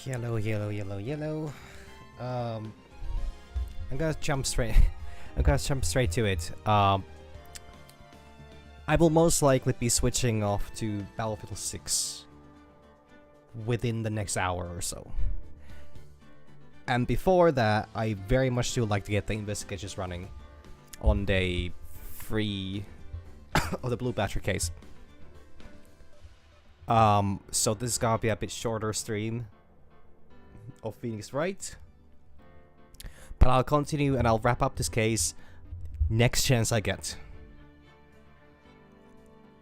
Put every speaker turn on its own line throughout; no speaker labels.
Yellow, yellow, yellow, yellow. I'm gonna jump straight. I'm gonna jump straight to it. I will most likely be switching off to Battlefield 6 within the next hour or so. And before that, I very much do like to get the investigations running on day 3 of the blue battery case. So this is gonna be a bit shorter stream of Phoenix Wright. But I'll continue and I'll wrap up this case next chance I get.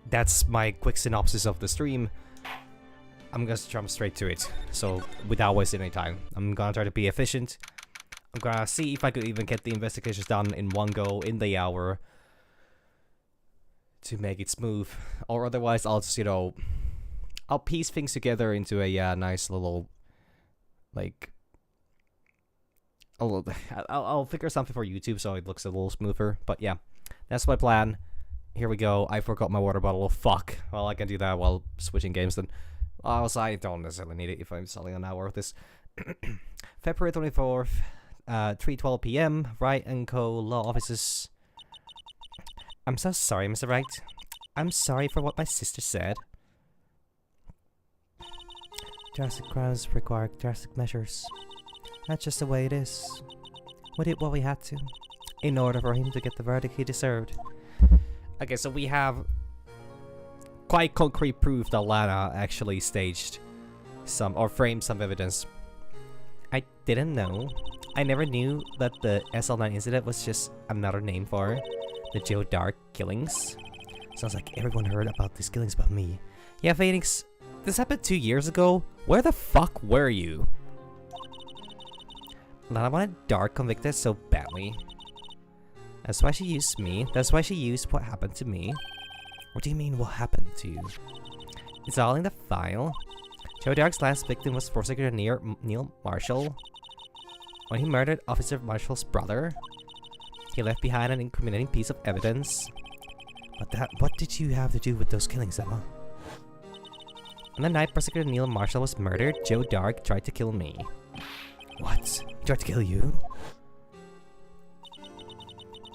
That's my quick synopsis of the stream. I'm gonna jump straight to it, so without wasting any time. I'm gonna try to be efficient. I'm gonna see if I could even get the investigations done in one go in the hour to make it smooth. Or otherwise, I'll just, I'll piece things together into a nice little, like, I'll figure something for YouTube so it looks a little smoother. But yeah, that's my plan. Here we go. I forgot my water bottle. Fuck. Well, I can do that while switching games then. Also, I don't necessarily need it if I'm selling an hour of this. February 24th, 3:12 p.m. Wright & Co. Law Offices. I'm so sorry, Mr. Wright. I'm sorry for what my sister said. Drastic crimes require drastic measures. That's just the way it is. We did what we had to, in order for him to get the verdict he deserved. Okay, so we have quite concrete proof that Lana actually staged some, or framed some evidence. I didn't know. I never knew that the SL9 incident was just another name for the Joe Dark killings. Sounds like everyone heard about these killings but me. Yeah, Phoenix, this happened 2 years ago. Where the fuck were you? Lana wanted Dark convicted so badly. That's why she used me. That's why she used what happened to me. What do you mean, what happened to you? It's all in the file. Joe Dark's last victim was prosecutor Neil Marshall. When he murdered Officer Marshall's brother, he left behind an incriminating piece of evidence. But what did you have to do with those killings, Emma? On the night Prosecutor Neil Marshall was murdered, Joe Dark tried to kill me. What? He tried to kill you?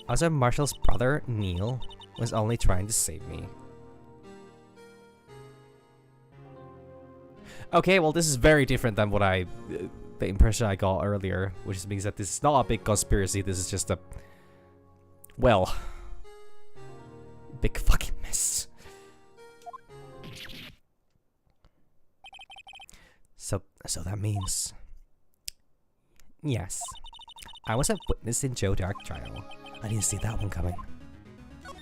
Officer Marshall's brother, Neil, was only trying to save me. Okay, well this is very different than what the impression I got earlier, which means that this is not a big conspiracy, this is just a, well, big fucking mess. So that means, yes, I was a witness in Joe Dark trial. I didn't see that one coming.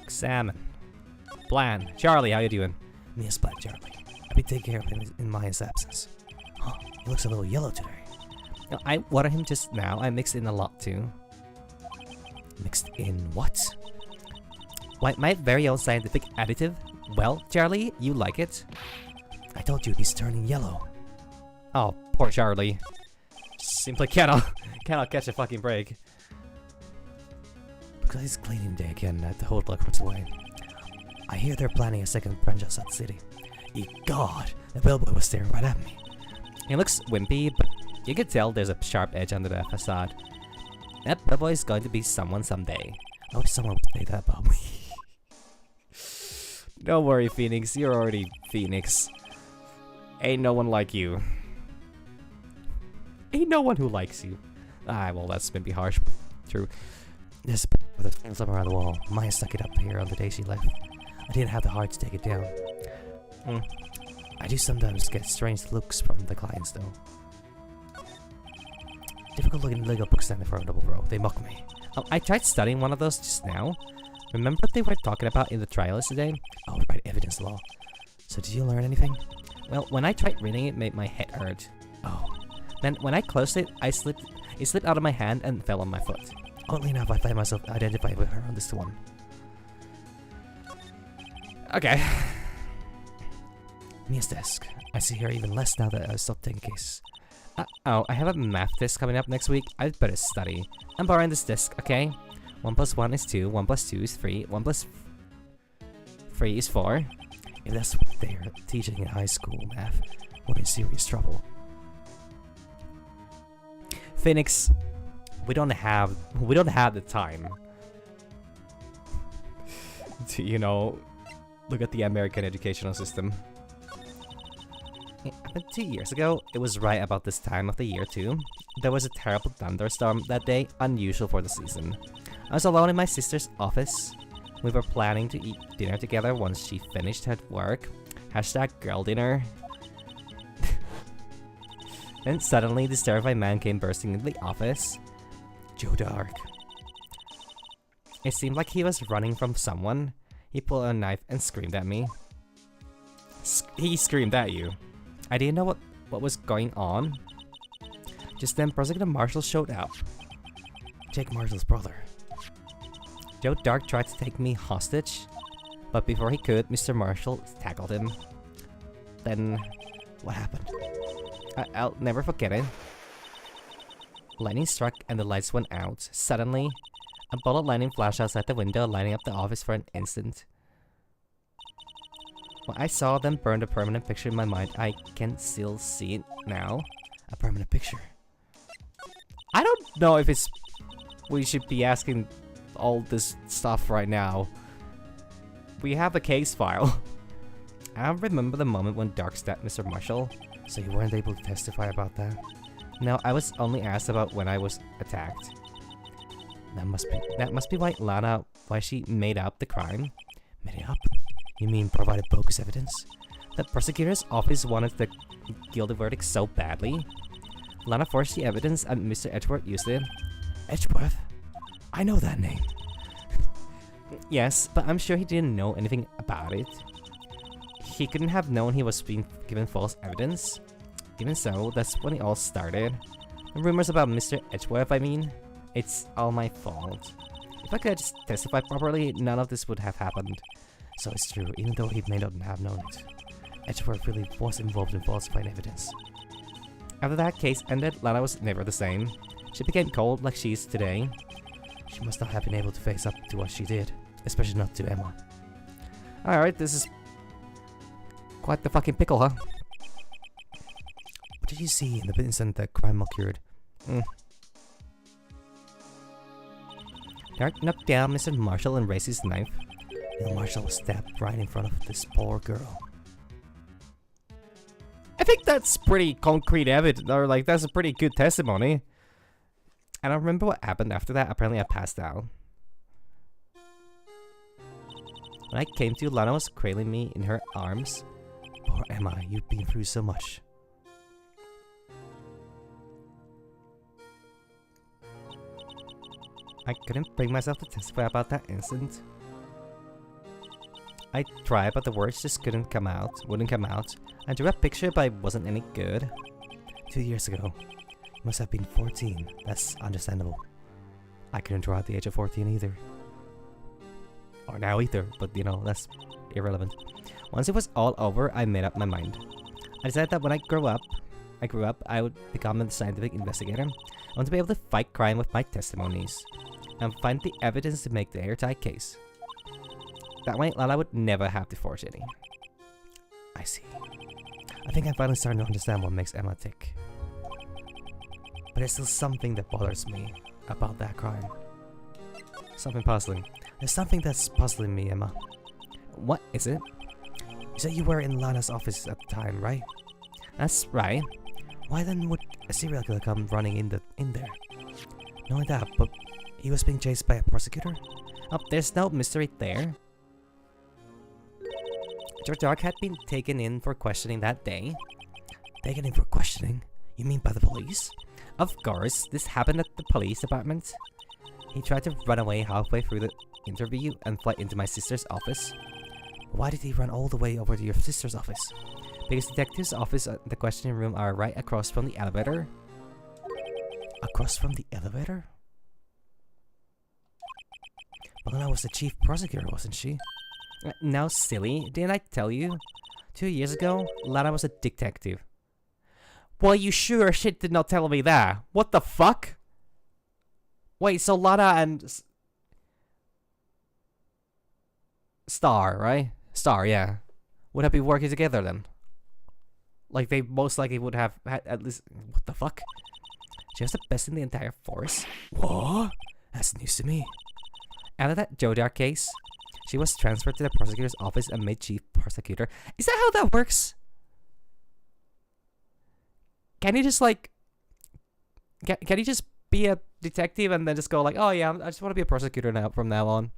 Examine. Bland. Charlie, how you doing? Me a splat, Charlie. I'll be taking care of him in Maya's absence. Huh, he looks a little yellow today. No, I watered him just now. I mixed in a lot too. Mixed in what? Why, my very own scientific additive? Well, Charlie, you like it? I told you he's turning yellow. Oh, poor Charlie. Simply cannot catch a fucking break. Because it's cleaning day again at the hotel across the way. I hear they're planning a second branch outside the city. God, the bellboy was staring right at me. He looks wimpy, but you can tell there's a sharp edge under the facade. That bellboy is going to be someone someday. I wish someone would say that about me. Don't worry, Phoenix. You're already Phoenix. Ain't no one like you. Ain't no one who likes you. Ah, well, that's maybe harsh, but true. There's somewhere on the wall. Maya stuck it up here on the day she left. I didn't have the heart to take it down. I do sometimes get strange looks from the clients, though. Difficult looking Lego books standing for a double row. They mock me. Oh, I tried studying one of those just now. Remember what they were talking about in the trial yesterday? Oh, right, evidence law. So did you learn anything? Well, when I tried reading it, made my head hurt. Oh. Then when I closed it, it slipped out of my hand and fell on my foot. Oddly enough, I find myself identified with her on this one. Okay. Mia's desk. I see her even less now that I've stopped taking cases. Oh, I have a math test coming up next week. I'd better study. I'm borrowing this desk, okay? 1 + 1 is 2, 1 + 2 is 3, 1 + 3 is 4. If that's what they're teaching in high school math, we're in serious trouble. Phoenix, we don't have the time to, you know, look at the American educational system. It happened 2 years ago. It was right about this time of the year too. There was a terrible thunderstorm that day, unusual for the season. I was alone in my sister's office. We were planning to eat dinner together once she finished her work. Hashtag girl dinner. Then suddenly, this terrified man came bursting into the office. Joe Dark. It seemed like he was running from someone. He pulled out a knife and screamed at me. He screamed at you. I didn't know what was going on. Just then, Prosecutor Marshall showed up. Jake Marshall's brother. Joe Dark tried to take me hostage, but before he could, Mr. Marshall tackled him. Then, what happened? I'll never forget it. Lightning struck and the lights went out. Suddenly, a ball of lightning flashed outside the window, lighting up the office for an instant. When I saw them burn a permanent picture in my mind, I can still see it now. A permanent picture. I don't know if we should be asking all this stuff right now. We have a case file. I don't remember the moment when Dark stabbed Mr. Marshall. So you weren't able to testify about that? No, I was only asked about when I was attacked. That must be why she made up the crime. Made it up? You mean provided bogus evidence? The prosecutor's office wanted the guilty verdict so badly. Lana forged the evidence and Mr. Edgeworth used it. Edgeworth? I know that name. Yes, but I'm sure he didn't know anything about it. He couldn't have known he was being given false evidence. Even so, that's when it all started. The rumors about Mr. Edgeworth, I mean. It's all my fault. If I could just testify properly, none of this would have happened. So it's true, even though he may not have known it. Edgeworth really was involved in falsifying evidence. After that case ended, Lana was never the same. She became cold like she is today. She must not have been able to face up to what she did. Especially not to Emma. Alright, this is quite the fucking pickle, huh? What did you see in the incident that crime occurred? Dark knocked down Mr. Marshall and raised his knife. And Marshall was stabbed right in front of this poor girl. I think that's pretty concrete evidence, or like that's a pretty good testimony. And I remember what happened after that. Apparently I passed out. When I came to, Lana was cradling me in her arms. Poor Emma, you've been through so much. I couldn't bring myself to testify about that incident. I tried, but the words just wouldn't come out. I drew a picture, but it wasn't any good. 2 years ago. You must have been 14. That's understandable. I couldn't draw at the age of 14 either. Or now either, but you know, that's irrelevant. Once it was all over, I made up my mind. I decided that when I grew up, I would become a scientific investigator. I want to be able to fight crime with my testimonies. And find the evidence to make the airtight case. That way, Lala would never have to forge any. I see. I think I'm finally starting to understand what makes Emma tick. But there's still something that bothers me about that crime. Something puzzling. There's something that's puzzling me, Emma. What is it? You said you were in Lana's office at the time, right? That's right. Why then would a serial killer come running in there? Not only that, but he was being chased by a prosecutor? Oh, there's no mystery there. George Dark had been taken in for questioning that day. Taken in for questioning? You mean by the police? Of course, this happened at the police department. He tried to run away halfway through the interview and fly into my sister's office. Why did he run all the way over to your sister's office? Because detective's office and the questioning room are right across from the elevator. Across from the elevator? But Lana was the chief prosecutor, wasn't she? Now, silly, didn't I tell you? 2 years ago, Lana was a detective. Well, you sure as shit did not tell me that. What the fuck? Wait, so Lana and Star, right? Star, yeah. Would have been working together then. Like, they most likely would have had at least... What the fuck? She was the best in the entire force. What? That's news to me. After that Jodar case, she was transferred to the prosecutor's office and made chief prosecutor. Is that how that works? Can you just like... Can you just be a detective and then just go like, oh yeah, I just want to be a prosecutor now from now on?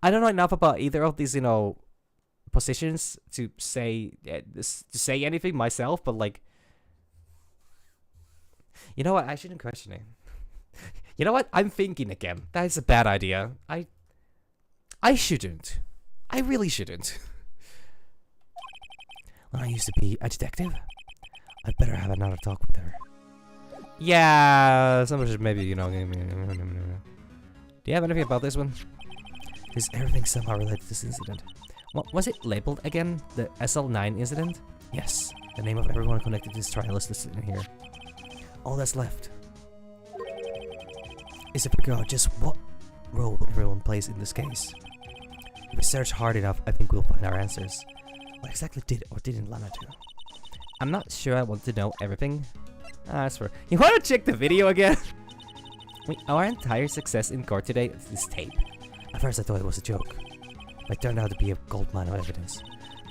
I don't know enough about either of these, positions to say anything myself, but like, you know what? I shouldn't question it. You know what? I'm thinking again. That is a bad idea. I shouldn't. I really shouldn't. When I used to be a detective, I'd better have another talk with her. Yeah, someone should maybe, Do you have anything about this one? Is everything somehow related to this incident? What was it labeled again? The SL9 incident? Yes. The name of everyone connected to this trial is listed in here. All that's left is to figure out just what role everyone plays in this case. If we search hard enough, I think we'll find our answers. What exactly did or didn't Lana do? I'm not sure I want to know everything. That's for... You want to check the video again? Our entire success in court today is this tape. At first I thought it was a joke, but it turned out to be a goldmine of evidence.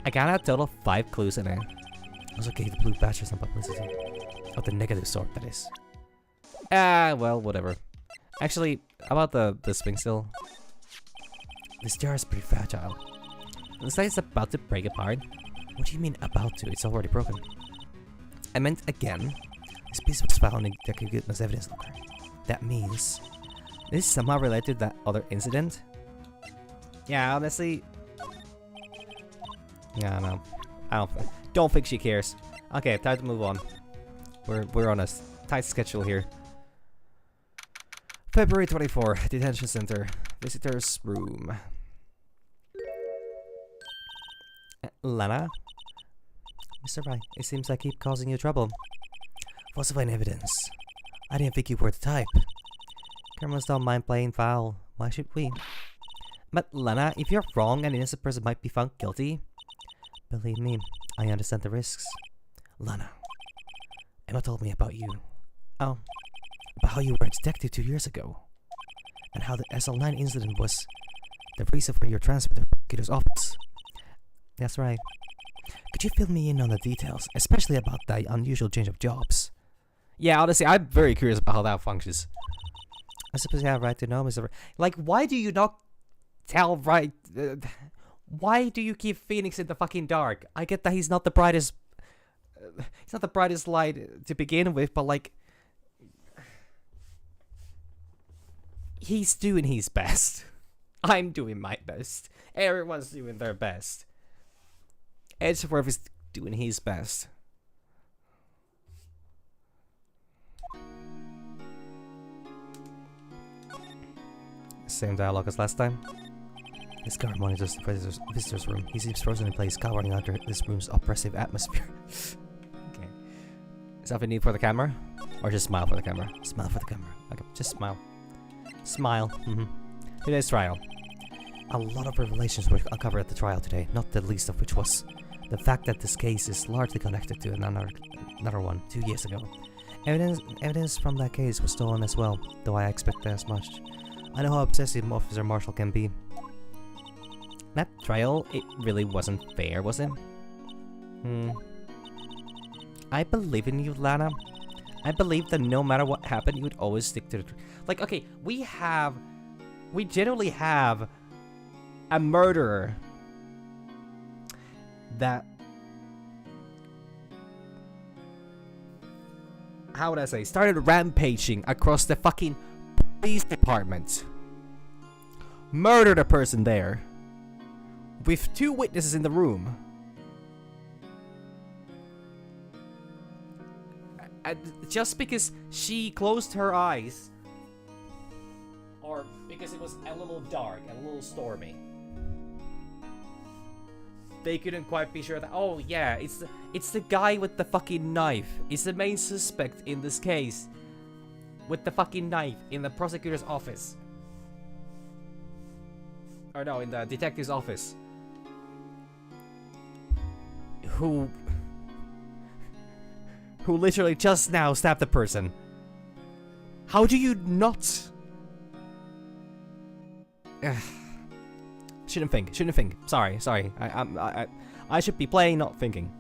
I got a total of 5 clues in it. I also gave the blue badge some publicity. Of the negative sort, that is. Well, whatever. Actually, about the spring still. This jar is pretty fragile. Looks like it's about to break apart. What do you mean about to? It's already broken. I meant again. This piece was found in the goodness evidence locker. That means this is somehow related to that other incident. Yeah, honestly. Yeah, no. I don't think she cares. Okay, time to move on. We're on a tight schedule here. February 24, detention center, visitors room. Lana? Mr. Wright, it seems I keep causing you trouble. Falsifying evidence. I didn't think you were the type. Criminals don't mind playing foul. Why should we? But Lana, if you're wrong, an innocent person might be found guilty. Believe me, I understand the risks. Lana, Emma told me about you. Oh, about how you were a detective 2 years ago. And how the SL9 incident was the reason for your transfer to the prosecutor's office. That's right. Could you fill me in on the details, especially about the unusual change of jobs? Yeah, honestly, I'm very curious about how that functions. I suppose you have a right to know, Mr. Like, why do you not tell Wright? Why do you keep Phoenix in the fucking dark? I get that he's not the brightest. He's not the brightest light to begin with, but like, he's doing his best. I'm doing my best. Everyone's doing their best. Edgeworth is doing his best. Same dialogue as last time. This guard monitors the visitor's room. He seems frozen in place, cowering under this room's oppressive atmosphere. Okay. Something new for the camera? Or just smile for the camera? Smile for the camera. Okay, just smile. Smile. Today's trial. A lot of revelations were uncovered at the trial today, not the least of which was the fact that this case is largely connected to another one 2 years ago. Evidence from that case was stolen as well, though I expect as much. I know how obsessive Officer Marshall can be. That trial, it really wasn't fair, was it? I believe in you, Lana. I believe that no matter what happened, you would always stick to the truth. Like, okay, we generally have a murderer that, how would I say, started rampaging across the fucking police department. Murdered a person there. With 2 witnesses in the room. Just because she closed her eyes, or because it was a little dark, a little stormy, they couldn't quite be sure that, oh yeah, it's the guy with the fucking knife. It's the main suspect in this case. With the fucking knife in the prosecutor's office. Or no, in the detective's office. Who who literally just now stabbed the person. How do you not? Shouldn't think. Sorry. I should be playing, not thinking.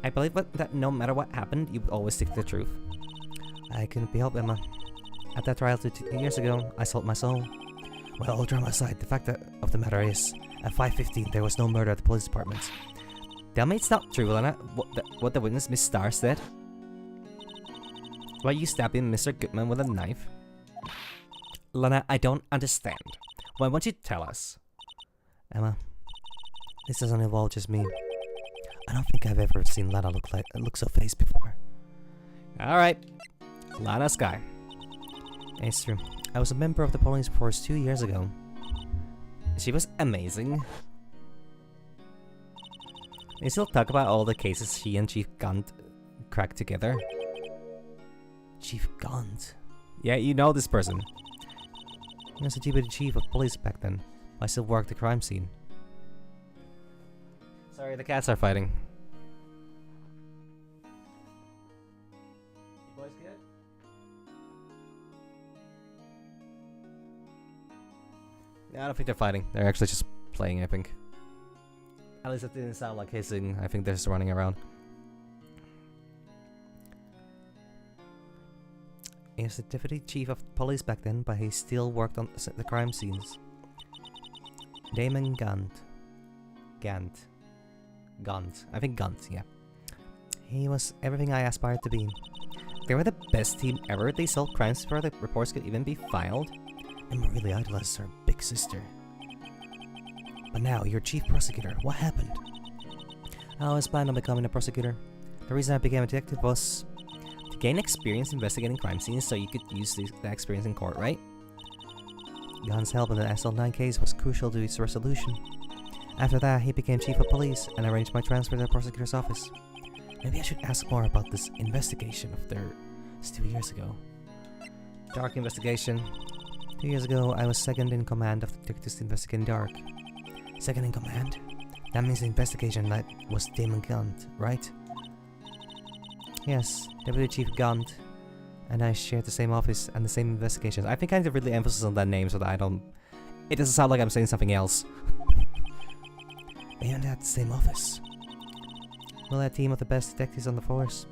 I believe that no matter what happened, you would always stick to the truth. I couldn't be helped, Emma. At that trial 2 years ago, I sold my soul. Well, all drama aside, the fact of the matter is, at 5:15 there was no murder at the police department. Tell me it's not true, Lana. What the witness, Miss Starr, said? Why you stabbing Mr. Goodman with a knife? Lana, I don't understand. Why won't you tell us? Emma, this doesn't involve just me. I don't think I've ever seen Lana look so faced before. Alright. Lana Sky. It's true. I was a member of the police force 2 years ago. She was amazing. They still talk about all the cases she and Chief Gant cracked together. Chief Gant? Yeah, you know this person. He was the deputy chief of police back then. I still worked the crime scene. Sorry, the cats are fighting. You boys good? No, I don't think they're fighting. They're actually just playing, I think. At least it didn't sound like hissing. I think they're just running around. He was the deputy chief of police back then, but he still worked on the crime scenes. Damon Gant. I think Gant, yeah. He was everything I aspired to be. They were the best team ever. They solved crimes before the reports could even be filed. Emma really idolized her big sister. But now, you're chief prosecutor. What happened? I always planned on becoming a prosecutor. The reason I became a detective was to gain experience investigating crime scenes so you could use that experience in court, right? Gant's help in the SL9 case was crucial to its resolution. After that, he became chief of police and arranged my transfer to the prosecutor's office. Maybe I should ask more about this investigation of theirs 2 years ago. Dark investigation. 2 years ago, I was second in command of the detectives investigating Dark. Second in command? That means the investigation that was Damon Gant, right? Yes, Deputy Chief Gant and I shared the same office and the same investigations. I think I need to really emphasize on that name so that it doesn't sound like I'm saying something else. And at the same office. Well, a team of the best detectives on the force.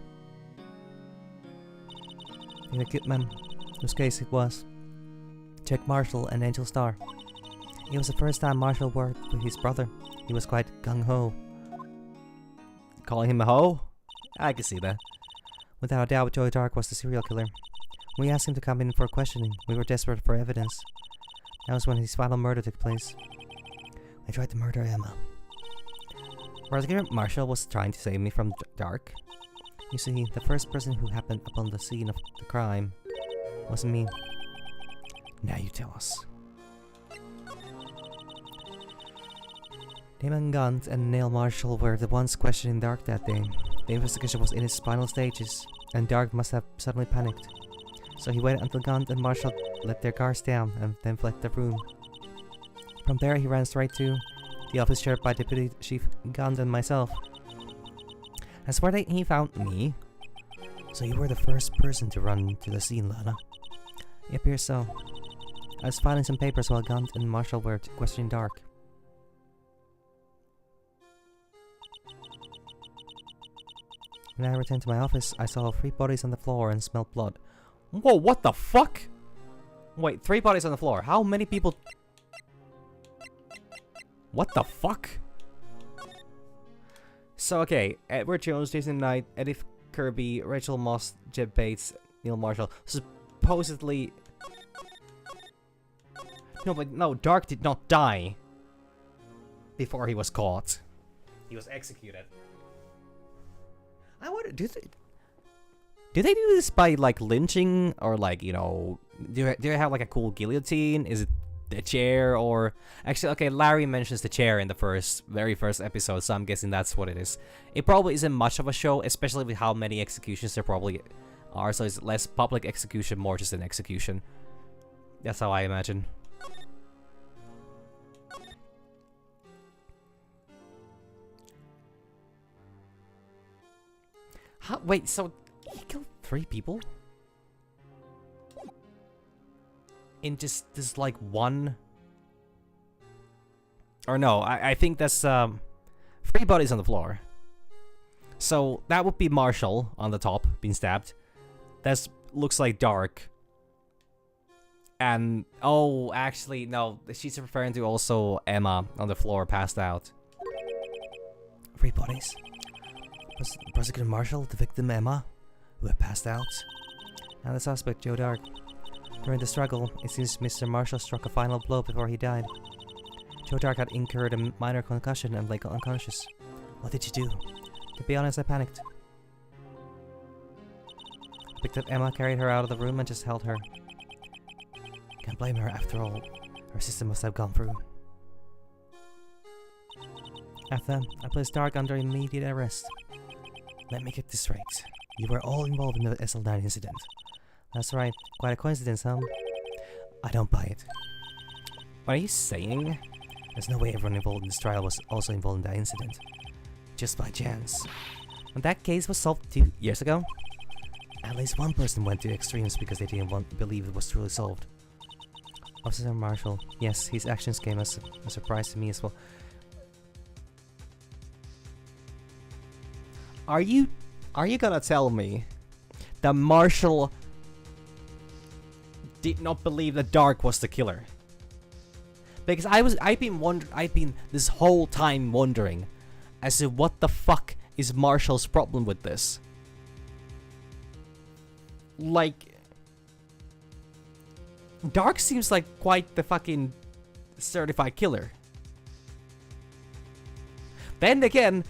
In a good man, whose case it was. Jack Marshall and Angel Starr. It was the first time Marshall worked with his brother. He was quite gung-ho. Calling him a hoe? I can see that. Without a doubt, Joey Dark was the serial killer. We asked him to come in for questioning. We were desperate for evidence. That was when his final murder took place. I tried to murder Emma. Prosecutor Marshall was trying to save me from Dark. You see, the first person who happened upon the scene of the crime wasn't me. Now you tell us. Damon Gant and Neil Marshall were the ones questioning Dark that day. The investigation was in its final stages, and Dark must have suddenly panicked. So he waited until Gant and Marshall let their guards down and then fled the room. From there he ran straight to the office shared by Deputy Chief Gant and myself. That's where he found me. So you were the first person to run to the scene, Lana? It appears so. I was filing some papers while Gant and Marshall were questioning Dark. When I returned to my office, I saw 3 bodies on the floor and smelled blood. Whoa, what the fuck? Wait, 3 bodies on the floor. How many people... What the fuck? So, okay. Edward Jones, Jason Knight, Eddie Kirby, Rachel Moss, Jeb Bates, Neil Marshall. Supposedly... No, but no, Dark did not die before he was caught. He was executed. I wonder, do they do this by like lynching or like, you know, do they have like a cool guillotine? Is it the chair or actually okay, Larry mentions the chair in the very first episode, so I'm guessing that's what it is. It probably isn't much of a show, especially with how many executions there probably are, so it's less public execution, more just an execution. That's how I imagine. How? Wait, so he killed 3 people? In just this like one? Or no, I think that's 3 bodies on the floor. So that would be Marshall on the top being stabbed. That looks like Dark. And oh, actually no, she's referring to also Emma on the floor passed out. 3 bodies. Prosecutor Marshall, the victim Emma, who had passed out, and the suspect Joe Dark. During the struggle, it seems Mr. Marshall struck a final blow before he died. Joe Dark had incurred a minor concussion and lay unconscious. What did you do? To be honest, I panicked. I picked up Emma, carried her out of the room, and just held her. Can't blame her, after all. Her system must have gone through. After that, I placed Dark under immediate arrest. Let me get this straight. You were all involved in the SL9 incident. That's right. Quite a coincidence, huh? I don't buy it. What are you saying? There's no way everyone involved in this trial was also involved in that incident. Just by chance. When that case was solved 2 years ago, at least one person went to extremes because they didn't believe it was truly solved. Officer Marshall. Yes, his actions came as a surprise to me as well. Are you gonna tell me that Marshall did not believe that Dark was the killer? Because I've been this whole time wondering as to what the fuck is Marshall's problem with this. Like, Dark seems like quite the fucking certified killer. Then again,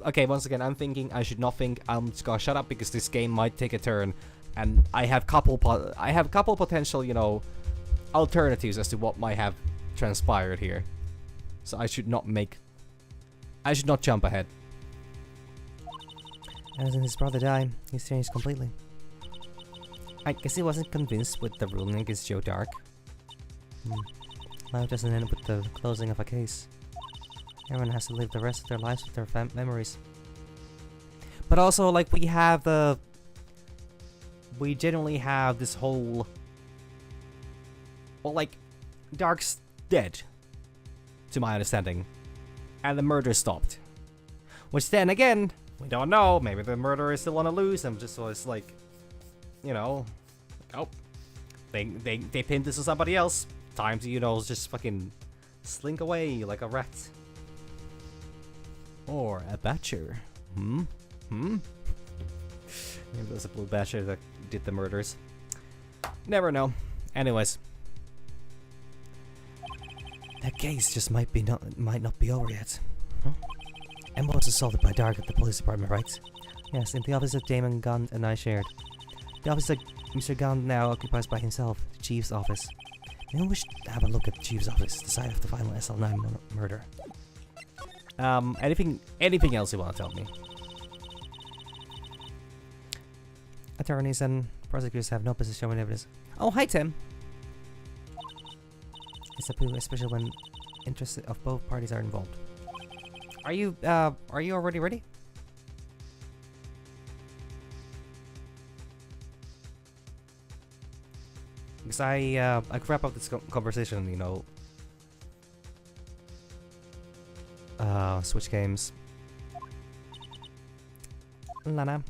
okay, once again, I'm thinking I should not think. I'm just gonna shut up because this game might take a turn, and I have couple potential, you know, alternatives as to what might have transpired here. So I should not jump ahead. As in his brother died, he's changed completely. I guess he wasn't convinced with the ruling against Joe Dark. Life doesn't end with the closing of a case. Everyone has to live the rest of their lives with their memories. But also, like, we generally have this whole... Well, like, Dark's dead, to my understanding. And the murder stopped. Which then again, we don't know. Maybe the murderer is still on the loose and just was like, you know, oh, they pinned this to somebody else. Time to, you know, just fucking slink away like a rat. Or a Batcher. Maybe it was a blue Batcher that did the murders. Never know. Anyways. That case just might not be over yet. Huh? Emma was assaulted by Dark at the police department, right? Yes, in the office that Damon Gund and I shared. The office that Mr. Gund now occupies by himself, the Chief's office. Maybe we should have a look at the Chief's office to decide of the final SL9 murder. Anything else you want to tell me? Attorneys and prosecutors have no business showing evidence. Oh, hi Tim! It's a poo, especially when interests of both parties are involved. Are you already ready? Because I could wrap up this conversation, you know. Switch games. Lana.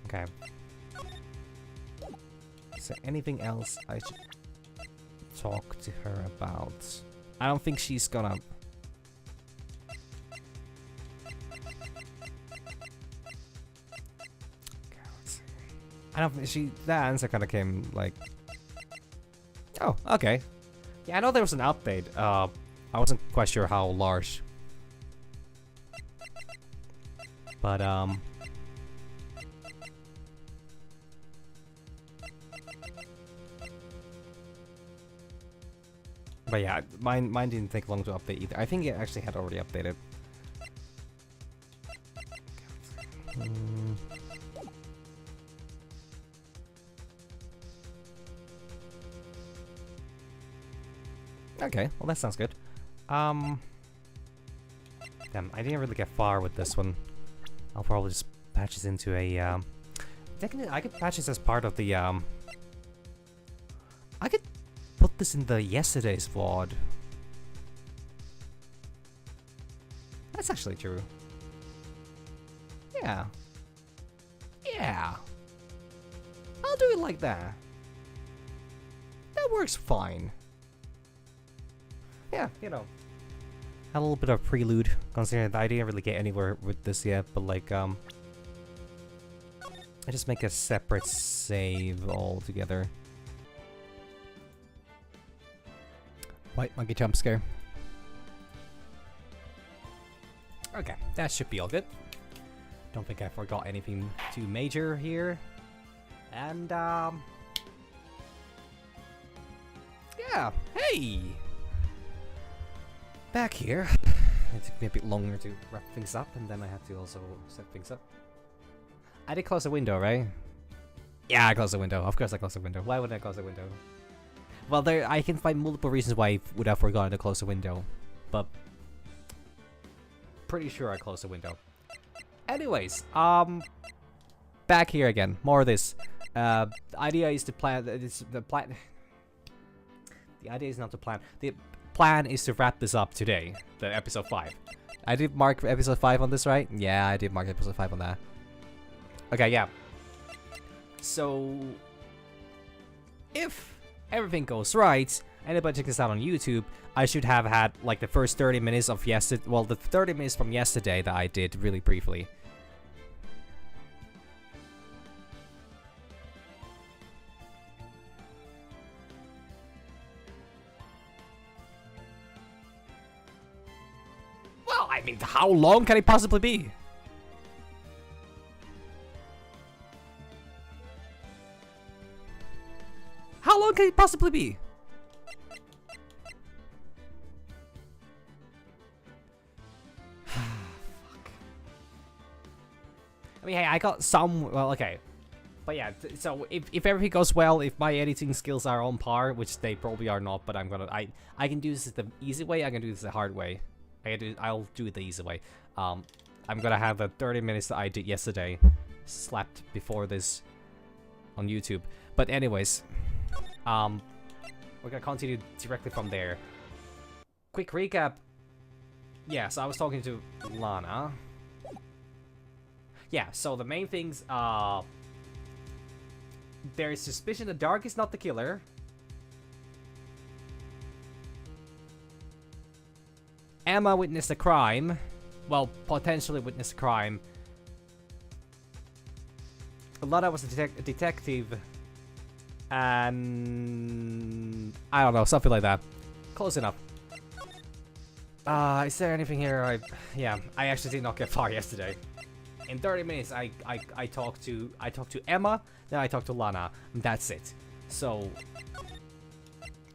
Okay. Is there anything else I should talk to her about? I don't think she's gonna... Okay, let's see. I don't think that answer kinda came like... Oh, okay. Yeah, I know there was an update. I wasn't quite sure how large. But, but yeah, mine didn't take long to update either. I think it actually had already updated. Okay, well that sounds good. Damn, I didn't really get far with this one. I'll probably just patch this into a, technically, I could patch this as part of the, I could put this in the yesterday's VOD. That's actually true. Yeah. Yeah. I'll do it like that. That works fine. Yeah, you know. Had a little bit of prelude, considering that I didn't really get anywhere with this yet, but like, I just make a separate save altogether. White monkey jump scare. Okay, that should be all good. Don't think I forgot anything too major here. And, yeah, hey! Back here. It took me a bit longer to wrap things up, and then I had to also set things up. I did close the window, right? Yeah, I closed the window. Of course I closed the window. Why would I close the window? Well, I can find multiple reasons why I would have forgotten to close the window, but pretty sure I closed the window. Anyways, back here again. More of this. The idea is to plan. The idea is not to plan. The plan is to wrap this up today. The episode 5. I did mark episode 5 on this, right? Yeah, I did mark episode 5 on that. Okay, yeah. So, if everything goes right, anybody check this out on YouTube, I should have had like the first 30 minutes of yesterday. Well, the 30 minutes from yesterday that I did really briefly. Well, I mean, how long can it possibly be? How long can it possibly be? Fuck. I mean, hey, I got some. Well, okay. But yeah, so if everything goes well, if my editing skills are on par, which they probably are not, but I can do this the easy way, I can do this the hard way. I'll do it the easy way. I'm gonna have the 30 minutes that I did yesterday slapped before this on YouTube. But anyways, we're gonna continue directly from there. Quick recap. Yeah, so I was talking to Lana. Yeah, so the main things, there is suspicion the Dark is not the killer. Emma witnessed a crime. Well, potentially witnessed a crime. Lana was a detective. And I don't know, something like that. Close enough. Is there anything here? Yeah, I actually did not get far yesterday. In 30 minutes, I talked to Emma, then I talked to Lana, and that's it. So,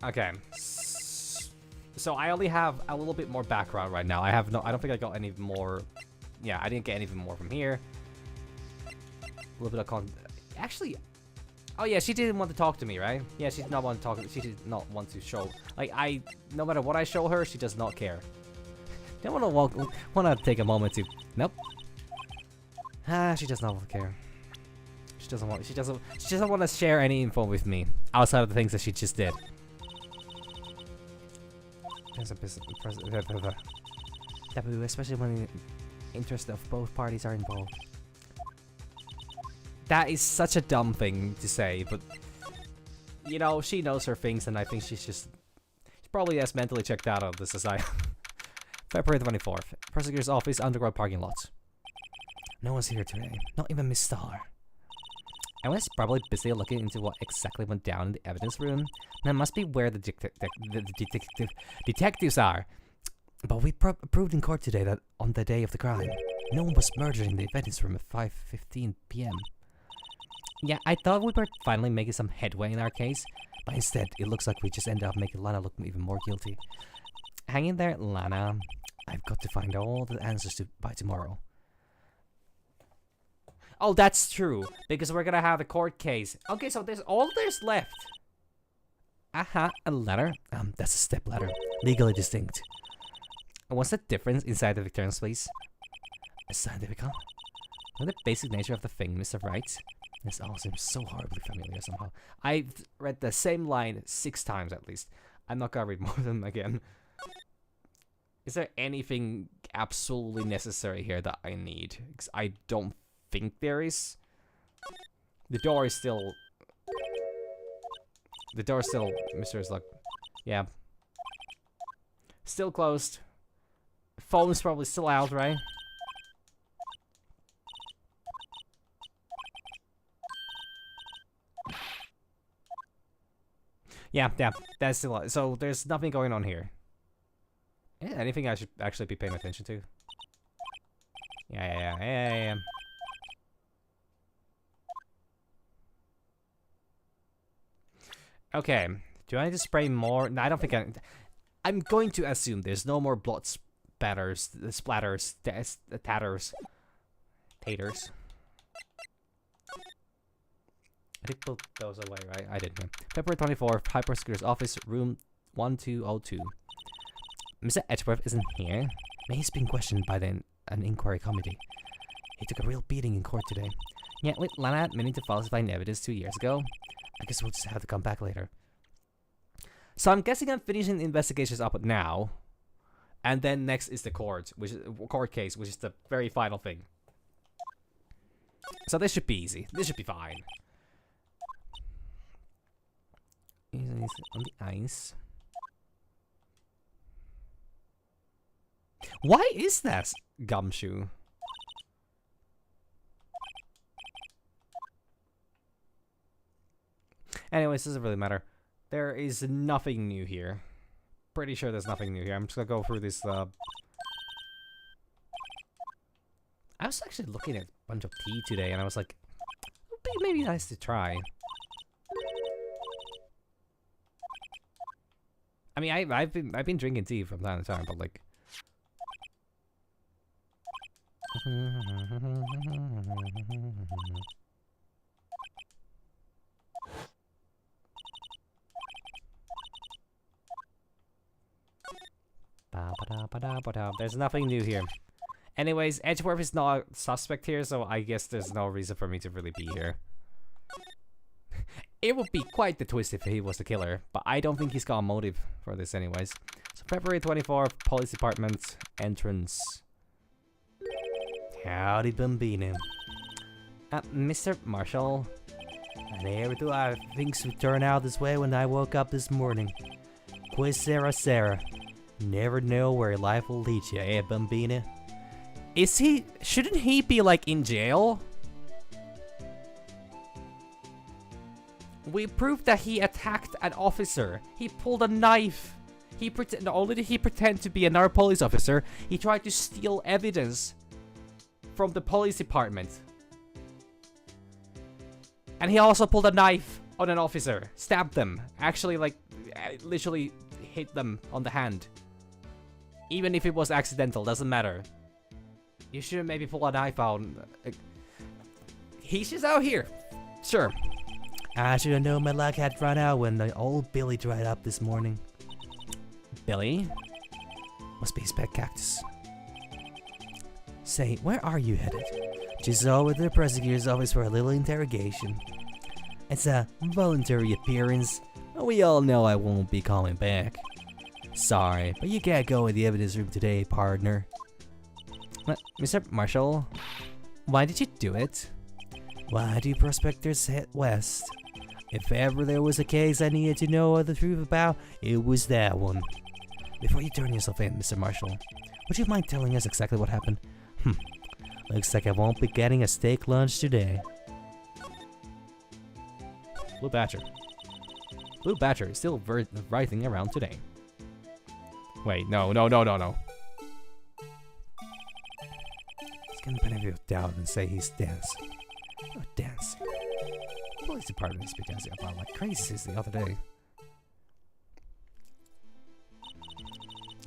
okay. So I only have a little bit more background right now. I don't think I got any more. Yeah, I didn't get anything more from here. A little bit of actually. Oh yeah, she didn't want to talk to me, right? Yeah, she did not want to talk. She did not want to show. Like no matter what I show her, she does not care. Don't want to take a moment to. Nope. She does not care. She doesn't want to share any info with me outside of the things that she just did. There's a taboo, especially when the interest of both parties are involved. That is such a dumb thing to say, but you know, she knows her things, and I think she's probably as mentally checked out of this as I am. February 24th, prosecutor's office, underground parking lot. No one's here today, not even Miss Star. Everyone's probably busy looking into what exactly went down in the evidence room. That must be where the detectives are. But we proved in court today that on the day of the crime, no one was murdered in the evidence room at 5:15 p.m. Yeah, I thought we were finally making some headway in our case, but instead, it looks like we just ended up making Lana look even more guilty. Hang in there, Lana. I've got to find all the answers by tomorrow. Oh, that's true, because we're gonna have a court case. Okay, so there's left. Aha, a letter. That's a step ladder, legally distinct. And what's the difference inside the Victorian space? A scientific, huh? The basic nature of the thing, Mr. Wright. This all seems so horribly familiar somehow. I've read the same line 6 times at least. I'm not gonna read more of them again. Is there anything absolutely necessary here that I need? Because I don't think there is. The door is still... The door is still... Mr. Slug. Yeah. Still closed. Phone's probably still out, right? Yeah, that's still... So there's nothing going on here. Yeah, anything I should actually be paying attention to? Yeah. Okay, do I need to spray more? No, I don't think I'm going to assume there's no more blood splatters, taters. I did put those away, right? I did. February 24th, High Prosecutor's Office, room 1202. Mr. Edgeworth isn't here. He's being questioned by an inquiry committee. He took a real beating in court today. Yeah, with Lana admitting to falsifying evidence 2 years ago. I guess we'll just have to come back later. So I'm guessing I'm finishing the investigations up now. And then next is the court case, which is the very final thing. So this should be easy. This should be fine. On the ice. Why is that gumshoe? Anyways, doesn't really matter. There is nothing new here. Pretty sure there's nothing new here. I'm just gonna go through this. I was actually looking at a bunch of tea today, and I was like, it would be maybe nice to try. I mean, I've been drinking tea from time to time, but like. There's nothing new here. Anyways, Edgeworth is not a suspect here, so I guess there's no reason for me to really be here. It would be quite the twist if he was the killer, but I don't think he's got a motive for this anyways. So February 24th, Police Department entrance. Howdy, Bambino. Mr. Marshall. I never thought things would turn out this way when I woke up this morning. Que Sarah. Never know where life will lead you, eh, Bambino? Is he... Shouldn't he be, like, in jail? We proved that he attacked an officer. He pulled a knife. Not only did he pretend to be another police officer, he tried to steal evidence from the police department. And he also pulled a knife on an officer. Stabbed them. Actually, like, literally hit them on the hand. Even if it was accidental, doesn't matter. You shouldn't maybe pull a knife out. He's just out here. Sure. I should have known my luck had run out when the old Billy dried up this morning. Billy? Must be his pet cactus. Say, where are you headed? Just over to the prosecutor's office for a little interrogation. It's a voluntary appearance. We all know I won't be coming back. Sorry, but you can't go in the evidence room today, partner. Mr. Marshall, why did you do it? Why do prospectors head west? If ever there was a case I needed to know the truth about, it was that one. Before you turn yourself in, Mr. Marshall, would you mind telling us exactly what happened? Looks like I won't be getting a steak lunch today. Blue Badger. Blue Badger is still writhing around today. Wait, no. He's gonna benefit of doubt and say he's dancing. Oh, dancing. The police department has been dancing about like crazy since the other day.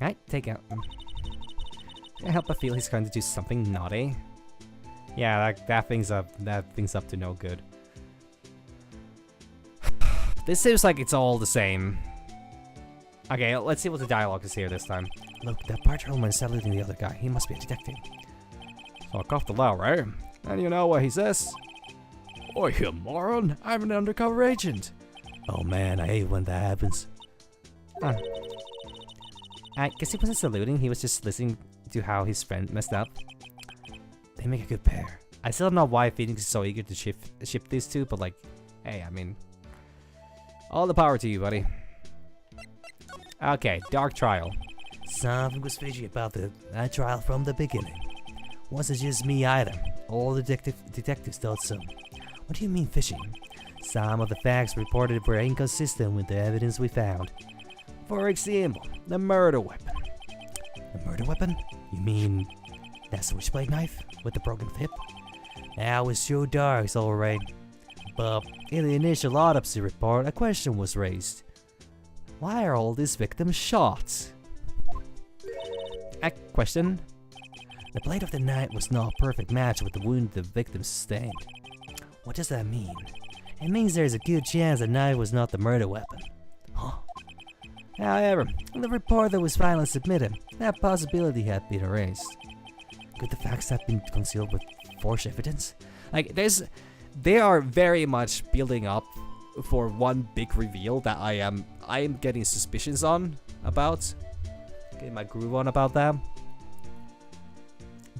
Alright, take out. Can't help but feel he's going to do something naughty. Yeah, that thing's up to no good. This seems like it's all the same. Okay, let's see what the dialogue is here this time. Look, that patrolman is saluting the other guy. He must be a detective. Talk off the low, right? And you know what he says? Oh, you moron! I'm an undercover agent! Oh man, I hate when that happens. I guess he wasn't saluting, he was just listening to how his friend messed up. They make a good pair. I still don't know why Phoenix is so eager to ship these two, but like, hey, I mean, all the power to you, buddy. Okay, Dark Trial. Something was fishy about that trial from the beginning. Wasn't just me either. All the detectives thought so. What do you mean fishy? Some of the facts reported were inconsistent with the evidence we found. For example, the murder weapon. The murder weapon? You mean that switchblade knife with the broken tip? That was Joe Dark's alright. But in the initial autopsy report, a question was raised. Why are all these victims shot? A question? The blade of the knife was not a perfect match with the wound the victim sustained. What does that mean? It means there's a good chance the knife was not the murder weapon. Huh? However, in the report that was finally submitted, that possibility had been erased. Could the facts have been concealed with forged evidence? Like, they are very much building up for one big reveal that I am getting suspicions on about. Getting my groove on about that.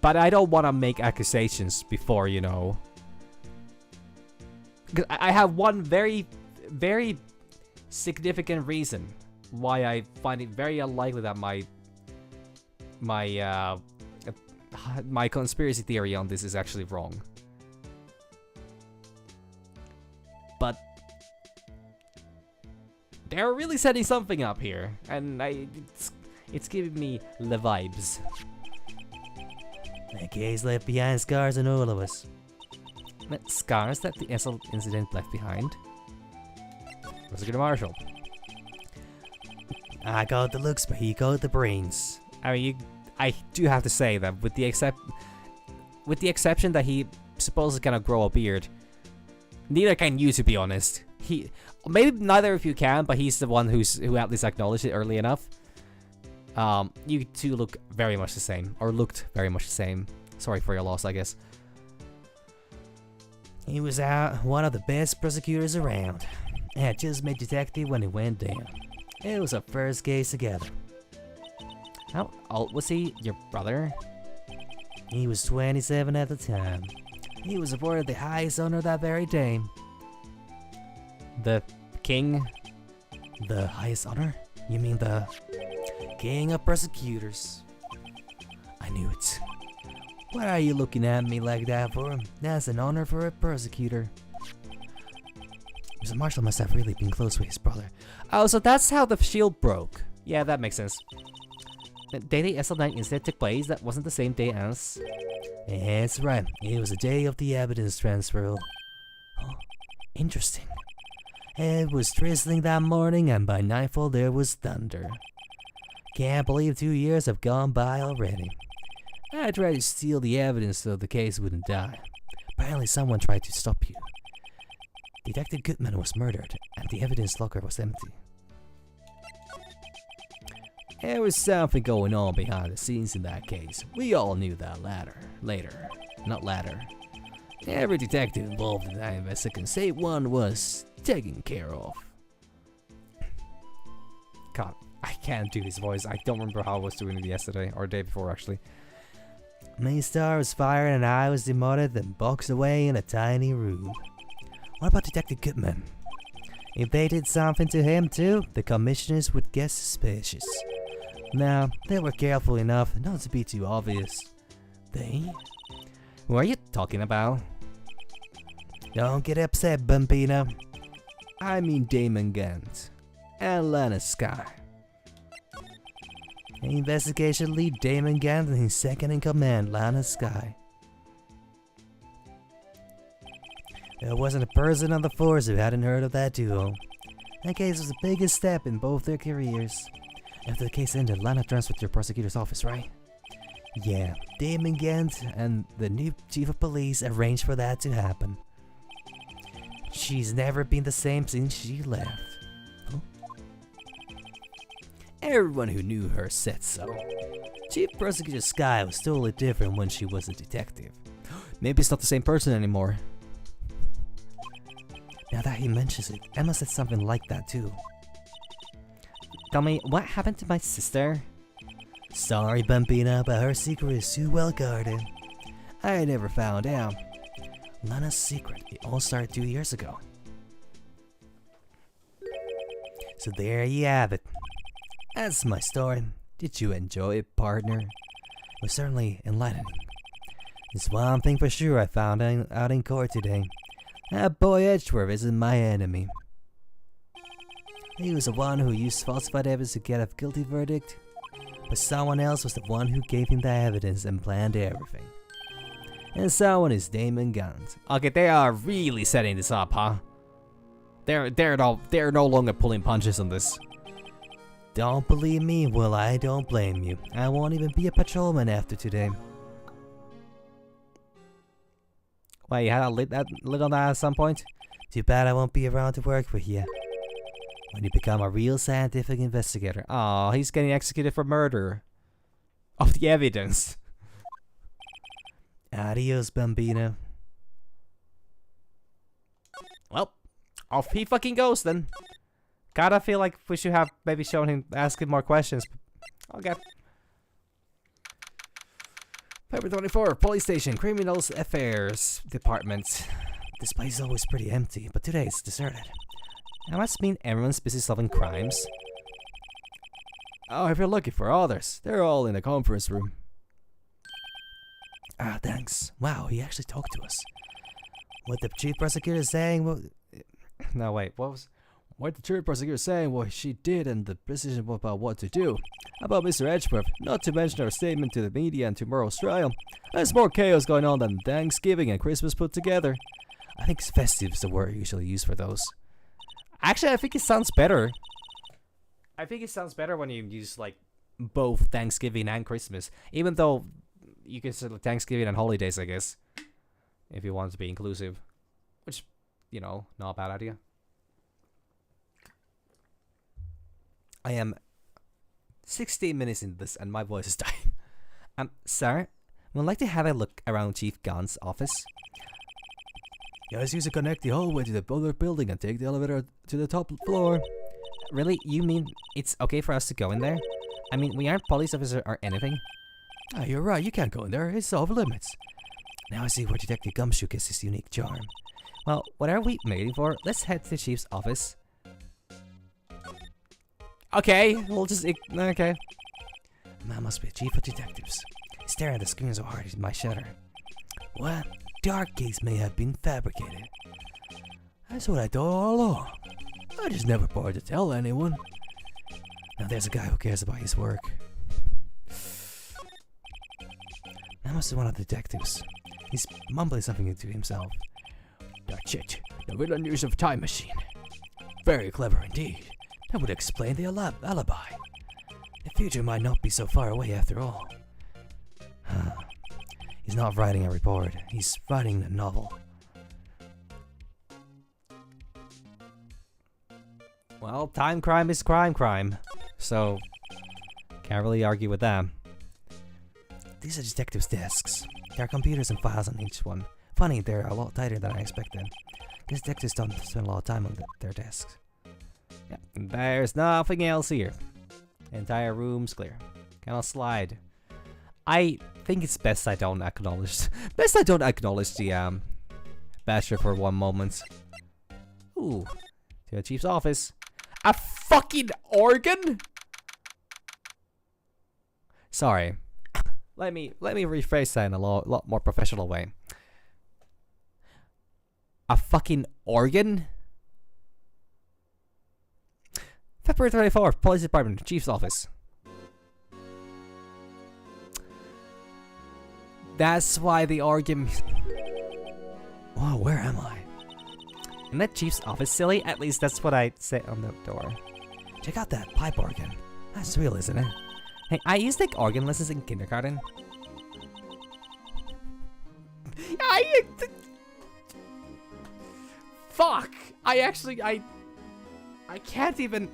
But I don't want to make accusations before, you know. Because I have one very, very significant reason why I find it very unlikely that my conspiracy theory on this is actually wrong. But they're really setting something up here, and it's giving me the vibes. That case left behind scars on all of us. Scars that the incident left behind? Prosecutor Marshall. I got the looks, but he got the brains. I mean, I do have to say that with the exception that he supposedly gonna grow a beard, neither can you, to be honest. Maybe neither of you can, but he's the one who at least acknowledged it early enough. You two look very much the same, or looked very much the same. Sorry for your loss, I guess. He was one of the best prosecutors around. I had just made detective when he went down. It was our first case together. How old was he? Your brother? He was 27 at the time. He was awarded the highest honor that very day. The king? The highest honor? You mean the king of prosecutors? I knew it. Why are you looking at me like that for? That's an honor for a prosecutor. Mr. Marshall must have really been close with his brother. Oh, so that's how the shield broke. Yeah, that makes sense. The day the SL9 incident took place, that wasn't the same day as... That's right. It was the day of the evidence transfer. Oh, interesting. It was drizzling that morning, and by nightfall there was thunder. Can't believe 2 years have gone by already. I tried to steal the evidence so the case wouldn't die. Apparently someone tried to stop you. Detective Goodman was murdered, and the evidence locker was empty. There was something going on behind the scenes in that case. We all knew that later. Every detective involved in that investigation can say one was taken care of. God, I can't do his voice. I don't remember how I was doing it yesterday, or the day before actually. Maystar was fired and I was demoted and boxed away in a tiny room. What about Detective Goodman? If they did something to him too, the commissioners would get suspicious. Now, they were careful enough not to be too obvious. They? Who are you talking about? Don't get upset, Bumpino. I mean Damon Gant and Lana Sky. Investigation lead Damon Gant and his second in command, Lana Sky. There wasn't a person on the force who hadn't heard of that duo. That case was the biggest step in both their careers. After the case ended, Lana transferred to the prosecutor's office, right? Yeah, Damon Gant and the new chief of police arranged for that to happen. She's never been the same since she left. Huh? Everyone who knew her said so. Chief Prosecutor Sky was totally different when she was a detective. Maybe it's not the same person anymore. Now that he mentions it, Emma said something like that too. Tell me, what happened to my sister? Sorry, Bambina, but her secret is too well guarded. I never found out. Lana's secret, it all started 2 years ago. So there you have it. That's my story. Did you enjoy it, partner? It was certainly enlightening. There's one thing for sure I found out in court today. That boy Edgeworth isn't my enemy. He was the one who used falsified evidence to get a guilty verdict, but someone else was the one who gave him the evidence and planned everything. And someone is Damon Guns. Okay, they are really setting this up, huh? They're no longer pulling punches on this. Don't believe me? Well, I don't blame you. I won't even be a patrolman after today. Wait, you had a lid on that at some point? Too bad I won't be around to work with you when you become a real scientific investigator. Aw, he's getting executed for murder of the evidence. Adios, Bambino. Well, off he fucking goes then. Gotta feel like we should have maybe shown him, ask him more questions. Okay. Paper 24, Police Station, Criminals Affairs Department. This place is always pretty empty, but today it's deserted. That must mean everyone's busy solving crimes. Oh, if you're looking for others, they're all in the conference room. Ah, thanks. Wow, he actually talked to us. What the chief prosecutor saying? What? No, wait. What the chief prosecutor saying? What she did and the decision about what to do. About Mr. Edgeworth, not to mention our statement to the media and tomorrow's trial. There's more chaos going on than Thanksgiving and Christmas put together. I think festive is the word usually used for those. Actually, I think it sounds better. I think it sounds better when you use like both Thanksgiving and Christmas, even though you can say Thanksgiving and holidays, I guess, if you want to be inclusive, which, you know, not a bad idea. I am 16 minutes into this and my voice is dying. Sir, would like to have a look around Chief Gunn's office. Guys, use to connect the hallway to the other building and take the elevator to the top floor. Really? You mean it's okay for us to go in there? I mean, we aren't police officers or anything. Oh, you're right, you can't go in there, it's off limits. Now I see where Detective Gumshoe gets his unique charm. Well, what are we waiting for? Let's head to the chief's office. Okay, we'll just... okay. Man must be a chief of detectives. He's staring at the screen so hard he might shatter. What? Dark case may have been fabricated. That's what I thought all along. I just never bothered to tell anyone. Now there's a guy who cares about his work. That must be one of the detectives. He's mumbling something to himself. That's it. The villain use of time machine. Very clever indeed. That would explain the alibi. The future might not be so far away after all. He's not writing a report. He's writing a novel. Well, time crime is crime. So, can't really argue with that. These are detectives' desks. There are computers and files on each one. Funny, they're a lot tighter than I expected. These detectives don't spend a lot of time on their desks. Yeah, there's nothing else here. Entire room's clear. Cannot slide. I think it's best I don't acknowledge. The basher for one moment. Ooh, to the chief's office. A fucking organ? Sorry. Let me rephrase that in a lot more professional way. A fucking organ? February 24th, Police Department, Chief's Office. That's why the organ... Whoa, where am I? In that Chief's office, silly? At least that's what I say on the door. Check out that pipe organ. That's real, isn't it? Hey, I used to take organ lessons in kindergarten. Fuck! I can't even...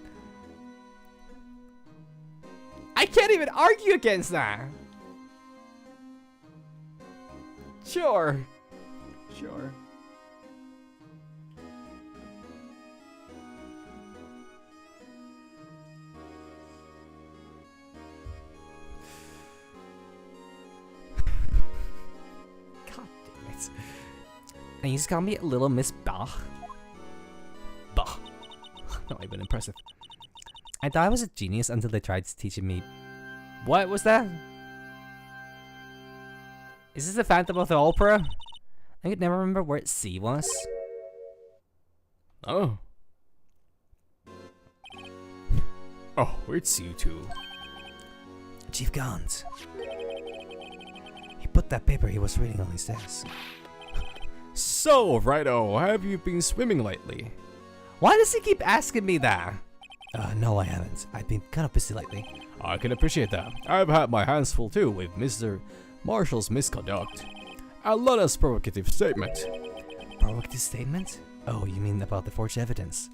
I can't even argue against that! Sure.
Sure.
God damn it. And you just call me Little Miss Bah. Bah. Not even impressive. I thought I was a genius until they tried teaching me. What was that? Is this the Phantom of the Opera? I could never remember where C was.
Oh. Oh, it's you two.
Chief Gans. He put that paper he was reading on his desk.
So, Righto, have you been swimming lately?
Why does he keep asking me that? No, I haven't. I've been kind of busy lately.
I can appreciate that. I've had my hands full too with Mr. Marshall's misconduct. A lot of provocative statement.
Provocative statement? Oh, you mean about the forged evidence?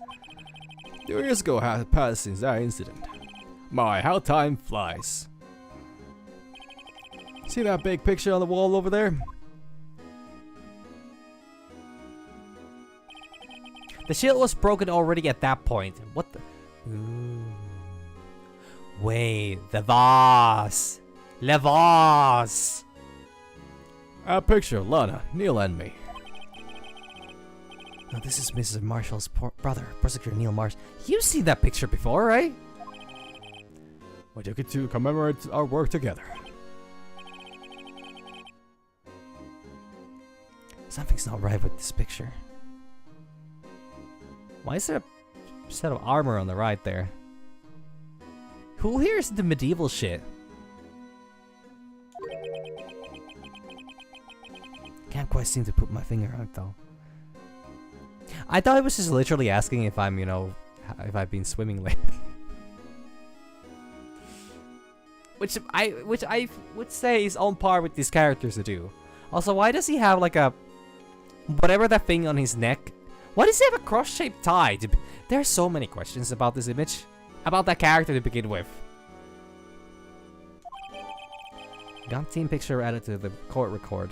2 years ago has passed since that incident. My, how time flies. See that big picture on the wall over there?
The shield was broken already at that point. What the? Ooh. Wait, the vase. Le vase.
A picture of Lana, Neil, and me.
Oh, this is Mrs. Marshall's brother, Prosecutor Neil Marsh. You've seen that picture before, right?
We took it to commemorate our work together.
Something's not right with this picture. Why is there a set of armor on the right there? Who here is the medieval shit? Can't quite seem to put my finger on it though. I thought it was just literally asking if I'm, you know, if I've been swimming lately. which I would say is on par with these characters to do. Also, why does he have like a whatever that thing on his neck? Why does he have a cross-shaped tie? There are so many questions about this image, about that character to begin with. Got team picture added to the court record.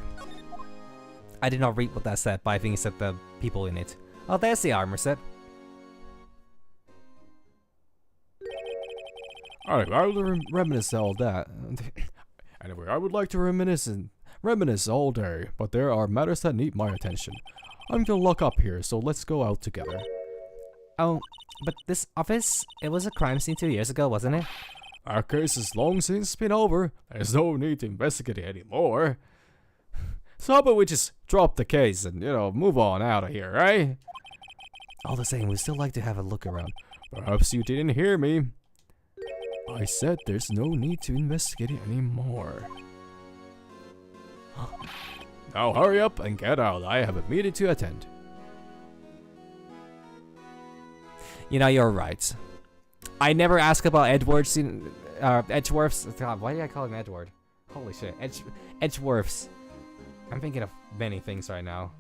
I did not read what that said, but I think it said the people in it. Oh, there's the armor set.
Alright, I will reminisce all that. Anyway, I would like to reminisce all day, but there are matters that need my attention. I'm gonna lock up here, so let's go out together.
Oh, but this office, it was a crime scene 2 years ago, wasn't it?
Our case is long since been over. There's no need to investigate it anymore. So how about we just drop the case and, you know, move on out of here, right?
All the same, we'd still like to have a look around.
Perhaps you didn't hear me. I said there's no need to investigate it anymore. Now hurry up and get out. I have a meeting to attend.
You know, you're right. I never ask about Edward's Edgeworth's. God, why did I call him Edward? Holy shit, Edgeworth's. I'm thinking of many things right now.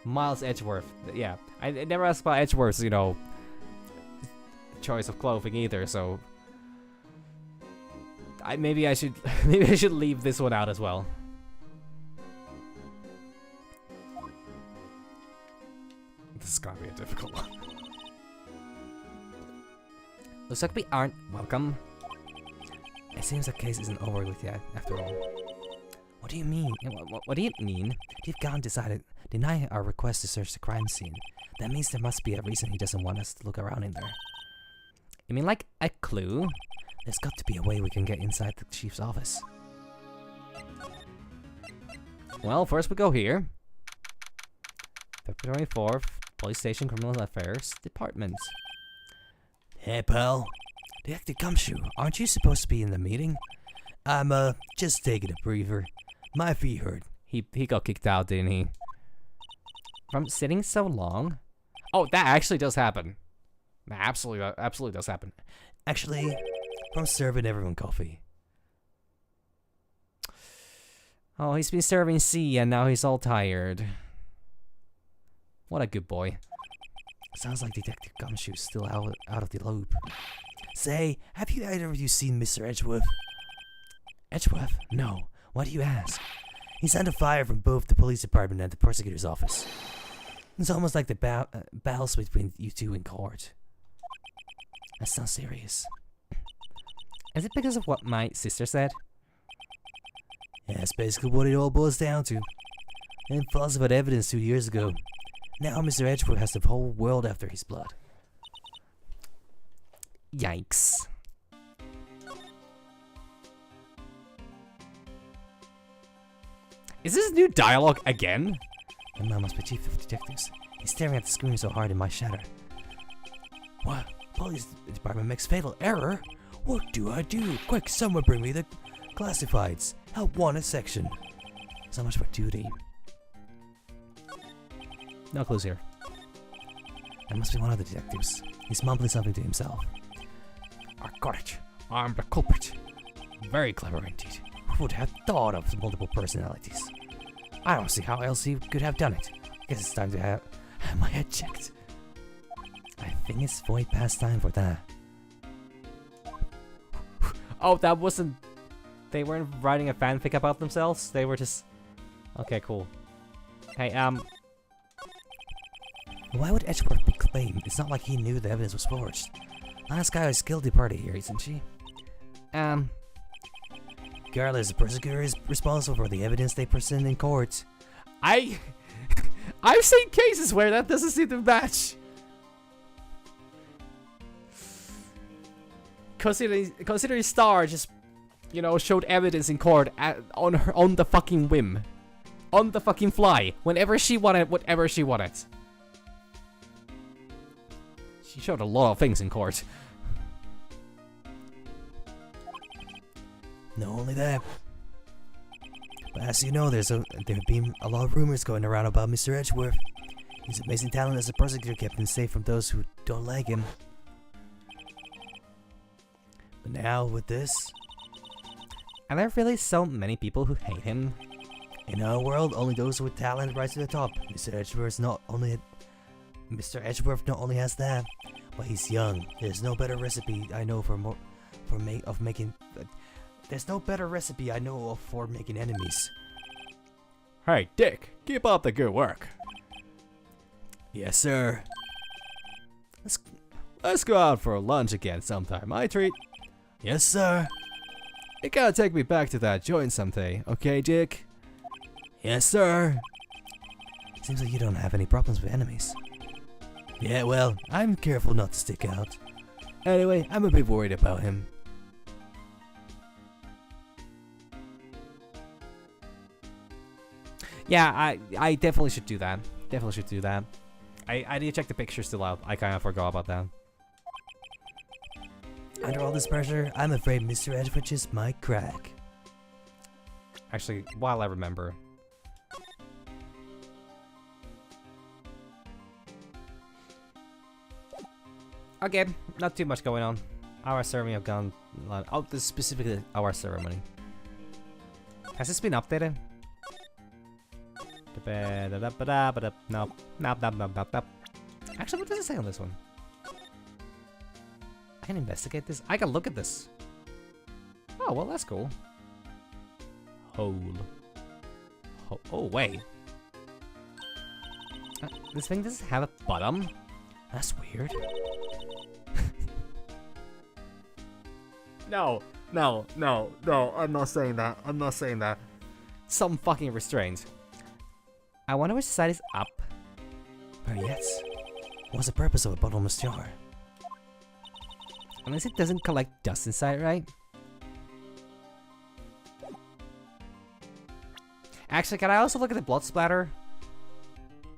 Miles Edgeworth. Yeah, I never asked about Edgeworth's, you know, choice of clothing either. So, maybe I should leave this one out as well.
This is gonna be a difficult one.
Looks like we aren't welcome. It seems the case isn't over with yet, after all. What do you mean? What do you mean? Chief Gans decided deny our request to search the crime scene. That means there must be a reason he doesn't want us to look around in there. You mean like a clue? There's got to be a way we can get inside the chief's office. Well, first we go here. February 24th, Police Station Criminal Affairs Department. Hey, pal. Detective Gumshoe, aren't you supposed to be in the meeting? I'm, just taking a breather. My feet hurt. He got kicked out, didn't he? From sitting so long? Oh, that actually does happen. That absolutely does happen. Actually, from serving everyone coffee. Oh, he's been serving C and now he's all tired. What a good boy. Sounds like Detective Gumshoe's still out of the loop. Say, have you either of you seen Mr. Edgeworth? Edgeworth? No. Why do you ask? He's under fire from both the police department and the prosecutor's office. It's almost like the battles between you two in court. That's not serious. Is it because of what my sister said? Yeah, that's basically what it all boils down to. And falsified evidence 2 years ago. Now Mr. Edgeworth has the whole world after his blood. Yikes.
Is this new dialogue again?
The man must be chief of detectives. He's staring at the screen so hard it might shatter. What? Police department makes fatal error? What do I do? Quick, someone bring me the classifieds. Help wanted section. So much for duty.
No clues here.
That must be one of the detectives. He's mumbling something to himself.
I got it. I'm the culprit. Very clever indeed.
Who would have thought of multiple personalities? I don't see how else he could have done it. Guess it's time to have my head checked. I think it's way past time for that.
Oh, that wasn't... They weren't writing a fanfic about themselves? They were just... Okay, cool. Hey,
Why would Edgeworth claim? It's not like he knew the evidence was forged. Last guy is guilty party here, isn't she? Regardless, the prosecutor is responsible for the evidence they present in court.
I've seen cases where that doesn't seem to match. Considering Star just, you know, showed evidence in court on the fucking whim. On the fucking fly. Whenever she wanted, whatever she wanted. She showed a lot of things in court.
Not only that, but as you know, there have been a lot of rumors going around about Mr. Edgeworth. His amazing talent as a prosecutor kept him safe from those who don't like him. But now, with this... Are there really so many people who hate him? In our world, only those with talent rise to the top. Mr. Edgeworth not only has that, but he's young. There's no better recipe I know for making enemies.
Hey, Dick, keep up the good work.
Yes, sir.
Let's go out for lunch again sometime, I treat.
Yes, sir.
You gotta take me back to that joint someday, okay, Dick?
Yes, sir. Seems like you don't have any problems with enemies. Yeah, well, I'm careful not to stick out. Anyway, I'm a bit worried about him.
Yeah, I definitely should do that. I need to check the pictures still out. I kind of forgot about that.
Under all this pressure, I'm afraid Mr. Edgeworth just might crack.
Actually, while I remember. Again, not too much going on. Our ceremony have gone... Oh, this is specifically our ceremony. Has this been updated? Nope. Nope. Actually, what does it say on this one? I can investigate this. I can look at this. Oh, well, that's cool. Hole. Oh, wait. This thing doesn't have a bottom?
That's weird.
No, I'm not saying that. Some fucking restraint.
I wonder which side is up. But yes, what's the purpose of a bottomless jar? Unless it doesn't collect dust inside, right?
Actually, can I also look at the blood splatter?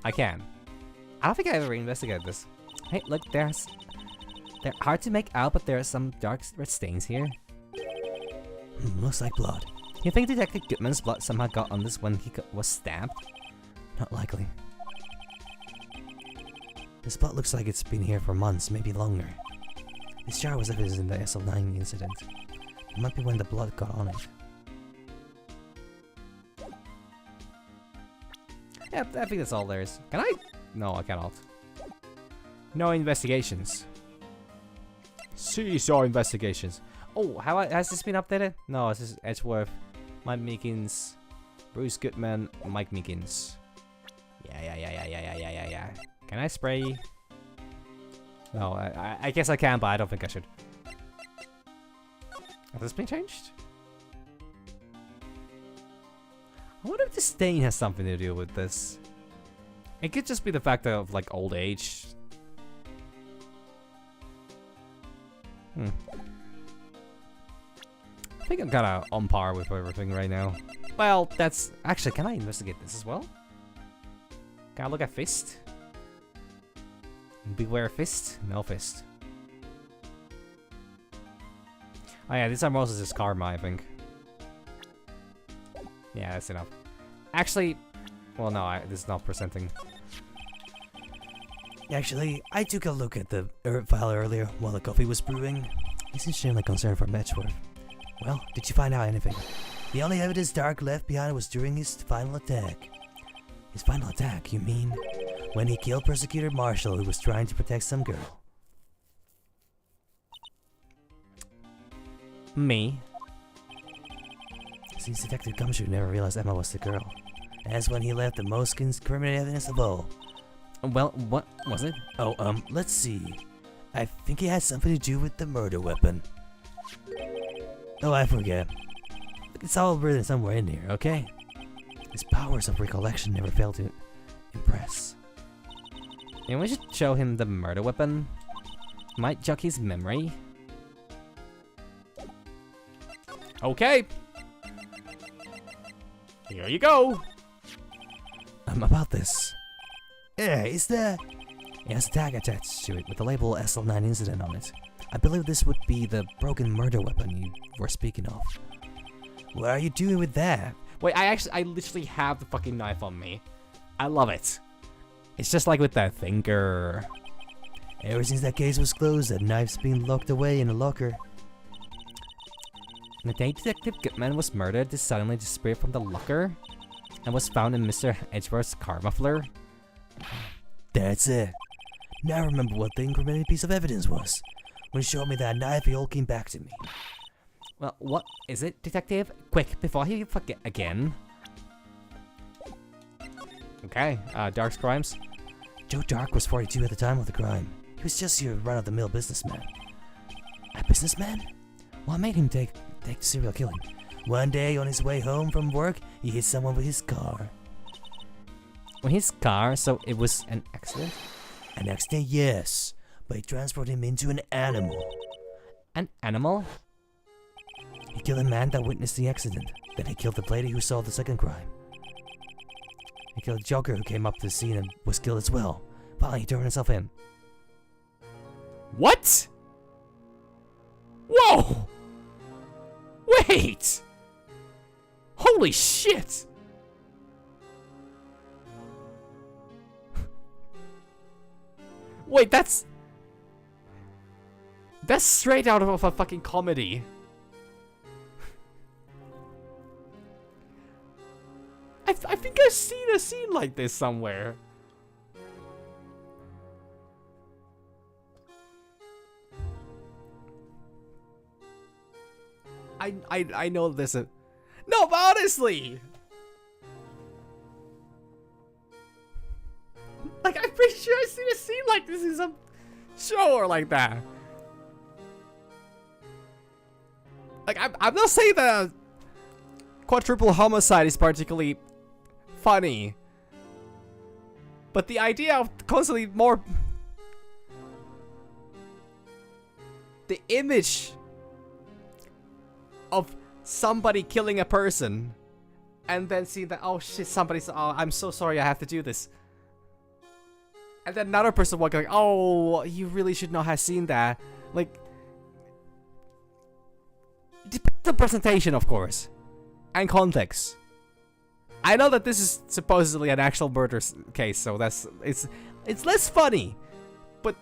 I can. I don't think I ever investigated this.
Hey, look, they're hard to make out, but there are some dark red stains here. Looks like blood. You think Detective Goodman's blood somehow got on this when he was stabbed? Not likely. This blood looks like it's been here for months, maybe longer. This jar was evidence in the SL9 incident. It might be when the blood got on it.
Yeah, I think that's all there is. Can I? No, I cannot. No investigations. Seesaw investigations. Oh, has this been updated? No, this is Edgeworth. Mike Meekins.
Bruce Goodman, Mike Meekins. Yeah. Can I spray? No, I guess I can, but I don't think I should. Has this been changed? I wonder if the stain has something to do with this. It could just be the fact of, like, old age. I think I'm kind of on par with everything right now. Well, that's... Actually, can I investigate this as well? Can I look at Fist? Beware Fist? No Fist. Oh yeah, these are Moses' karma, I think. Yeah, that's enough. Actually... Well, no, this is not presenting.
Actually, I took a look at the file earlier while the coffee was brewing. He's extremely concerned for Matchworth. Well, did you find out anything? The only evidence Dark left behind was during his final attack. His final attack, you mean? When he killed Persecutor Marshall, who was trying to protect some girl.
Me?
Since Detective Gumshoe never realized Emma was the girl. That's when he left the most incriminating evidence of all.
Well, what was it?
Oh, let's see. I think he had something to do with the murder weapon. Oh, I forget. It's all written somewhere in here, okay? His powers of recollection never failed to impress.
And we should show him the murder weapon. Might jog his memory. Okay. Here you go.
About this. Yeah, it has a tag attached to it with the label SL9 incident on it. I believe this would be the broken murder weapon you were speaking of. What are you doing with that?
Wait, I literally have the fucking knife on me. I love it. It's just like with that thinker.
Ever since that case was closed, that knife's been locked away in a locker.
The day Detective Goodman was murdered, this suddenly disappeared from the locker and was found in Mr. Edgeworth's car muffler.
That's it. Now I remember what the incriminating piece of evidence was. When he showed me that knife, it all came back to me.
Well, what is it, Detective? Quick, before he forget again. Okay, Dark's crimes.
Joe Dark was 42 at the time of the crime. He was just your run-of-the-mill businessman. A businessman? What made him take serial killing? One day, on his way home from work, he hit someone with his car.
With his car? So it was an accident?
An accident, yes. But it transformed him into an animal.
An animal?
He killed a man that witnessed the accident. Then he killed the lady who saw the second crime. He killed a jogger who came up to the scene and was killed as well. Finally, he turned himself in.
What? Whoa! Wait! Holy shit! Wait, that's straight out of a fucking comedy. I think I've seen a scene like this somewhere. I know this. No, but honestly, like I'm pretty sure I've seen a scene like this in some show or like that. Like I'm not saying that quadruple homicide is particularly funny, but the idea of constantly the image of somebody killing a person and then seeing that, oh shit, I'm so sorry I have to do this, and then another person walking like, oh, you really should not have seen that. Like, depends on presentation, of course, and context. I know that this is supposedly an actual murder case, so it's less funny, but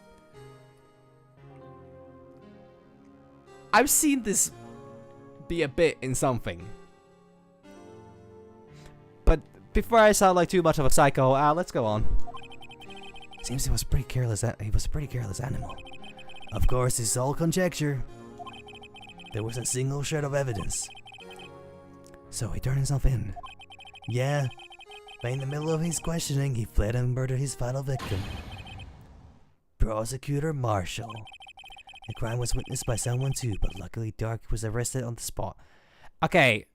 I've seen this be a bit in something. But before I sound like too much of a psycho, let's go on.
Seems he was a pretty careless animal. Of course, it's all conjecture. There was a single shred of evidence. So he turned himself in. Yeah, but in the middle of his questioning, he fled and murdered his final victim. Prosecutor Marshall. The crime was witnessed by someone too, but luckily Dark was arrested on the spot.
Okay.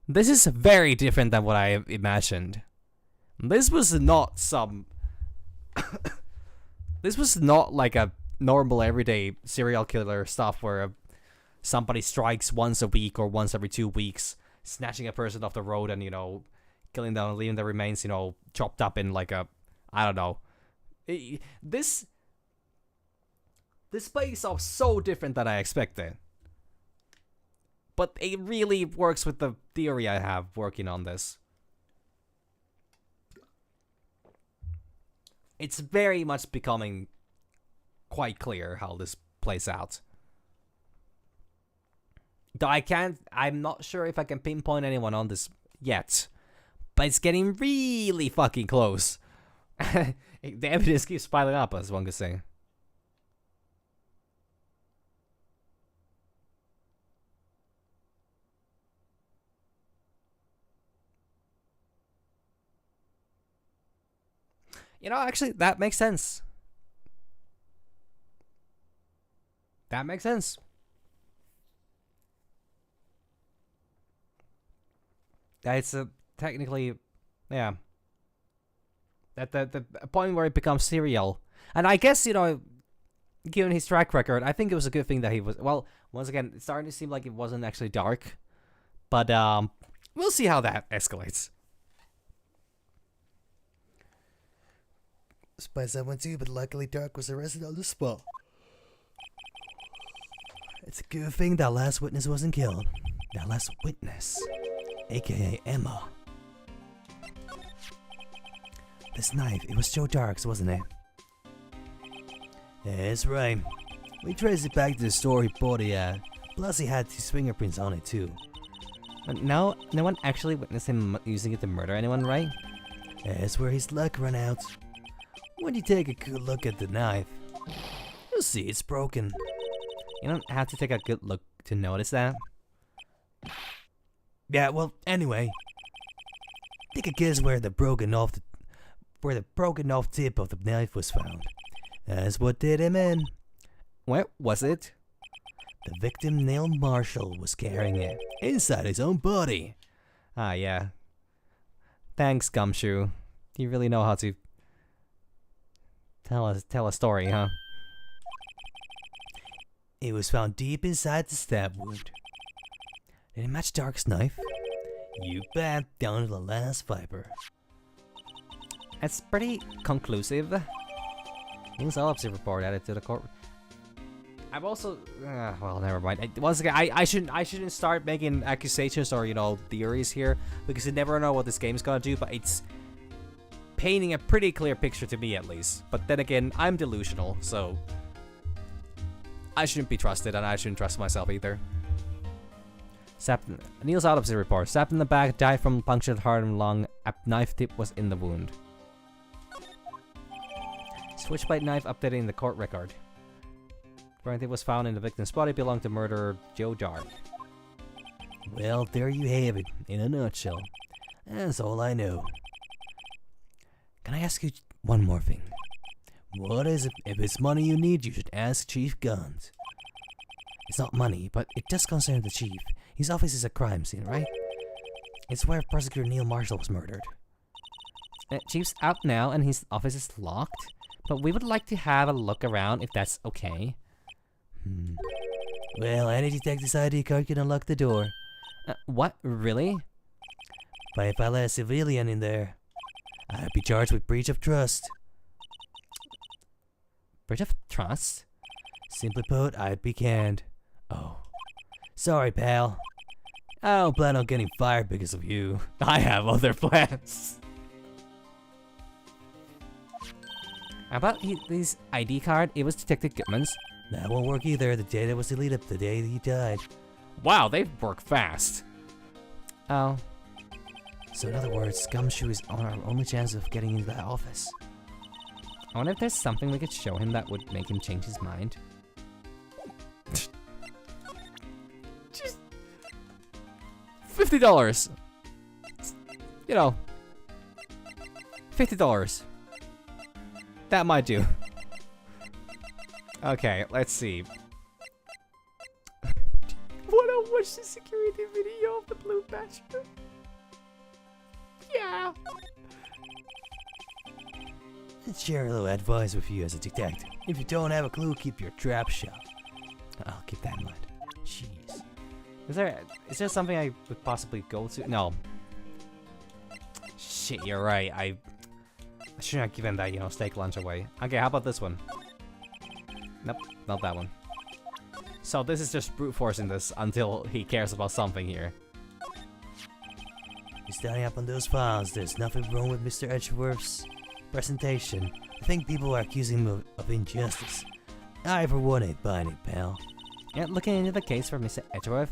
This is very different than what I imagined. This was not some... This was not like a normal everyday serial killer stuff where somebody strikes once a week or once every 2 weeks, snatching a person off the road and, you know, killing them and leaving the remains, you know, chopped up in like a... I don't know. This plays off so different than I expected. But it really works with the theory I have working on this. It's very much becoming quite clear how this plays out. Though I'm not sure if I can pinpoint anyone on this yet. But it's getting really fucking close. The evidence keeps piling up, as one could say. You know, actually, that makes sense. That makes sense. It's technically, yeah. At the point where it becomes serial. And I guess, you know, given his track record, I think it was a good thing that he was... Well, once again, it's starting to seem like it wasn't actually Dark. But, we'll see how that escalates.
By someone too, but luckily Dark was arrested on the spot. It's a good thing that last witness wasn't killed. That last witness, aka Emma. This knife, it was Joe Dark's, wasn't it? Yeah, that's right. We traced it back to the store he bought it at. Plus he had his fingerprints on it too.
But no one actually witnessed him using it to murder anyone, right?
Yeah, that's where his luck ran out. When you take a good look at the knife, you'll see it's broken.
You don't have to take a good look to notice that.
Yeah, well, anyway. Take a guess where the broken off tip of the knife was found. That's what did him in.
Where was it?
The victim, Neil Marshall, was carrying it inside his own body.
Ah, yeah. Thanks, Gumshoe. You really know how to tell a story, huh?
It was found deep inside the stab wound. Did it match Dark's knife? You bet, down to the last fiber.
It's pretty conclusive. News autopsy report added to the court. I've also, well, never mind. Once again, I shouldn't start making accusations or, you know, theories here, because you never know what this game's gonna do. But it's painting a pretty clear picture to me, at least. But then again, I'm delusional, so I shouldn't be trusted, and I shouldn't trust myself either. Neil's autopsy report. Stabbed in the back, died from punctured heart and lung. A knife tip was in the wound. Switchblade knife updating the court record. Burn tip was found in the victim's body, belonged to murderer Joe Dark.
Well, there you have it, in a nutshell. That's all I know. Can I ask you one more thing? What is it? If it's money you need, you should ask Chief Guns. It's not money, but it does concern the Chief. His office is a crime scene, right? It's where Prosecutor Neil Marshall was murdered.
Chief's out now and his office is locked, but we would like to have a look around if that's okay.
Well, any detective's ID card can unlock the door.
What? Really?
But if I let a civilian in there, I'd be charged with breach of trust.
Breach of trust?
Simply put, I'd be canned. Oh. Sorry, pal. I don't plan on getting fired because of you.
I have other plans. How about his ID card? It was Detective Goodman's.
That won't work either. The data was deleted the day he died.
Wow, they work fast. Oh.
So in other words, Gumshoe is our only chance of getting into that office.
I wonder if there's something we could show him that would make him change his mind.
$50. You know, $50.
That might do. Okay, let's see. Wanna watch the security video of the Blue Bachelor? Yeah.
Let's share a little advice with you as a detective. If you don't have a clue, keep your trap shut. I'll keep that in mind. Jeez.
Is there something I would possibly go to? No. Shit, you're right. I shouldn't have given that, you know, steak lunch away. Okay, how about this one? Nope, not that one. So this is just brute forcing this until he cares about something here.
You're standing up on those files. There's nothing wrong with Mr. Edgeworth's presentation. I think people are accusing him of injustice. I, for one, ain't buying it, pal.
Yeah, looking into the case for Mr. Edgeworth.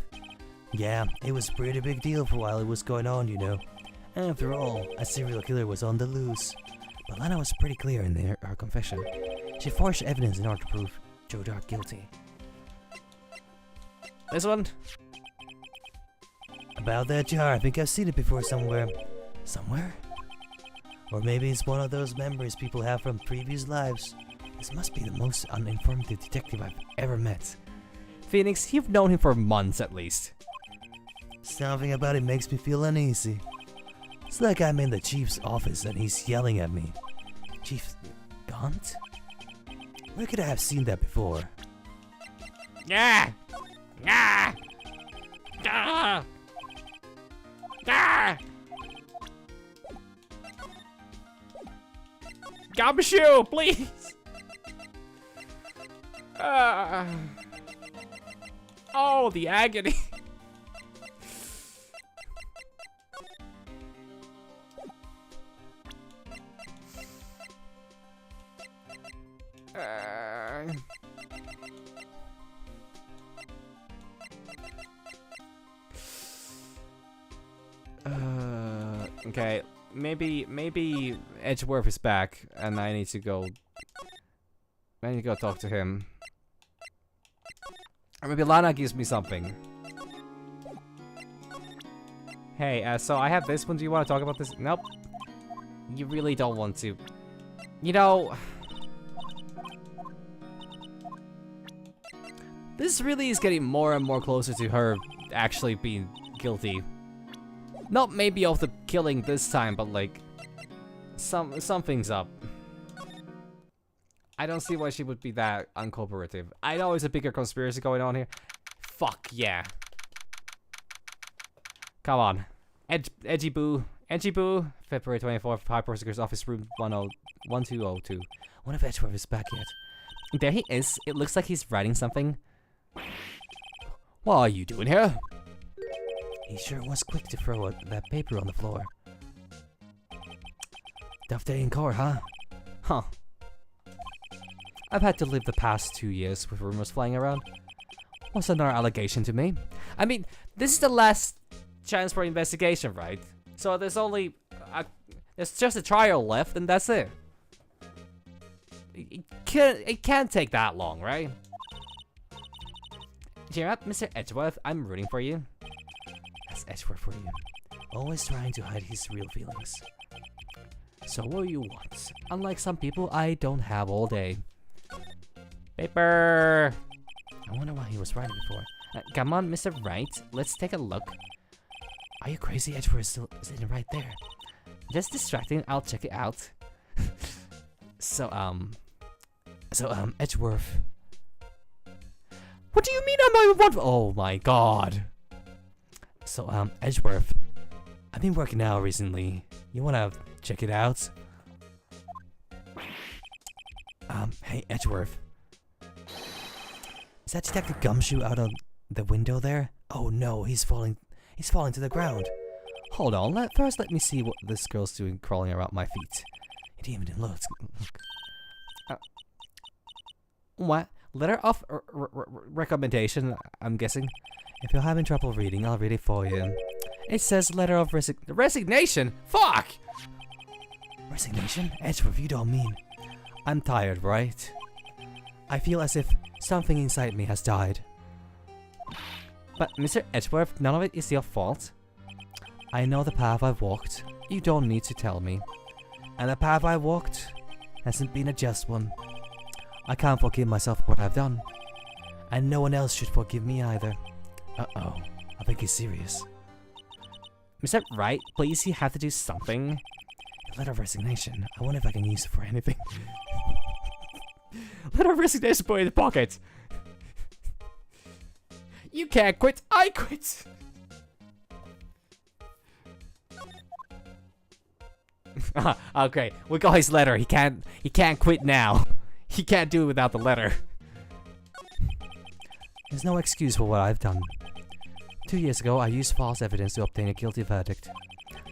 Yeah, it was a pretty big deal for while it was going on, you know. After all, a serial killer was on the loose. But Lana was pretty clear in her confession. She forged evidence in order to prove Joe Dark guilty.
This one?
About that jar, I think I've seen it before somewhere. Somewhere? Or maybe it's one of those memories people have from previous lives. This must be the most uninformed detective I've ever met.
Phoenix, you've known him for months at least.
Something about it makes me feel uneasy. It's like I'm in the chief's office and he's yelling at me. Chief Gaunt? Where could I have seen that before?
Yeah! Yeah! Ah! Ah! Gumshoe, please! Oh, the agony. Okay, maybe Edgeworth is back, and I need to go talk to him. Or maybe Lana gives me something. Hey, so I have this one. Do you want to talk about this? Nope. You really don't want to. You know, this really is getting more and more closer to her actually being guilty. Not maybe of the killing this time, but like something's up. I don't see why she would be that uncooperative. I know it's a bigger conspiracy going on here. Fuck yeah. Come on. Edgy Boo. February 24th, High Prosecutor's Office, room 1202.
What if Edgeworth is back yet?
There he is. It looks like he's writing something.
What are you doing here?
He sure was quick to throw that paper on the floor. Tough day in court, huh?
Huh. I've had to live the past 2 years with rumors flying around. What's another allegation to me? I mean, this is the last chance for investigation, right? So there's only there's just a trial left, and that's it. It can't take that long, right? Cheer up, Mr. Edgeworth. I'm rooting for you.
That's Edgeworth for you. Always trying to hide his real feelings.
So what do you want? Unlike some people, I don't have all day. Paper!
I wonder what he was writing before.
Come on, Mr. Wright. Let's take a look.
Are you crazy? Edgeworth is still sitting right there.
Just distracting. I'll check it out. So,
Edgeworth.
What do you mean I want? Oh my god.
So, Edgeworth. I've been working out recently. You wanna check it out? Hey, Edgeworth. Is that Detective Gumshoe out on the window there? Oh no, he's falling to the ground.
Hold on, first let me see what this girl's doing crawling around my feet.
He didn't even look.
What? Letter of recommendation, I'm guessing.
If you're having trouble reading, I'll read it for you.
It says letter of resignation? Fuck!
Resignation? Edgeworth, you don't mean...
I'm tired, right?
I feel as if something inside me has died.
But Mr. Edgeworth, none of it is your fault.
I know the path I've walked. You don't need to tell me. And the path I've walked hasn't been a just one. I can't forgive myself for what I've done. And no one else should forgive me either. Uh-oh. I think he's serious.
Mr. Wright, please, you have to do something.
A letter of resignation. I wonder if I can use it for anything.
Letter of resignation, put it in the pocket. You can't quit, I quit. Okay, we got his letter. He can't quit now. He can't do it without the letter.
There's no excuse for what I've done. 2 years ago, I used false evidence to obtain a guilty verdict.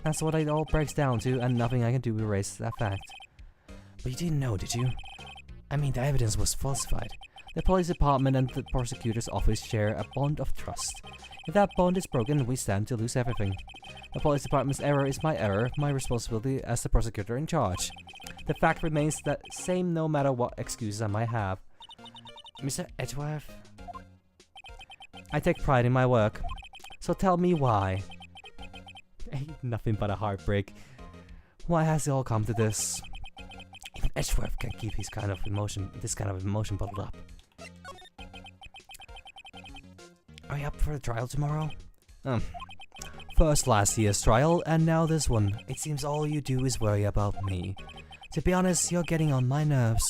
That's what it all breaks down to, and nothing I can do to erase that fact. But you didn't know, did you? I mean, the evidence was falsified. The police department and the prosecutor's office share a bond of trust. If that bond is broken, we stand to lose everything. The police department's error is my error, my responsibility as the prosecutor in charge. The fact remains the same no matter what excuses I might have.
Mr. Edgeworth?
I take pride in my work. So tell me why.
Ain't nothing but a heartbreak.
Why has it all come to this? Even Edgeworth can keep this kind of emotion bottled up. Are you up for the trial tomorrow? First last year's trial, and now this one. It seems all you do is worry about me. To be honest, you're getting on my nerves.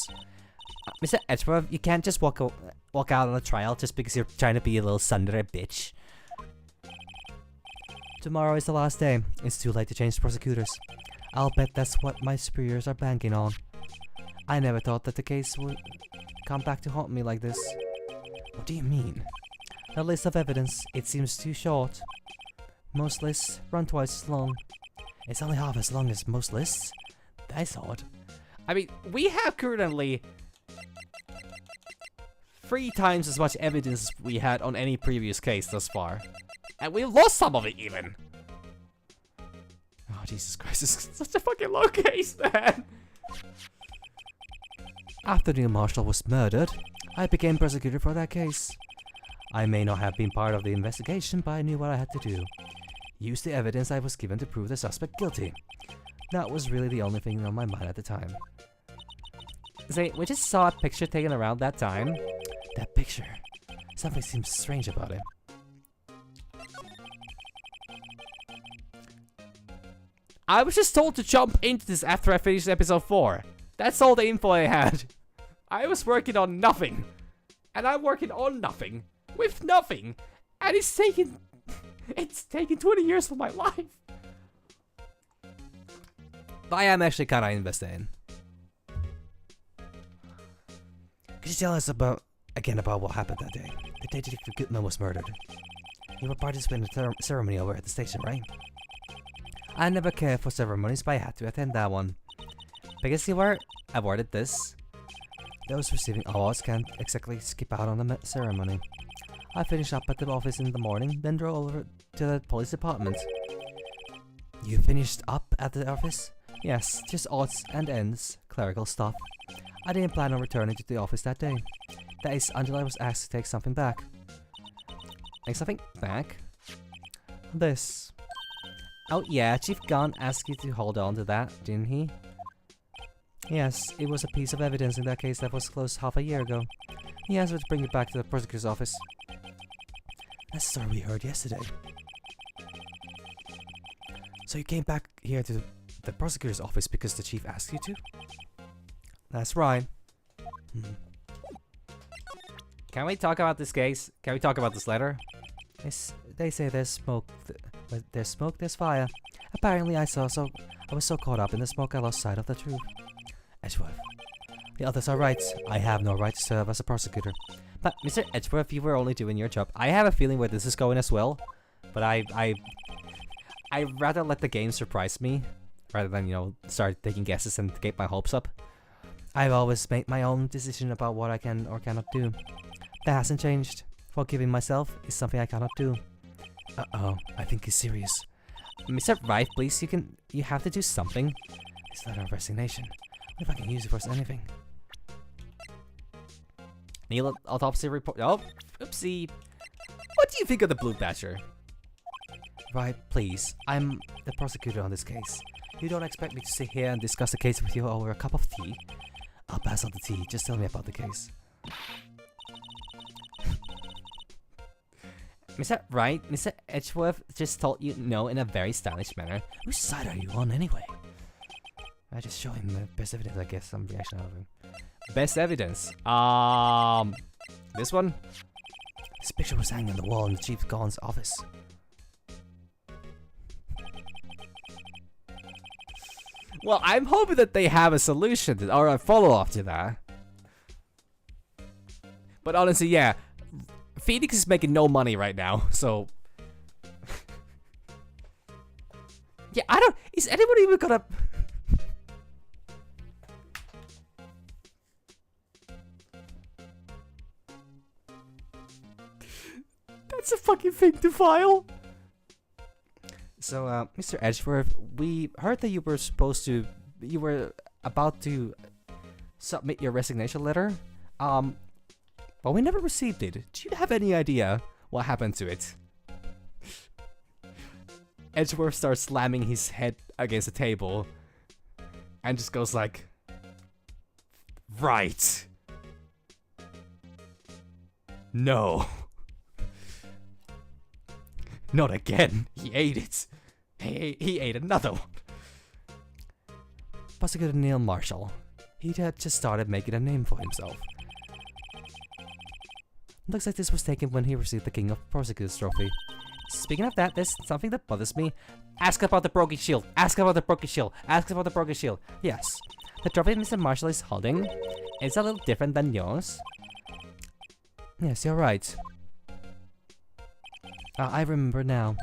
Mr. Edgeworth, you can't just walk out on a trial just because you're trying to be a little tsundere bitch.
Tomorrow is the last day. It's too late to change prosecutors. I'll bet that's what my superiors are banking on. I never thought that the case would come back to haunt me like this. What do you mean? The list of evidence, it seems too short. Most lists run twice as long. It's only half as long as most lists? That's odd.
I mean, we have currently 3 times as much evidence as we had on any previous case thus far. And we lost some of it even.
Oh, Jesus Christ,
This is such a fucking low case, man.
After Neil Marshall was murdered, I became prosecutor for that case. I may not have been part of the investigation, but I knew what I had to do. Use the evidence I was given to prove the suspect guilty. That was really the only thing on my mind at the time.
Say, we just saw a picture taken around that time.
That picture. Something seems strange about it.
I was just told to jump into this after I finished episode 4. That's all the info I had. I was working on nothing. And I'm working on nothing. With nothing. And it's taken 20 years of my life.
But I am actually kind of invested in. Could you tell us about what happened that day? The day Detective Goodman was murdered. You were participating in the ceremony over at the station, right? I never cared for ceremonies, but I had to attend that one.
Because you were awarded this.
Those receiving awards can't exactly skip out on the ceremony. I finished up at the office in the morning, then drove over to the police department. You finished up at the office? Yes, just odds and ends, clerical stuff. I didn't plan on returning to the office that day. That is until I was asked to take something back.
Take something back?
This.
Oh yeah, Chief Gunn asked you to hold on to that, didn't he?
Yes, it was a piece of evidence in that case that was closed half a year ago. He asked me to bring it back to the prosecutor's office. That's the story we heard yesterday. So you came back here to the prosecutor's office because the chief asked you to? That's right.
Can we talk about this case? Can we talk about this letter?
They say there's smoke. There's smoke, there's fire. Apparently I was so caught up in the smoke I lost sight of the truth. Edgeworth. The others are right. I have no right to serve as a prosecutor.
But Mr. Edgeworth, you were only doing your job. I have a feeling where this is going as well. But I'd rather let the game surprise me rather than, you know, start taking guesses and get my hopes up.
I've always made my own decision about what I can or cannot do. That hasn't changed. Forgiving myself is something I cannot do. Uh-oh, I think he's serious.
Mr. Wright, please, you have to do something.
This letter of resignation. What if I can use it for anything?
Neil autopsy report. Oh, oopsie. What do you think of the Blue Badger? Right, please. I'm the prosecutor on this case. You don't expect me to sit here and discuss the case with you over a cup of tea? I'll pass on the tea. Just tell me about the case. Mr. Wright, Mr. Edgeworth just told you no in a very stylish manner.
Whose side are you on anyway?
I just show him the best evidence, I guess. Some reaction out of him.
Best evidence. This one?
This picture was hanging on the wall in the Chief Gon's office.
Well, I'm hoping that they have a solution to, or a follow-up to that. But honestly, yeah, Phoenix is making no money right now, so yeah, I don't. Is anyone even gonna? That's a fucking thing to file.
So, Mr. Edgeworth, we heard that you were about to submit your resignation letter. But we never received it. Do you have any idea what happened to it?
Edgeworth starts slamming his head against the table and just goes like, right. No. Not again. He ate it. He ate another one.
Prosecutor Neil Marshall. He had just started making a name for himself. Looks like this was taken when he received the King of Prosecutors trophy. Speaking of that, there's something that bothers me. Ask about the broken shield. Ask about the broken shield. Ask about the broken shield. Yes. The trophy Mr. Marshall is holding is a little different than yours. Yes, you're right. I remember now.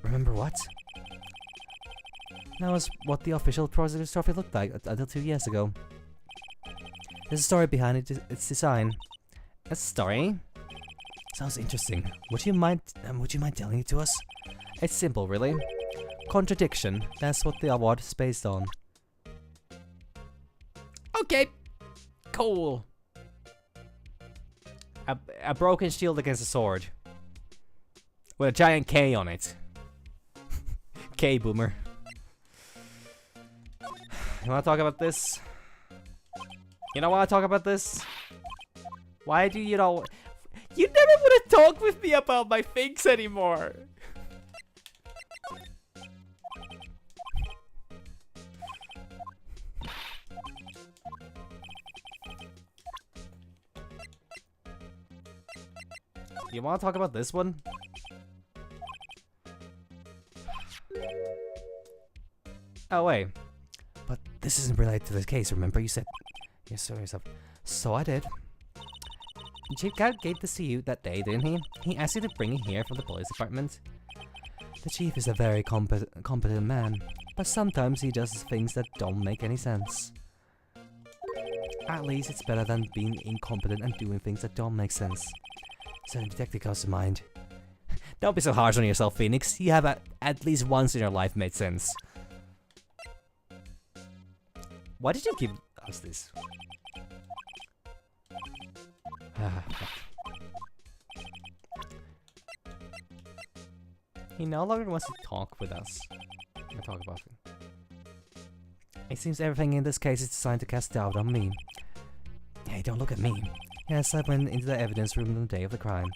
Remember what? That was what the official Prosecutors trophy looked like until 2 years ago. There's a story behind its design. A story?
Sounds interesting. Would you mind telling it to us?
It's simple, really. Contradiction. That's what the award is based on.
Okay. Cool. A broken shield against a sword. With a giant K on it. K, boomer. You wanna talk about this? You don't wanna talk about this? Why do you know? You never wanna talk with me about my things anymore. You wanna talk about this one? Oh wait.
But this isn't related to this case, remember? You said...
Yes, sir, yourself. So I did. Chief Cat gave this to you that day, didn't he? He asked you to bring it here from the police department.
The chief is a very competent man, but sometimes he does things that don't make any sense. At least it's better than being incompetent and doing things that don't make sense. So the detective comes to mind.
Don't be so harsh on yourself, Phoenix. You have at least once in your life made sense. Why did you give us this? He no longer wants to talk with us. Or talk about it.
It seems everything in this case is designed to cast doubt on me. Hey, don't look at me. Yes, I went into the evidence room on the day of the crime.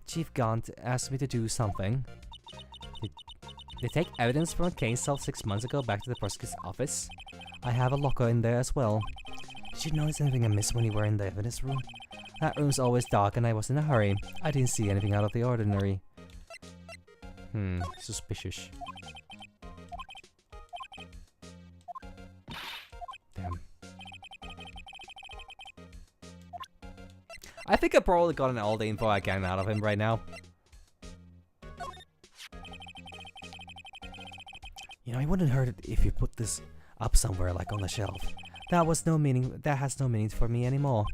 Chief Gaunt asked me to do something.
They take evidence from a case solved 6 months ago back to the prosecutor's office.
I have a locker in there as well. Did you notice anything amiss when you were in the evidence room? That room's always dark and I was in a hurry. I didn't see anything out of the ordinary.
Suspicious. Damn. I think I probably gotten all the info I can out of him right now.
You know, it wouldn't hurt if you put this up somewhere, like on the shelf. That has no meaning for me anymore.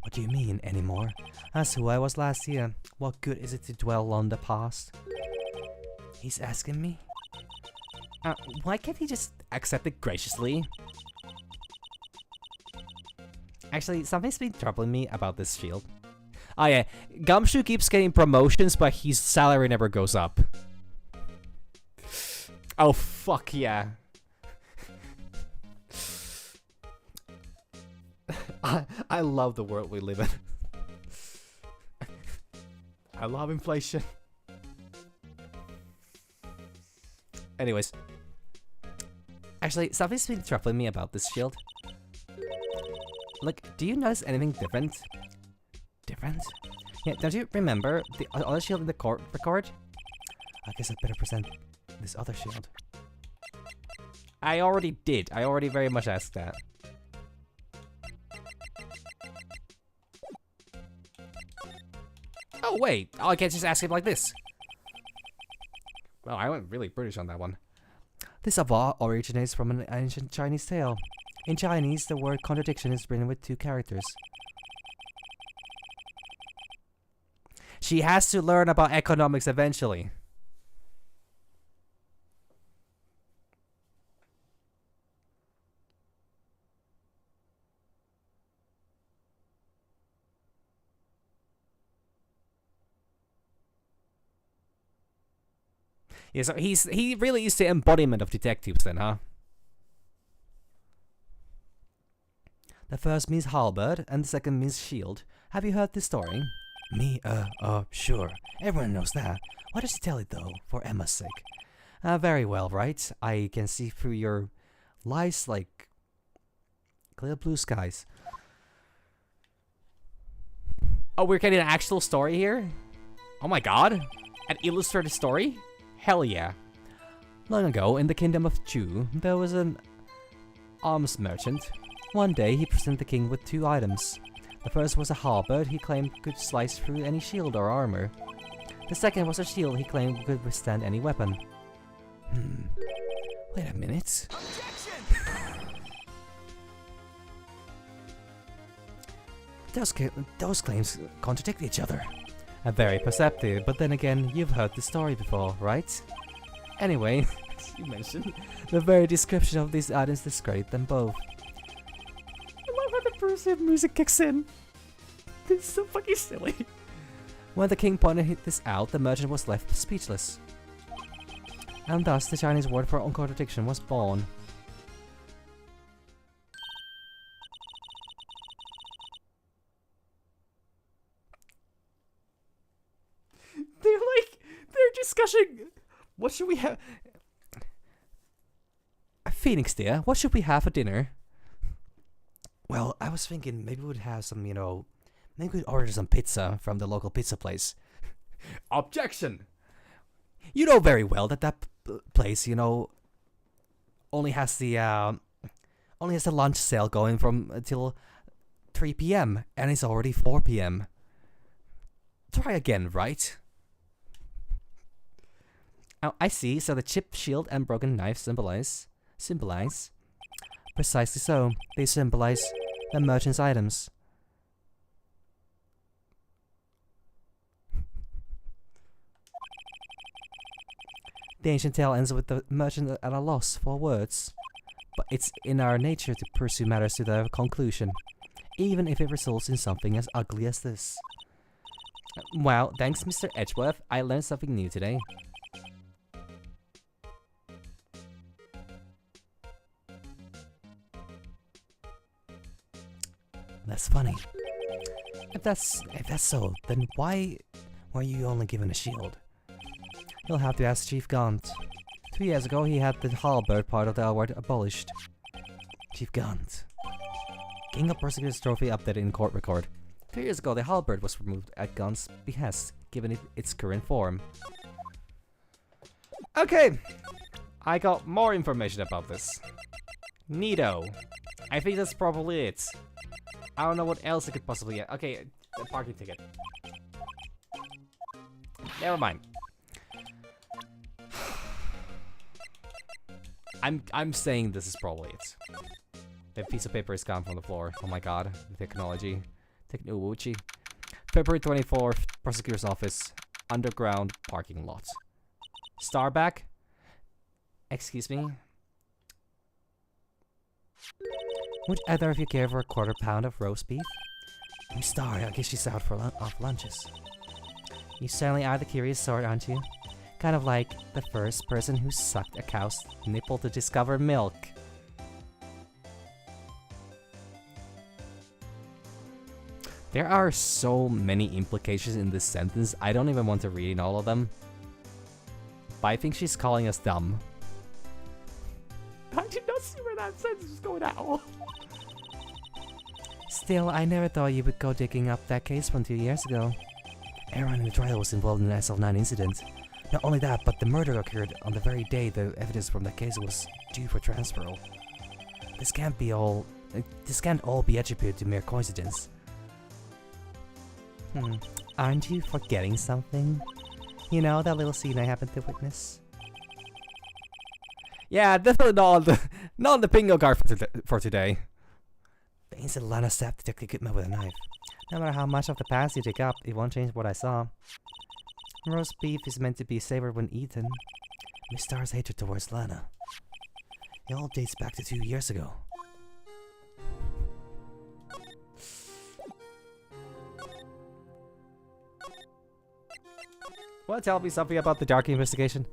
What do you mean, anymore? That's who I was last year. What good is it to dwell on the past? He's asking me?
Why can't he just accept it graciously? Actually, something's been troubling me about this shield. Oh yeah, Gumshoe keeps getting promotions, but his salary never goes up. Oh fuck yeah. I love the world we live in. I love inflation. Anyways. Actually, something's been troubling me about this shield. Like, do you notice anything different? Different? Yeah, don't you remember the other shield in the court record? I guess I better present this other shield. I already did. I already very much asked that. Oh wait, I can't just ask him like this. Well, I went really British on that one. This avowal originates from an ancient Chinese tale. In Chinese, the word contradiction is written with 2 characters. She has to learn about economics eventually. Yeah, so he really is the embodiment of detectives then, huh? The first means halberd, and the second means shield. Have you heard this story?
Me? Sure. Everyone knows that. Why does she tell it though? For Emma's sake.
Very well, right? I can see through your lies like clear blue skies. Oh, we're getting an actual story here? Oh my god. An illustrated story? Hell yeah. Long ago, in the kingdom of Chu, there was an arms merchant. One day, he presented the king with 2 items. The first was a halberd he claimed could slice through any shield or armor. The second was a shield he claimed could withstand any weapon.
Wait a minute. Those claims contradict each other.
Very perceptive, but then again, you've heard the story before, right? Anyway, as you mentioned, the very description of these items discredit them both. I love how the Persian music kicks in. This is so fucking silly. When the king pointed this out, the merchant was left speechless. And thus, the Chinese word for contradiction was born. They're discussing. What should we have? Phoenix, dear, what should we have for dinner?
Well, I was thinking maybe we'd have some, maybe we'd order some pizza from the local pizza place.
Objection! You know very well that place, only has the lunch sale going from until 3 p.m. and it's already 4 p.m. Try again, right? Oh, I see. So the chipped shield and broken knife symbolize. Precisely so. They symbolize the merchant's items. The ancient tale ends with the merchant at a loss for words. But it's in our nature to pursue matters to their conclusion, even if it results in something as ugly as this. Wow, thanks Mr. Edgeworth. I learned something new today.
That's funny. If that's so, then why were you only given a shield?
You'll have to ask Chief Gaunt. 2 years ago, he had the halberd part of the award abolished.
Chief Gaunt.
King of Persecutor's Trophy updated in court record. 2 years ago, the halberd was removed at Gaunt's behest, giving it its current form. Okay, I got more information about this. Neato. I think that's probably it. I don't know what else I could possibly get. Okay, the parking ticket. Never mind. I'm saying this is probably it. The piece of paper is gone from the floor. Oh my god, technology. Technology. February 24th, prosecutor's office, underground parking lot. Starback? Excuse me? Would either of you care for a quarter pound of roast beef?
I'm sorry, I guess she's out for off lunches.
You certainly are the curious sort, aren't you? Kind of like the first person who sucked a cow's nipple to discover milk. There are so many implications in this sentence, I don't even want to read all of them. But I think she's calling us dumb. I did not see where that sentence was going at all. Still, I never thought you would go digging up that case from 2 years ago.
Everyone in the trial was involved in the SL9 incident. Not only that, but the murder occurred on the very day the evidence from that case was due for transferal. This can't all be attributed to mere coincidence.
Aren't you forgetting something? You know, that little scene I happened to witness? Yeah, definitely not on the bingo card for today.
The instant Lana stabbed Detective Goodman with a knife.
No matter how much of the past you dig up, it won't change what I saw. Roast beef is meant to be savored when eaten.
Miss Starr's hatred towards Lana. It all dates back to 2 years ago.
Want to tell me something about the Dark investigation?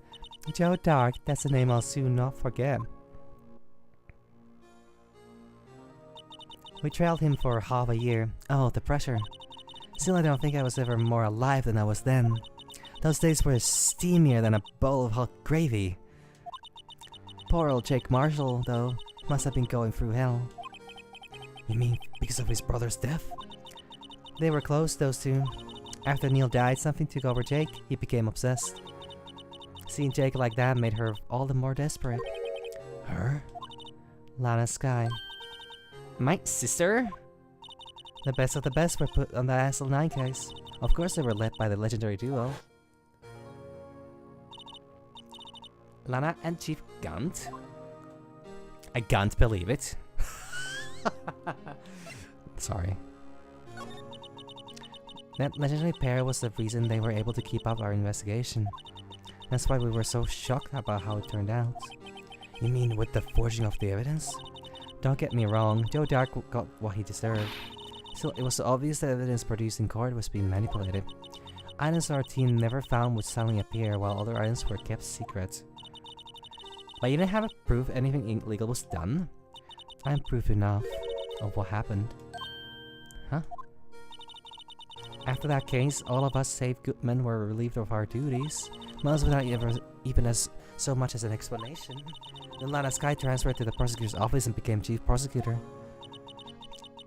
Joe Dark, that's a name I'll soon not forget. We trailed him for half a year. Oh, the pressure. Still, I don't think I was ever more alive than I was then. Those days were steamier than a bowl of hot gravy. Poor old Jake Marshall, though, must have been going through hell.
You mean because of his brother's death?
They were close, those two. After Neil died, something took over Jake. He became obsessed. Seeing Jake like that made her all the more desperate.
Her?
Lana Skye. My sister? The best of the best were put on the SL9 case. Of course they were led by the legendary duo. Lana and Chief Gunt? I can't believe it. Sorry. That legendary pair was the reason they were able to keep up our investigation. That's why we were so shocked about how it turned out.
You mean with the forging of the evidence?
Don't get me wrong, Joe Dark got what he deserved. Still, it was obvious that evidence produced in court was being manipulated. Items our team never found would suddenly appear, while other items were kept secret. But you didn't have proof anything illegal was done? I have proof enough of what happened. Huh? After that case, all of us save Goodman were relieved of our duties, most without even as so much as an explanation. Then Lana Skye transferred to the prosecutor's office and became chief prosecutor.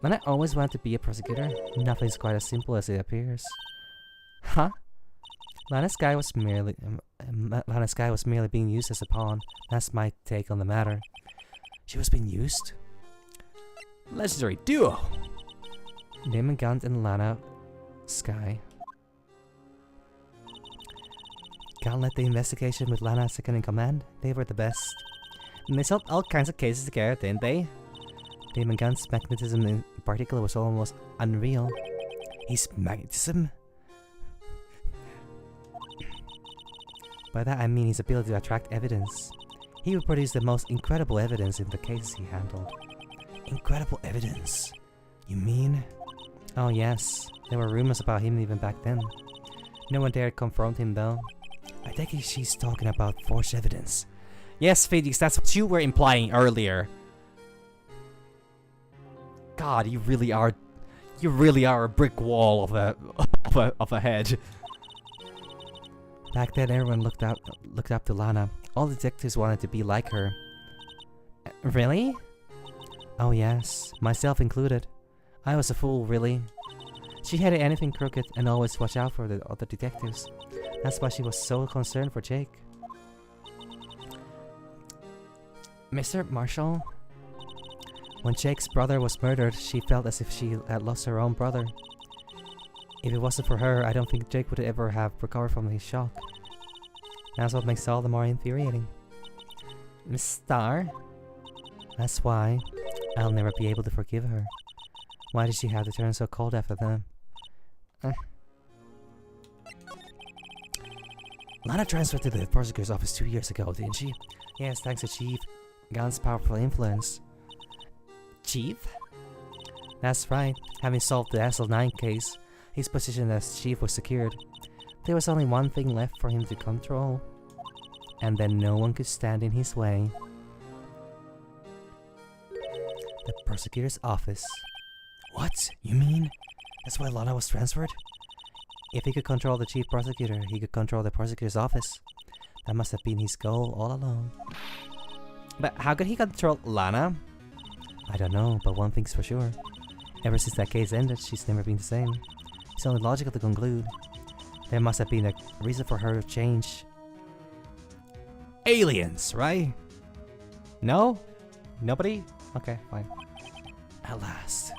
Lana always wanted to be a prosecutor. Nothing's quite as simple as it appears. Huh? Lana Skye was merely being used as a pawn. That's my take on the matter.
She was being used?
Legendary duo! Damon Gunt and Lana Skye.
Can't let the investigation with Lana second in command. They were the best.
And they solved all kinds of cases together, didn't they?
Damon Gunt's magnetism in particular was almost unreal. His magnetism?
By that I mean his ability to attract evidence. He would produce the most incredible evidence in the cases he handled.
Incredible evidence? You mean?
Oh yes, there were rumors about him even back then. No one dared confront him though.
I think she's talking about forged evidence.
Yes, Phoenix, that's what you were implying earlier. God, you really are a brick wall of a head.
Back then, everyone looked up to Lana. All detectives wanted to be like her.
Really?
Oh yes, myself included. I was a fool, really.
She hated anything crooked and always watched out for the other detectives. That's why she was so concerned for Jake. Mr. Marshall? When Jake's brother was murdered, she felt as if she had lost her own brother. If it wasn't for her, I don't think Jake would ever have recovered from his shock. That's what makes it all the more infuriating. Miss Starr? That's why I'll never be able to forgive her. Why did she have to turn so cold after them?
Lana transferred to the prosecutor's office 2 years ago, didn't she?
Yes, thanks to Chief Gunt's powerful influence. Chief?
That's right. Having solved the SL9 case, his position as chief was secured. There was only one thing left for him to control, and then no one could stand in his way. The prosecutor's office. What? You mean? That's why Lana was transferred? If he could control the chief prosecutor, he could control the prosecutor's office. That must have been his goal all along.
But how could he control Lana?
I don't know, but one thing's for sure. Ever since that case ended, she's never been the same. It's only logical to conclude. There must have been a reason for her to change.
Aliens, right? No? Nobody? Okay, fine.
At last,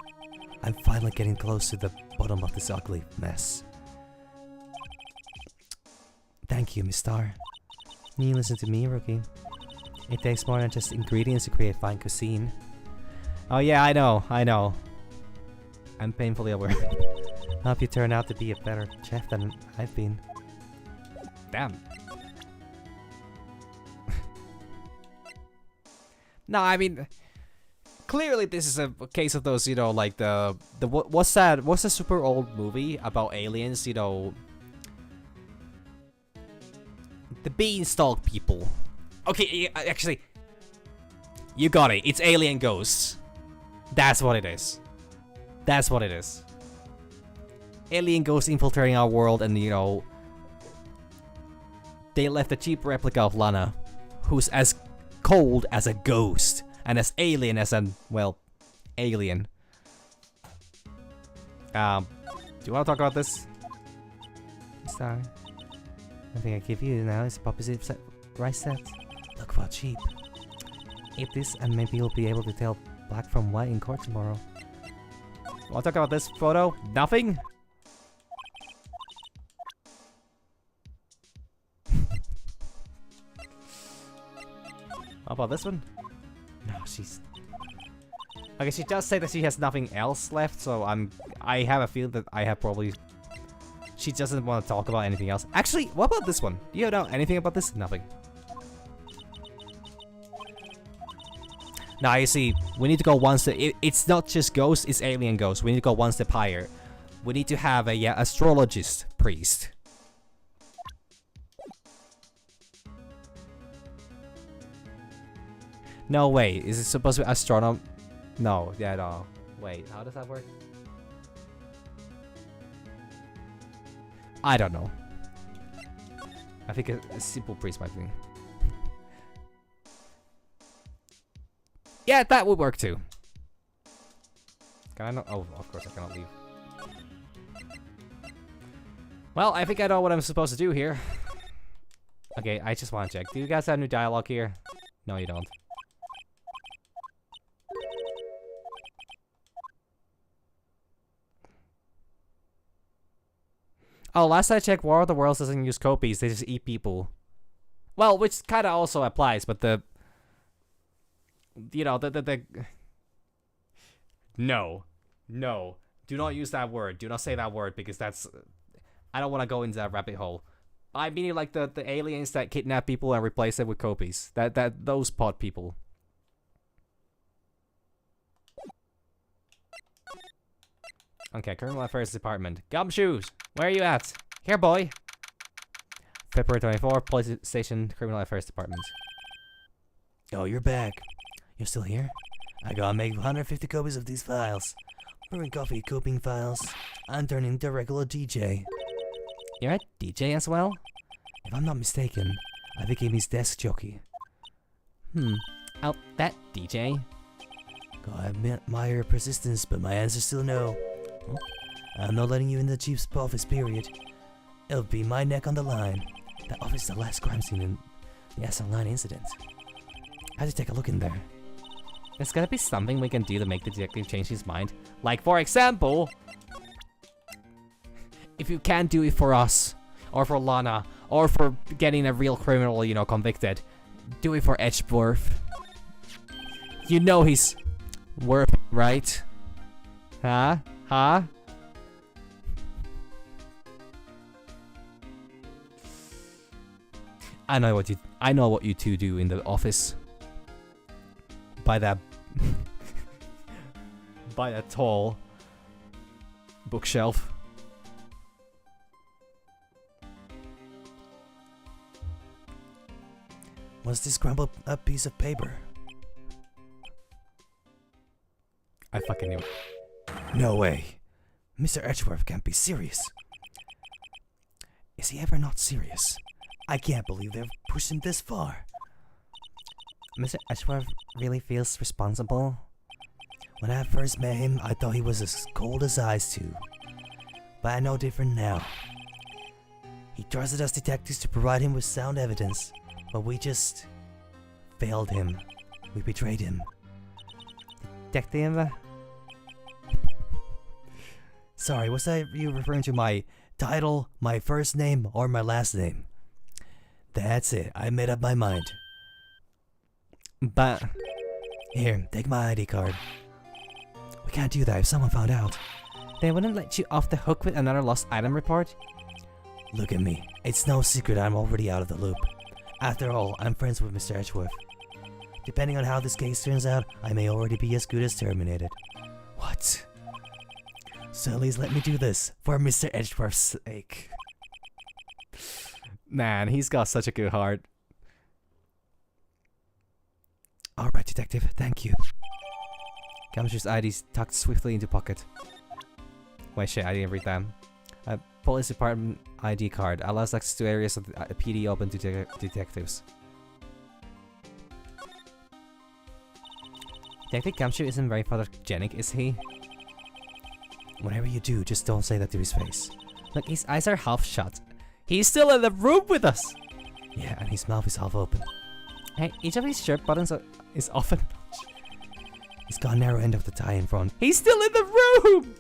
I'm finally getting close to the bottom of this ugly mess. Thank you, Miss Star. You listen to me, Rookie. It takes more than just ingredients to create fine cuisine.
Oh yeah, I know. I'm painfully aware.
I hope you turn out to be a better chef than I've been.
Damn. No, I mean, clearly this is a case of those, you know, like the what's that? What's a super old movie about aliens? You know, the beanstalk people. Okay, actually, you got it. It's alien ghosts. That's what it is. That's what it is. Alien ghosts infiltrating our world, and you know, they left a cheap replica of Lana, who's as cold as a ghost and as alien as an, well, alien. Do you want to talk about this?
Sorry. The thing I give you now is opposite rice set. Look for cheap. Eat this and maybe you'll be able to tell black from white in court tomorrow.
Want to talk about this photo? Nothing? How about this one?
No, she's...
Okay, she does say that she has nothing else left, so I have a feeling that I have probably... She doesn't want to talk about anything else. Actually, what about this one? Do you know anything about this? Nothing. Now, you see, we need to go one step... It's not just ghosts, it's alien ghosts. We need to go one step higher. We need to have a astrologist priest. No, wait. Is it supposed to be astronom? No, yeah, no. Wait, how does that work? I don't know. I think a simple priest might be. Yeah, that would work too. Can I not? Oh, of course I cannot leave. Well, I think I know what I'm supposed to do here. Okay, I just want to check. Do you guys have new dialogue here? No, you don't. Oh, last I checked, War of the Worlds doesn't use copies, they just eat people. Well, which kind of also applies, but the... You know, the... No. No. Do not use that word. Do not say that word, because that's... I don't want to go into that rabbit hole. I mean, like, the aliens that kidnap people and replace them with copies. Those pod people. Okay, Criminal Affairs Department. Gumshoes! Where are you at? Here, boy! February 24, Police Station, Criminal Affairs Department.
Oh, you're back. You're still here? I gotta make 150 copies of these files. Brewing coffee, coping files. I'm turning into a regular DJ.
You're a DJ as well?
If I'm not mistaken, I became his desk jockey.
Oh, that DJ?
Gotta admire your persistence, but my answer's still no. Huh? I'm not letting you in the chief's office, period. It'll be my neck on the line. That office is the last crime scene in the SL9 incident. I had to take a look in there.
There's gotta be something we can do to make the detective change his mind. Like, for example... If you can't do it for us, or for Lana, or for getting a real criminal, you know, convicted, do it for Edgeworth. You know he's worth it, right? Huh? Huh? I know what you two do in the office. By that
by a tall bookshelf.
What's this crumpled up piece of paper?
I fucking knew it.
No way. Mr. Edgeworth can't be serious. Is he ever not serious? I can't believe they've pushed him this far.
Mr. Edgeworth really feels responsible.
When I first met him, I thought he was as cold as ice too. But I know different now. He trusted us detectives to provide him with sound evidence, but we just failed him. We betrayed him.
Detective?
Sorry, was that you referring to my title, my first name, or my last name? That's it, I made up my mind.
But
Here, take my ID card. We can't do that if someone found out.
they wouldn't let you off the hook with another lost item report?
Look at me. It's no secret I'm already out of the loop. After all, I'm friends with Mr. Edgeworth. Depending on how this case turns out, I may already be as good as terminated. What? So at least let me do this, for Mr. Edgeworth's sake.
Man, he's got such a good heart.
Alright, detective, thank you.
Gumshoe's ID tucked swiftly into pocket. Wait, shit, I didn't read that. Police department ID card allows access to areas of the PD open to detectives. Detective Gumshoe isn't very photogenic, is he?
Whatever you do, just don't say that to his face.
Look, his eyes are half shut. He's still in the room with us!
Yeah, and his mouth is half open.
Hey, each of his shirt buttons is often.
He's got a narrow end of the tie in front.
He's still in the room!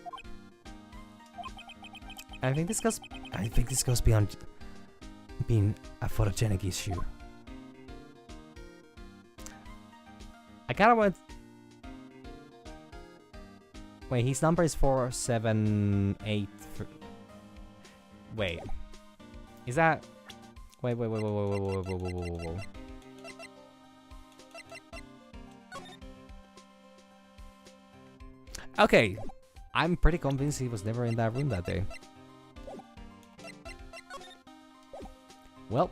I think this goes beyond being a photogenic issue. I kinda want... Wait, his number is 478... Wait. Is that... Wait. Okay. I'm pretty convinced he was never in that room that day. Well,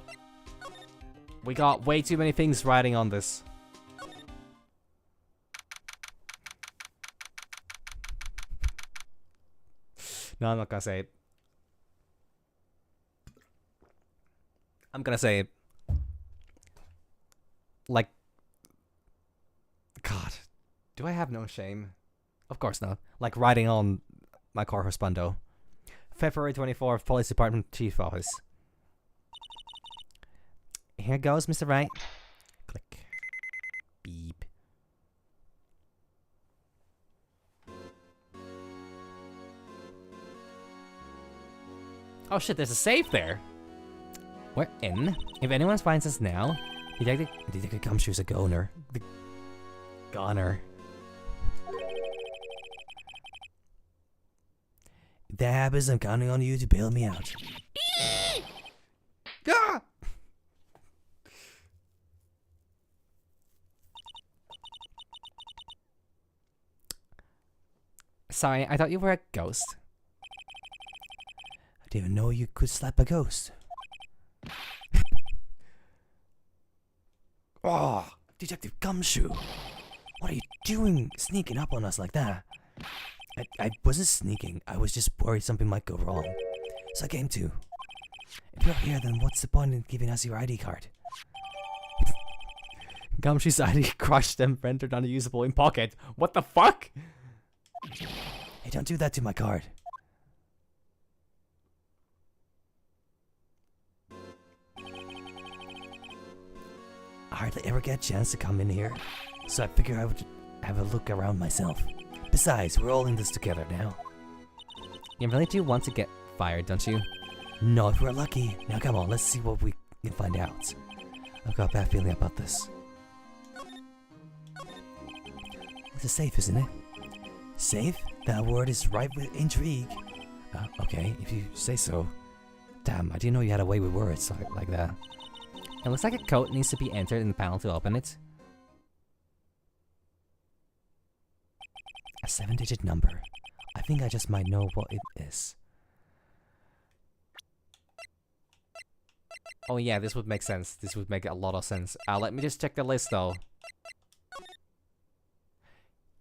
we got way too many things riding on this. No, I'm not gonna say it. I'm gonna say it. Like, God, do I have no shame? Of course not. Like riding on my correspondent. February 24th, Police Department Chief Office. Here goes, Mr. Wright. Click. Beep. Oh shit, there's a safe there. We're in. If anyone finds us now,
Detective Gumshoe's a goner. The goner. If that happens, I'm counting on you to bail me out.
Ah! Sorry, I thought you were a ghost.
I didn't know you could slap a ghost. Oh, Detective Gumshoe. What are you doing sneaking up on us like that? I wasn't sneaking. I was just worried something might go wrong. So I came to. If you're here, then what's the point in giving us your ID card?
Gumshoe's ID crushed and rendered unusable in pocket. What the fuck?
Hey, don't do that to my card. I hardly ever get a chance to come in here, so I figure I would have a look around myself. Besides, we're all in this together now.
You really do want to get fired, don't you?
No, if we're lucky. Now come on, let's see what we can find out. I've got a bad feeling about this. It's a safe, isn't it? Safe? That word is ripe with intrigue. Okay, if you say so. Damn, I didn't know you had a way with words like that.
It looks like a code needs to be entered in the panel to open it.
A 7-digit number. I think I just might know what it is.
Oh yeah, this would make sense. This would make a lot of sense. Let me just check the list though.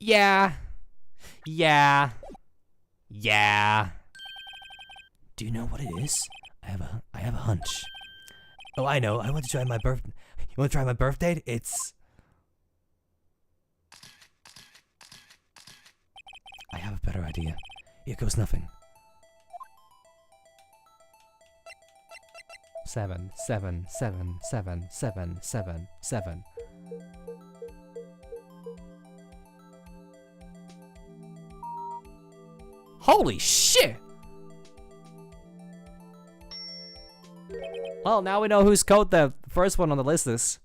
Yeah. Yeah. Yeah.
Do you know what it is? I have a hunch. Oh, I know. I want to try my birth. You want to try my birth date? It's. I have a better idea. Here goes nothing.
7, 7, 7, 7, 7, 7, 7. Holy shit! Well, now we know whose code the first one on the list is.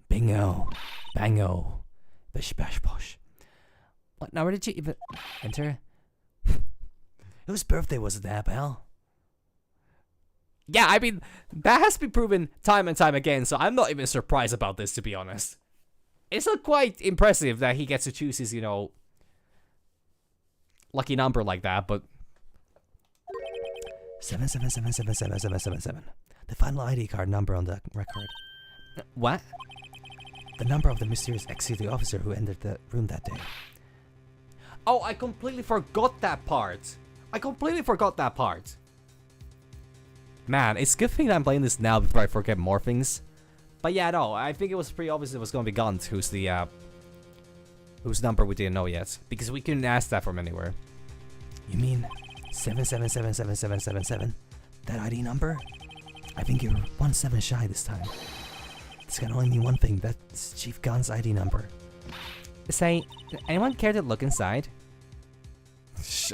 Bingo. Bango. Bish bash bosh.
What? Now where did you even enter?
Whose birthday was it, that, pal?
Yeah, I mean, that has been proven time and time again, so I'm not even surprised about this, to be honest. It's not quite impressive that he gets to choose his, you know, lucky number like that, but
777777777. The final ID card number on the record.
what?
The number of the mysterious ex-security officer who entered the room that day.
Oh, I completely forgot that part. Man, it's a good thing that I'm playing this now before I forget more things. But yeah, no, I think it was pretty obvious it was going to be Gunt, who's the, whose number we didn't know yet. Because we couldn't ask that from anywhere.
You mean 7777777? That ID number? I think you're 1 7 shy this time. This can only mean one thing. That's Chief Gun's ID number.
Say, anyone care to look inside?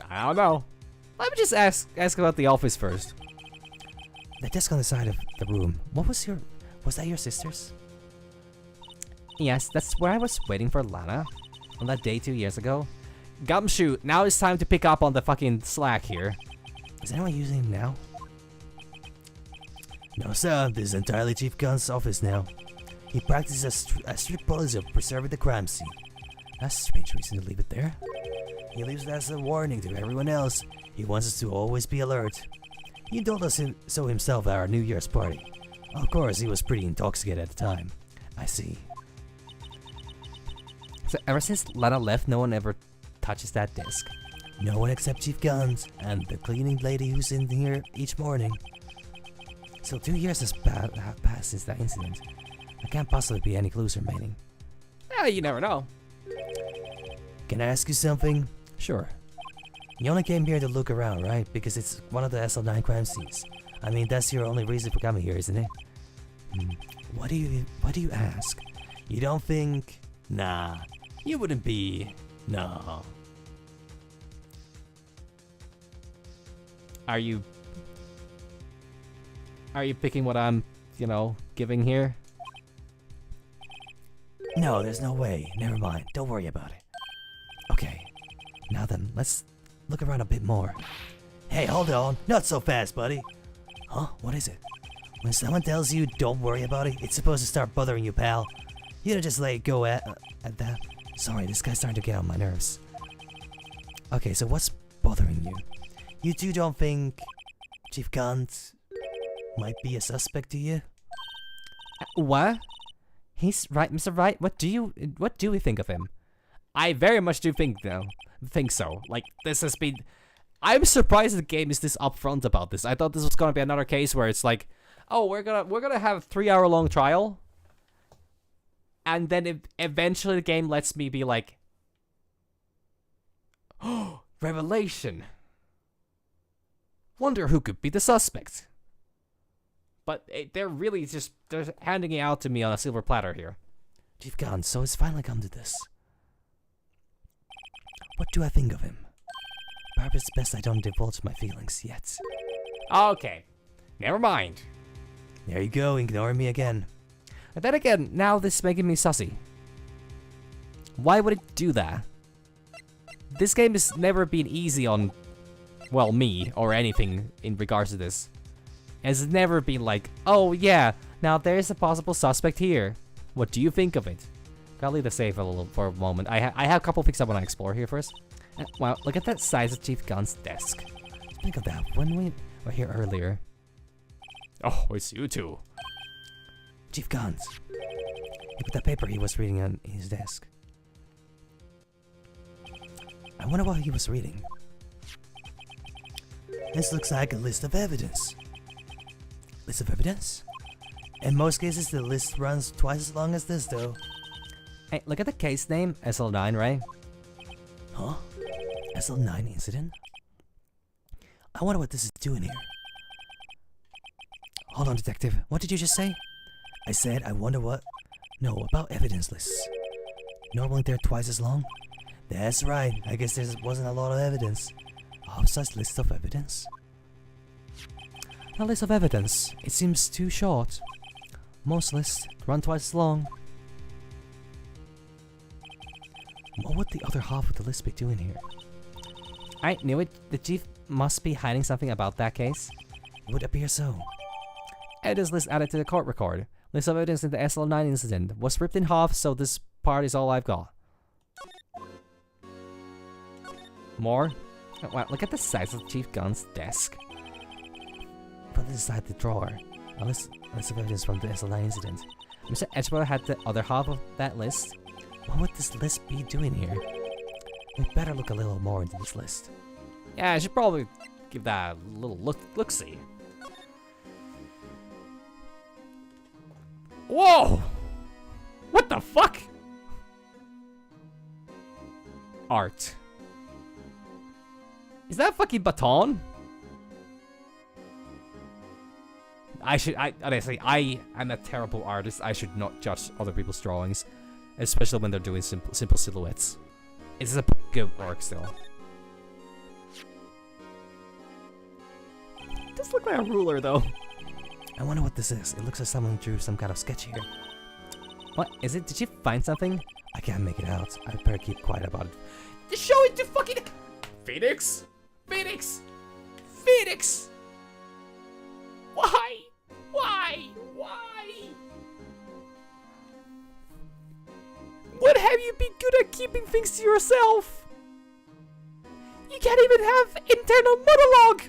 I don't know. Let me just ask about the office first.
The desk on the side of the room. Was that your sister's?
Yes, that's where I was waiting for Lana. On that day 2 years ago. Gumshoe, now it's time to pick up on the fucking slack here.
Is anyone using him now? No, sir. This is entirely Chief Gun's office now. He practices a strict policy of preserving the crime scene. That's a strange reason to leave it there. He leaves it as a warning to everyone else. He wants us to always be alert. He told us so himself at our New Year's party. Of course, he was pretty intoxicated at the time. I see.
So ever since Lana left, no one ever touches that desk.
No one except Chief Guns and the cleaning lady who's in here each morning. So 2 years has passed since that incident. There can't possibly be any clues remaining.
You never know.
Can I ask you something?
Sure.
You only came here to look around, right? Because it's one of the SL9 crime scenes. I mean, that's your only reason for coming here, isn't it? Why do you ask? You don't think? Nah, you wouldn't be. No.
Are you picking what I'm, you know, giving here?
No, there's no way. Never mind. Don't worry about it. Okay. Now then, let's look around a bit more. Hey, hold on. Not so fast, buddy. Huh? What is it? When someone tells you don't worry about it, it's supposed to start bothering you, pal. You don't just let it go at that. Sorry, this guy's starting to get on my nerves. Okay, so what's bothering you? You two don't think Chief Gant might be a suspect to you?
What? He's right, Mr. Wright. What do we think of him? I very much do think so. Like, this has been. I'm surprised the game is this upfront about this. I thought this was gonna be another case where it's like, oh, we're gonna have a 3-hour-long trial, and then eventually the game lets me be like, oh, revelation. Wonder who could be the suspect. But they're really they're handing it out to me on a silver platter here.
Chief Gant, so it's finally come to this. What do I think of him? Perhaps it's best I don't divulge my feelings yet.
Okay, never mind.
There you go, ignoring me again.
And then again, now this is making me sussy. Why would it do that? This game has never been easy on, well, me, or anything in regards to this. It's never been like, oh yeah, now there's a possible suspect here. What do you think of it? Gotta leave the safe for a moment. I have a couple things I want to explore here first. Wow, look at that size of Chief Gun's desk.
Think of that when we were here earlier.
Oh, it's you two.
Chief Guns. He put that paper he was reading on his desk. I wonder what he was reading. This looks like a list of evidence. List of evidence? In most cases, the list runs twice as long as this, though.
Hey, look at the case name, SL9, right?
Huh? SL9 incident? I wonder what this is doing here. Hold on, detective. What did you just say? I said I wonder what... No, about evidence lists. Normally they're twice as long? That's right. I guess there wasn't a lot of evidence. Oh, such list of evidence?
A list of evidence. It seems too short. Most lists run twice as long.
What would the other half of the list be doing here?
I knew it. The chief must be hiding something about that case.
It would appear so.
Evidence list added to the court record. List of evidence in the SL9 incident was ripped in half, so this part is all I've got. More? Oh, wow, look at the size of Chief Gun's desk.
Put this inside the drawer. A list of evidence from the SL9 incident.
Mr. Edgewater had the other half of that list.
What would this list be doing here? We better look a little more into this list.
Yeah, I should probably give that a little look-see. Whoa! What the fuck? Art. Is that fucking baton? Honestly, I am a terrible artist. I should not judge other people's drawings, especially when they're doing simple silhouettes. It's a good work still. It does look like a ruler though.
I wonder what this is. It looks like someone drew some kind of sketch here.
What is it? Did you find something?
I can't make it out. I better keep quiet about it.
Just show it to fucking Phoenix! Phoenix! Phoenix! Why? Why? Why? When have you been good at keeping things to yourself? You can't even have internal monologue!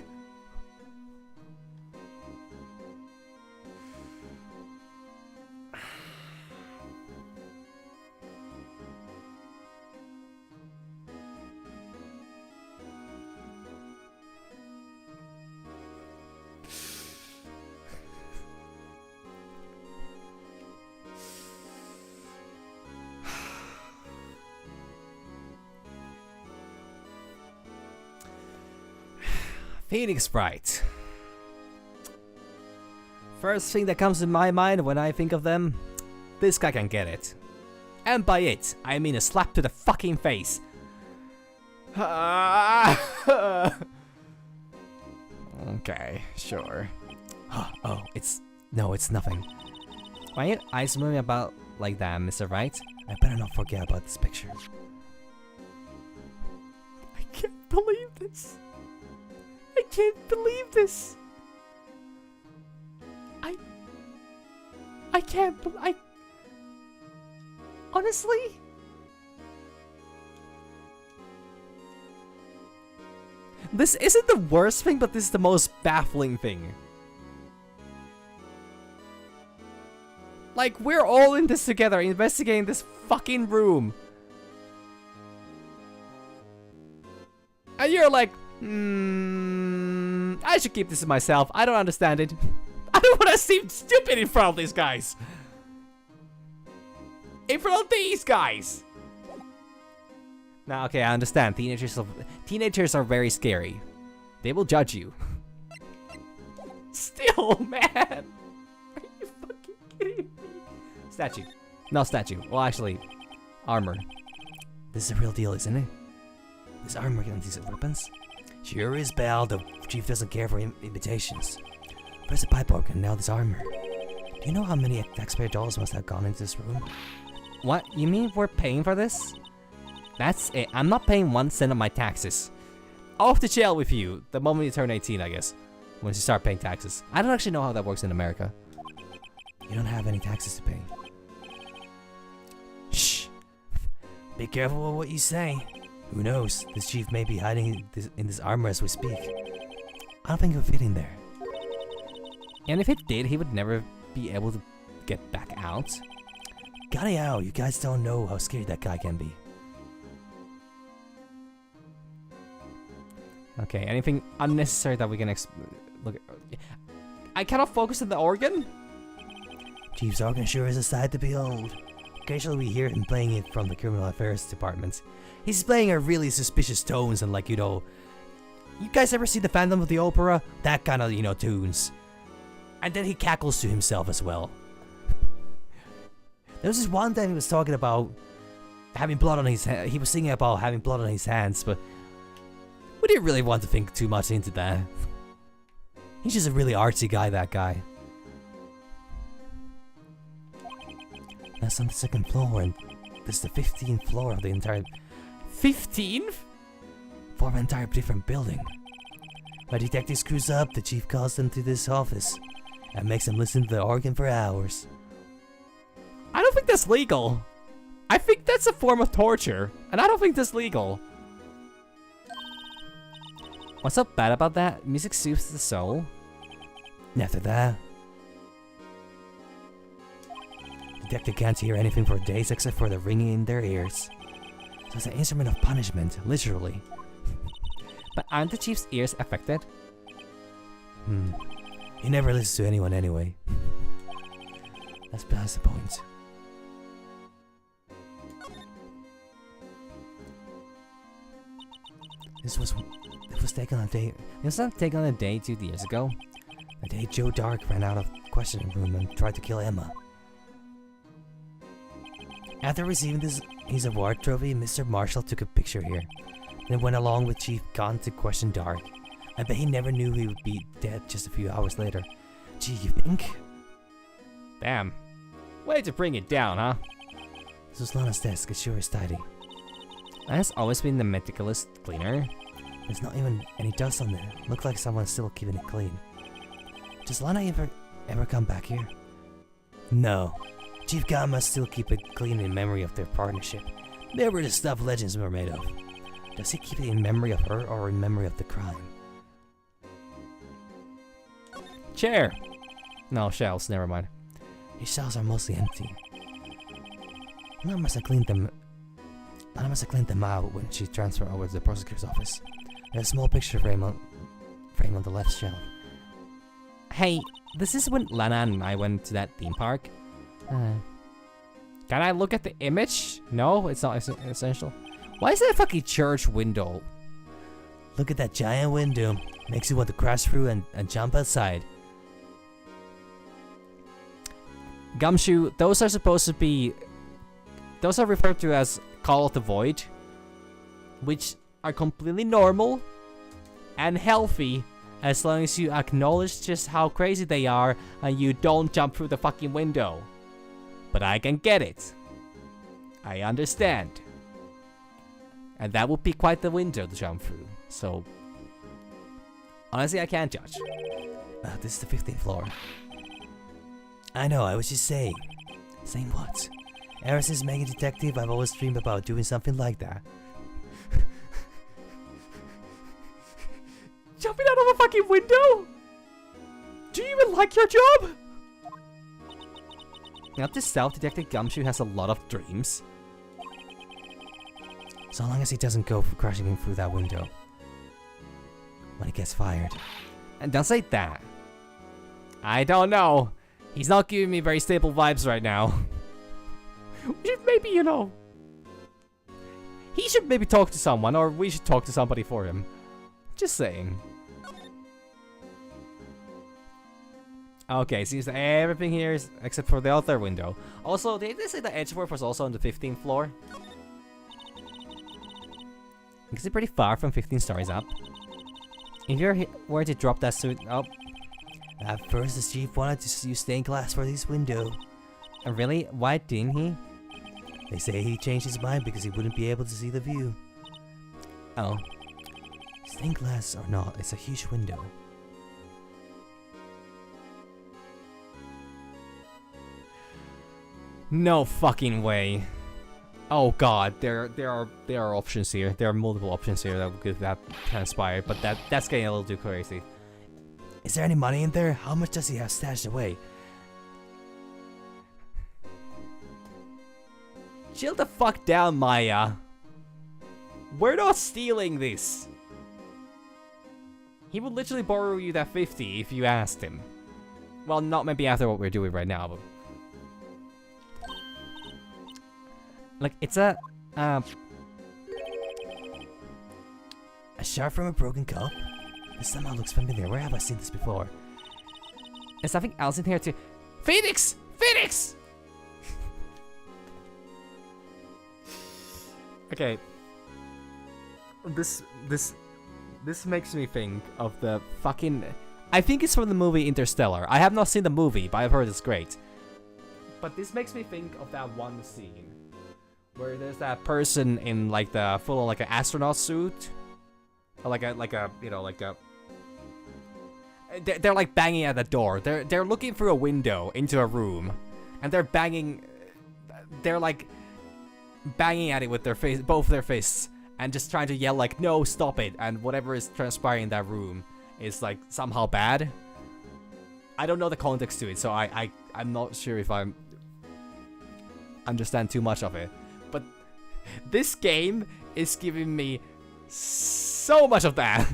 Phoenix Wright. First thing that comes to my mind when I think of them, this guy can get it. And by it, I mean a slap to the fucking face. Okay, sure.
Oh, no, it's nothing.
Why are your eyes moving about like that, Mr. Wright?
I better not forget about this picture.
I can't believe this. I can't believe this. I can't. Honestly. This isn't the worst thing, but this is the most baffling thing. Like, we're all in this together, investigating this fucking room. And you're like, I should keep this to myself. I don't understand it. I don't want to seem stupid in front of these guys. In front of these guys. Now, okay, I understand. Teenagers are very scary. They will judge you. Still, man. Are you fucking kidding me? Statue. No, statue. Well, actually, armor.
This is a real deal, isn't it? This armor and these weapons? Sure is, pal. The chief doesn't care for invitations. First the pipe organ, now this armor. Do you know how many taxpayer dollars must have gone into this room?
What? You mean we're paying for this? That's it. I'm not paying 1 cent of my taxes. Off to jail with you the moment you turn 18, I guess. Once you start paying taxes. I don't actually know how that works in America.
You don't have any taxes to pay.
Shh.
Be careful with what you say. Who knows? This chief may be hiding in this armor as we speak. I don't think it would fit in there.
And if it did, he would never be able to get back out.
Got it out. You guys don't know how scary that guy can be.
Okay, anything unnecessary that we can look at? I cannot focus on the organ?
Chief's organ sure is a sight to behold. Occasionally we hear him playing it from the criminal affairs department. He's playing a really suspicious tones and like, you know... You guys ever see the Phantom of the Opera? That kind of, you know, tunes. And then he cackles to himself as well. There was this one time he was talking about having blood on his hands. He was singing about having blood on his hands, but we didn't really want to think too much into that. He's just a really artsy guy, that guy. That's on the second floor, and this is the 15th floor of the entire...
15th?
For an entire different building. When detective screws up, the chief calls them to this office and makes them listen to the organ for hours.
I don't think that's legal. I think that's a form of torture, and I don't think that's legal. What's so bad about that? Music soothes the soul.
And after that, detective can't hear anything for days except for the ringing in their ears. So it's an instrument of punishment, literally.
But aren't the chief's ears affected?
He never listens to anyone anyway. That's past the point. This was taken on a day.
It was not taken on a day 2 years ago.
The day Joe Dark ran out of questioning room and tried to kill Emma. After receiving his award trophy, Mr. Marshall took a picture here. Then went along with Chief Gunn to question Dark. I bet he never knew he would be dead just a few hours later. Gee, you think?
Damn. Way to bring it down, huh?
This was Lana's desk, it sure is tidy.
That has always been the meticulous cleaner.
There's not even any dust on there. Looks like someone's still keeping it clean. Does Lana ever come back here? No. Chief Gunn must still keep it clean in memory of their partnership. They were the stuff legends were made of. Does he keep it in memory of her or in memory of the crime?
Chair! No, shelves, never mind.
His shelves are mostly empty. Lana must have cleaned them out when she transferred over to the prosecutor's office. There's a small picture frame on the left shelf.
Hey, this is when Lana and I went to that theme park. Can I look at the image? No, it's not essential. Why is that a fucking church window?
Look at that giant window. Makes you want to crash through and jump outside.
Gumshoe, those are supposed to be... Those are referred to as Call of the Void, which are completely normal and healthy as long as you acknowledge just how crazy they are and you don't jump through the fucking window. But I can get it. I understand. And that would be quite the window to jump through, so... Honestly, I can't judge.
This is the 15th floor. I know, I was just saying. Saying what? Ever since Mega Detective, I've always dreamed about doing something like that.
Jumping out of a fucking window? Do you even like your job? Now, this self-detected Gumshoe has a lot of dreams.
So long as he doesn't go for crashing in through that window. When he gets fired.
And don't say that. I don't know. He's not giving me very stable vibes right now. We should maybe, you know... He should maybe talk to someone, or we should talk to somebody for him. Just saying. Okay, seems that everything here is except for the other window. Also, did they say that Edgeworth was also on the 15th floor? Is it pretty far from 15 stories up? If you were to drop that suit up...
At first, the chief wanted to use stained glass for this window.
Really? Why didn't he?
They say he changed his mind because he wouldn't be able to see the view.
Oh.
Stained glass or not, it's a huge window.
No fucking way. Oh god, there are options here. There are multiple options here that could have transpired, but that's getting a little too crazy.
Is there any money in there? How much does he have stashed away?
Chill the fuck down, Maya. We're not stealing this. He would literally borrow you that 50 if you asked him. Well, not maybe after what we're doing right now, but... Like, it's a
shard from a broken cup? This somehow looks familiar. Where have I seen this before?
There's something else in here too. Phoenix! Phoenix! Okay. This makes me think of the fucking... I think it's from the movie Interstellar. I have not seen the movie, but I've heard it's great. But this makes me think of that one scene where there's that person in like the full on like an astronaut suit, or they're like banging at the door. They're looking through a window into a room, and they're like banging at it with their face, both their fists, and just trying to yell like, "No, stop it!" And whatever is transpiring in that room is like somehow bad. I don't know the context to it, so I'm not sure if I understand too much of it. But this game is giving me so much of that.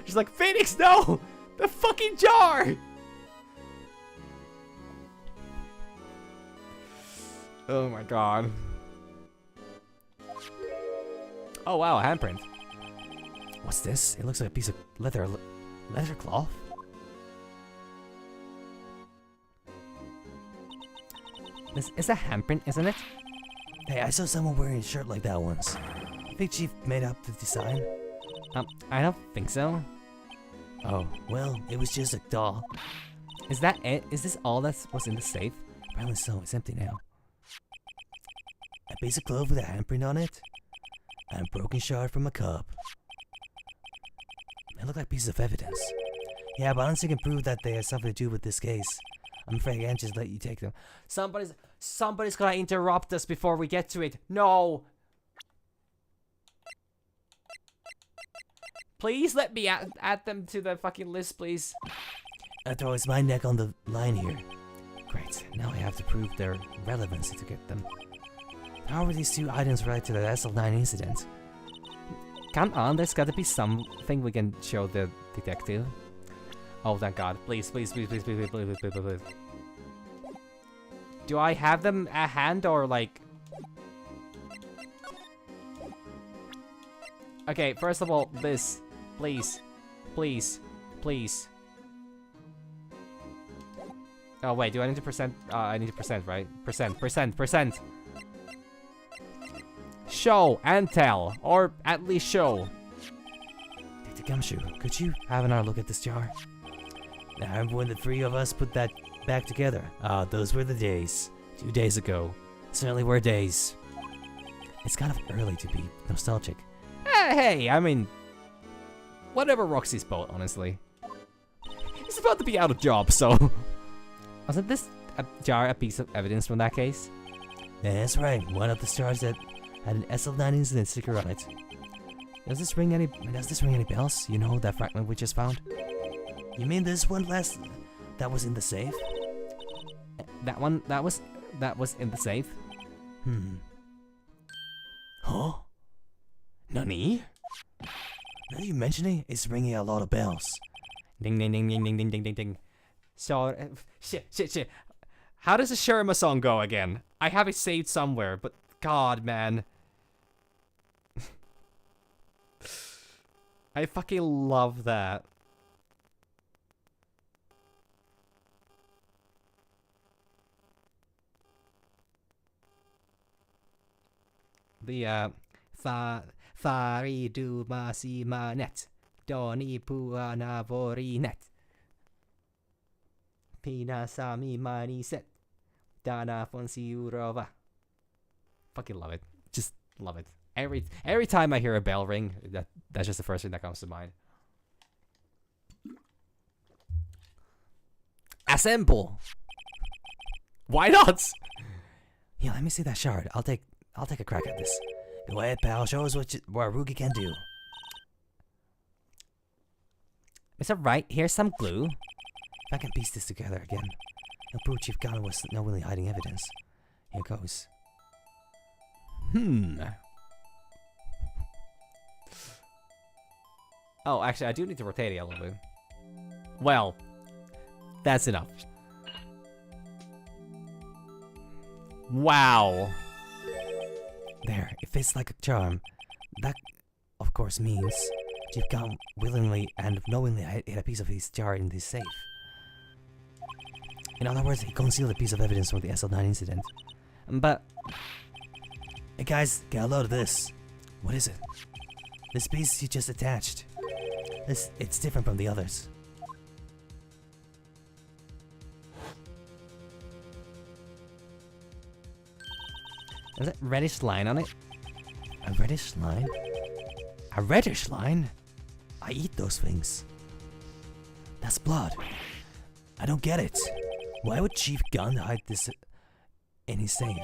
She's like, Phoenix, no! The fucking jar! Oh my god. Oh wow, a handprint.
What's this? It looks like a piece of leather cloth.
This is a handprint, isn't it?
Hey, I saw someone wearing a shirt like that once. Think Chief made up the design?
I don't think so.
Oh, well, it was just a doll.
Is that it? Is this all that was in the safe?
Apparently so, it's empty now. A piece of cloth with a handprint on it, and a broken shard from a cup. They look like pieces of evidence. Yeah, but unless you can prove that they have something to do with this case, I'm afraid I can't just let you take them.
Somebody's gonna interrupt us before we get to it. No! Please let me add them to the fucking list, please.
After all, it's my neck on the line here. Great, now I have to prove their relevancy to get them. How are these two items related to the SL9 incident?
Come on, there's gotta be something we can show the detective. Oh, thank God. Please, please, please, please, please, please, please, please, please, please. Do I have them at hand or like... Okay, first of all, this. Please. Please. Please. Oh, wait, do I need to percent? I need to percent, right? Percent. Show and tell. Or at least show.
Dr. Gumshoe, could you have another look at this jar? Now, remember when the three of us put that back together? Ah, those were the days. 2 days ago. Certainly were days. It's kind of early to be nostalgic.
Hey, I mean... Whatever rocks his boat, honestly. He's about to be out of job, so... Wasn't this jar a piece of evidence from that case?
Yeah, that's right. One of the stars that had an SL9 incident sticker on it. Does this ring any bells? You know, that fragment we just found? You mean this one that was in the safe?
That was in the safe?
Huh? Nani? Now you mention it, it's ringing a lot of bells.
Ding ding ding ding ding ding ding ding ding. So, shit. How does the Sherma song go again? I have it saved somewhere, but God, man. I fucking love that. The, Faridu masima net. Doni puana vori net. Pina sami mani set. Dana fonsi urova. Fucking love it. Just love it. Every time I hear a bell ring, that's just the first thing that comes to mind. Assemble. Why not?
Here, let me see that shard. I'll take a crack at this. Go ahead, pal. Show us what Rugi can do.
Mr. Wright, here's some glue.
If I can piece this together again, I'll prove Chief Gunn was not really hiding evidence. Here goes.
Oh, actually, I do need to rotate it a little bit. Well, that's enough. Wow.
There, it fits like a charm. That, of course, means Chief Gunn willingly and knowingly hid a piece of his jar in this safe. In other words, he concealed a piece of evidence from the SL9 incident.
But...
Hey guys, get a load of this. What is it? This piece you just attached. It's different from the others.
Is it reddish line on it?
A reddish line? A reddish line? I eat those things. That's blood. I don't get it. Why would Chief Gunn hide this in his safe?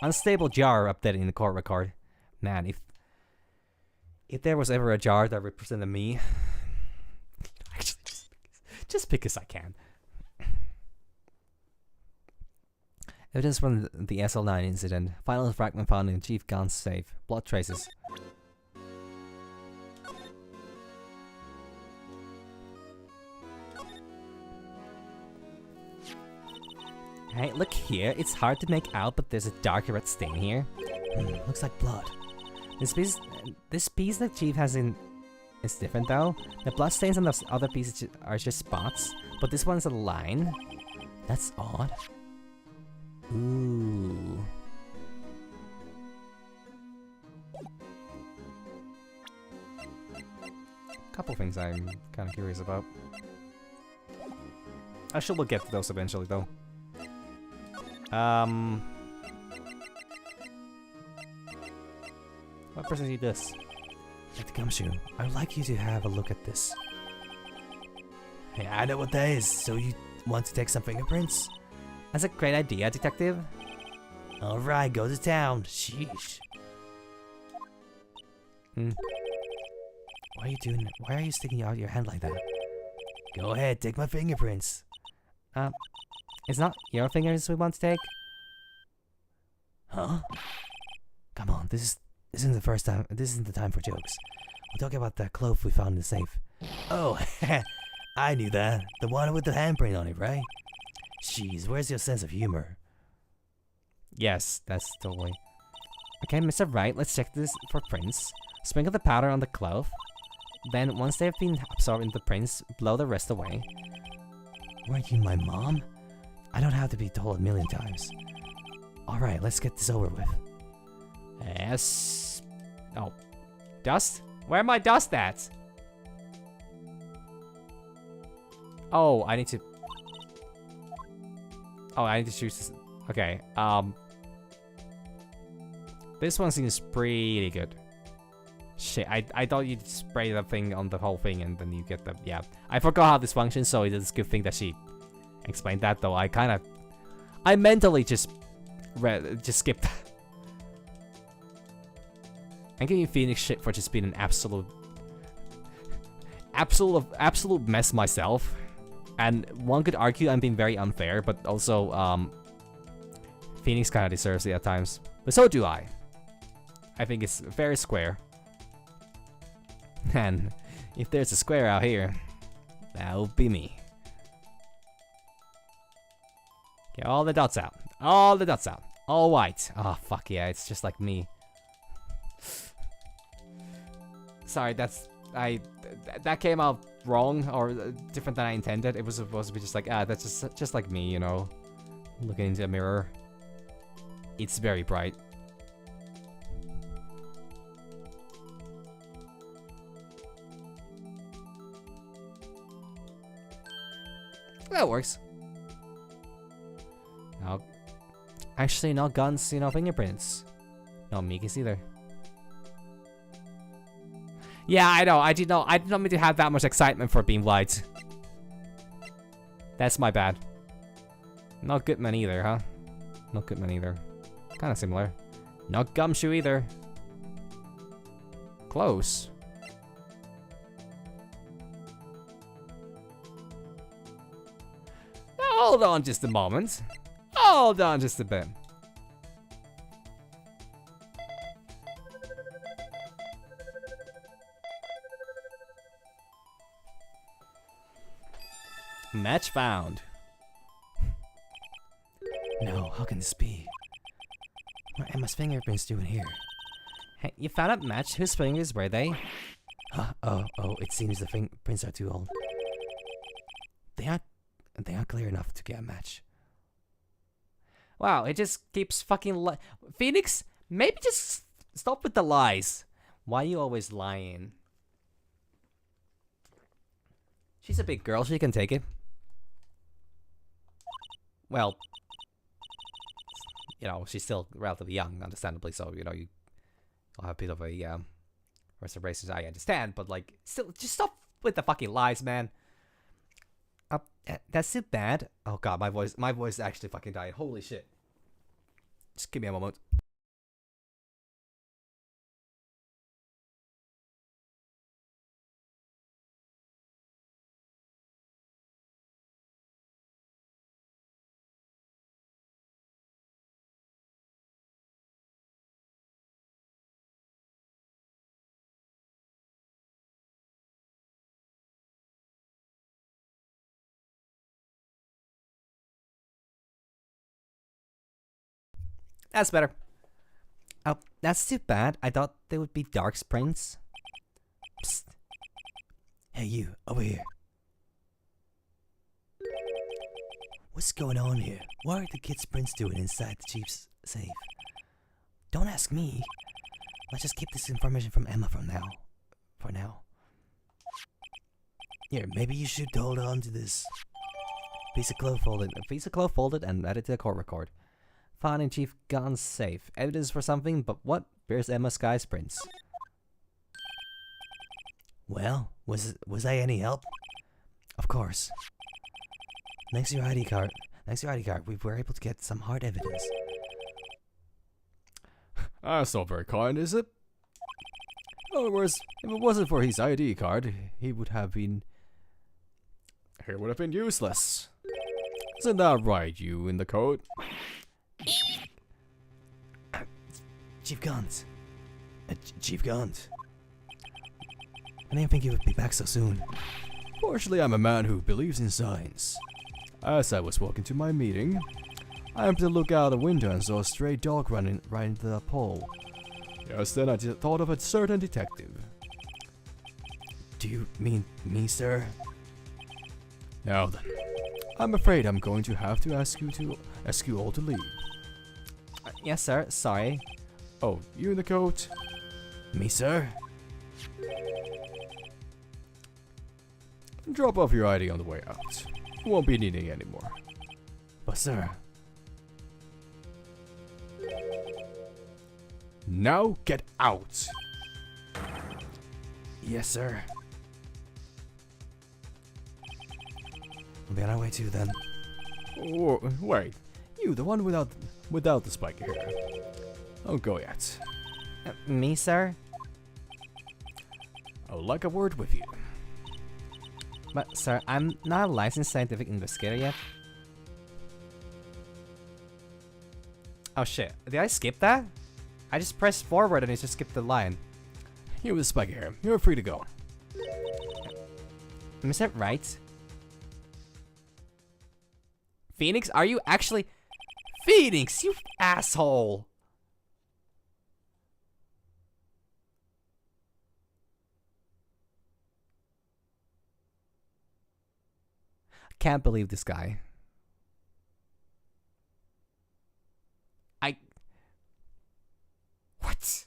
Unstable jar updated in the court record. Man, if there was ever a jar that represented me, actually, just because I can. Evidence from the SL9 incident. Final fragment found in Chief Gunn's safe. Blood traces. Hey, look here. It's hard to make out, but there's a dark red stain here.
Looks like blood.
This piece that Chief has in is different though. The blood stains on those other pieces are just spots, but this one's a line. That's odd. Ooh. Couple things I'm kind of curious about. I sure will get to those eventually though. What person did this?
Mr. Gumshoe, I would like you to have a look at this. Hey, I know what that is, so you want to take some fingerprints?
That's a great idea, detective.
Alright, go to town. Sheesh. What are you doing? Why are you sticking out your hand like that? Go ahead, take my fingerprints.
It's not your fingers we want to take?
Huh? Come on, this isn't the first time. This isn't the time for jokes. We'll talk about that clove we found in the safe. Oh, I knew that. The one with the handprint on it, right? Jeez, where's your sense of humor?
Yes, that's totally. Okay, Mr. Wright, let's check this for prints. Sprinkle the powder on the clove. Then, once they've been absorbed into the prints, blow the rest away.
Weren't you my mom? I don't have to be told a million times. Alright, let's get this over with.
Yes. Oh. Dust? Where am I dust at? Oh, I need to... Oh, I need to choose this. Okay, this one seems pretty good. Shit, I thought you'd spray the thing on the whole thing and then you get the... Yeah. I forgot how this functions, so it's a good thing that she explained that, though. I mentally just skipped that. I'm giving Phoenix shit for just being an absolute mess myself. And one could argue I'm being very unfair, but also, Phoenix kind of deserves it at times. But so do I. I think it's very square. And if there's a square out here, that'll be me. Get all the dots out. All the dots out. All white. Oh, fuck yeah, it's just like me. Sorry, that came out wrong or different than I intended. It was supposed to be just like, that's just like me, you know, looking into a mirror. It's very bright. That works. No, actually, no guns, no fingerprints. No Miki's either. Yeah, I know. I did not mean to have that much excitement for being white. That's my bad. Not Goodman either, huh? Not Goodman either. Kind of similar. Not gumshoe either. Close. Now, hold on just a moment. Hold on just a bit. Match found.
No, how can this be? What are Emma's fingerprints doing here?
Hey, you found a match? Whose fingers were they?
Oh, it seems the fingerprints are too old. They aren't clear enough to get a match.
Wow, it just keeps fucking Phoenix, maybe just stop with the lies. Why are you always lying? She's a big girl, she can take it. Well, you know, she's still relatively young, understandably, so, you know, you'll have a bit of a reservations, I understand, but, like, still, just stop with the fucking lies, man. That's too bad. Oh god, my voice actually fucking died. Holy shit. Just give me a moment. That's better. Oh, that's too bad. I thought they would be dark prints. Psst.
Hey, you, over here. What's going on here? What are the kids' prints doing inside the chief's safe? Don't ask me. Let's just keep this information from Emma for now. Here, maybe you should hold on to this.
Piece of cloth folded and added to the court record. Found in Chief Gun's safe. Evidence for something, but what? Where's Emma Sky's prints?
Well, was I any help? Of course. Next to your ID card, we were able to get some hard evidence.
That's not very kind, is it? In other words, if it wasn't for his ID card, he would have been useless. Isn't that right, you in the coat?
Chief Guns. Chief Guns. I didn't think you would be back so soon.
Fortunately, I'm a man who believes in science. As I was walking to my meeting, I happened to look out the window and saw a stray dog running right into the pole. Yes, then I thought of a certain detective.
Do you mean me, sir?
Now then, I'm afraid I'm going to have to ask you all to leave.
Yes, sir. Sorry.
Oh, you in the coat?
Me, sir?
Drop off your ID on the way out. You won't be needing it anymore.
But, sir...
Now get out!
Yes, sir. We'll be on our way too, then.
Oh, wait, you, the one without the spiky hair. Don't go yet.
Me, sir?
I would like a word with you.
But, sir, I'm not a licensed scientific investigator yet. Oh shit, did I skip that? I just pressed forward and it just skipped the line.
You with the spiky hair, you're free to go.
Is that right? Phoenix, are you actually... Phoenix, you asshole! Can't believe this guy. What?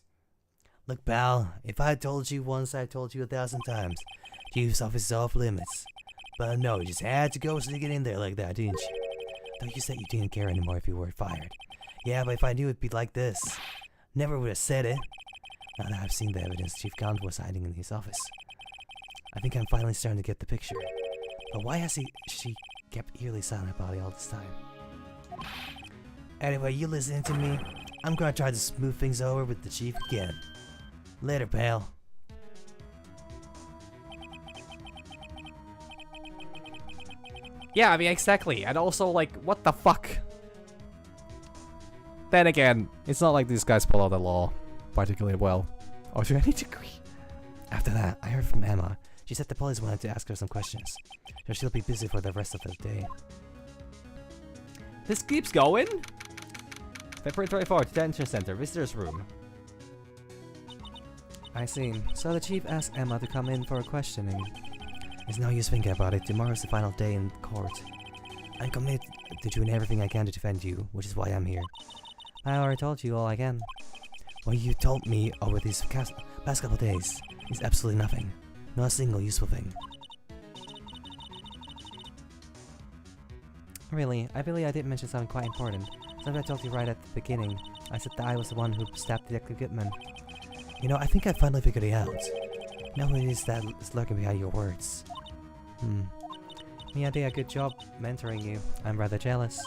Look, pal, if I told you once, I told you 1,000 times. Chief's office is off limits. But no, you just had to go sneaking in there like that, didn't you? Though you said you didn't care anymore if you were fired. Yeah, but if I knew it'd be like this, never would have said it. Now that I've seen the evidence Chief Count was hiding in his office, I think I'm finally starting to get the picture. But why has she kept eerily silent about it all this time? Anyway, you listening to me? I'm gonna try to smooth things over with the chief again. Later, pal.
Yeah, I mean, exactly. And also, like, what the fuck? Then again, it's not like these guys follow the law particularly well. Or to any degree.
After that, I heard from Emma. She said the police wanted to ask her some questions, so she'll be busy for the rest of the day.
This keeps going? February 24th, detention center, visitors room. I see. So the chief asked Emma to come in for a questioning.
There's no use thinking about it. Tomorrow's the final day in court. I'm committed to doing everything I can to defend you, which is why I'm here.
I already told you all I can.
What you told me over these past couple days is absolutely nothing. Not a single useful thing.
Really, I believe I did mention something quite important. Something I told you right at the beginning. I said that I was the one who stabbed Detective Goodman.
You know, I think I finally figured it out. Know who it is that is lurking behind your words.
Mia did a good job mentoring you. I'm rather jealous.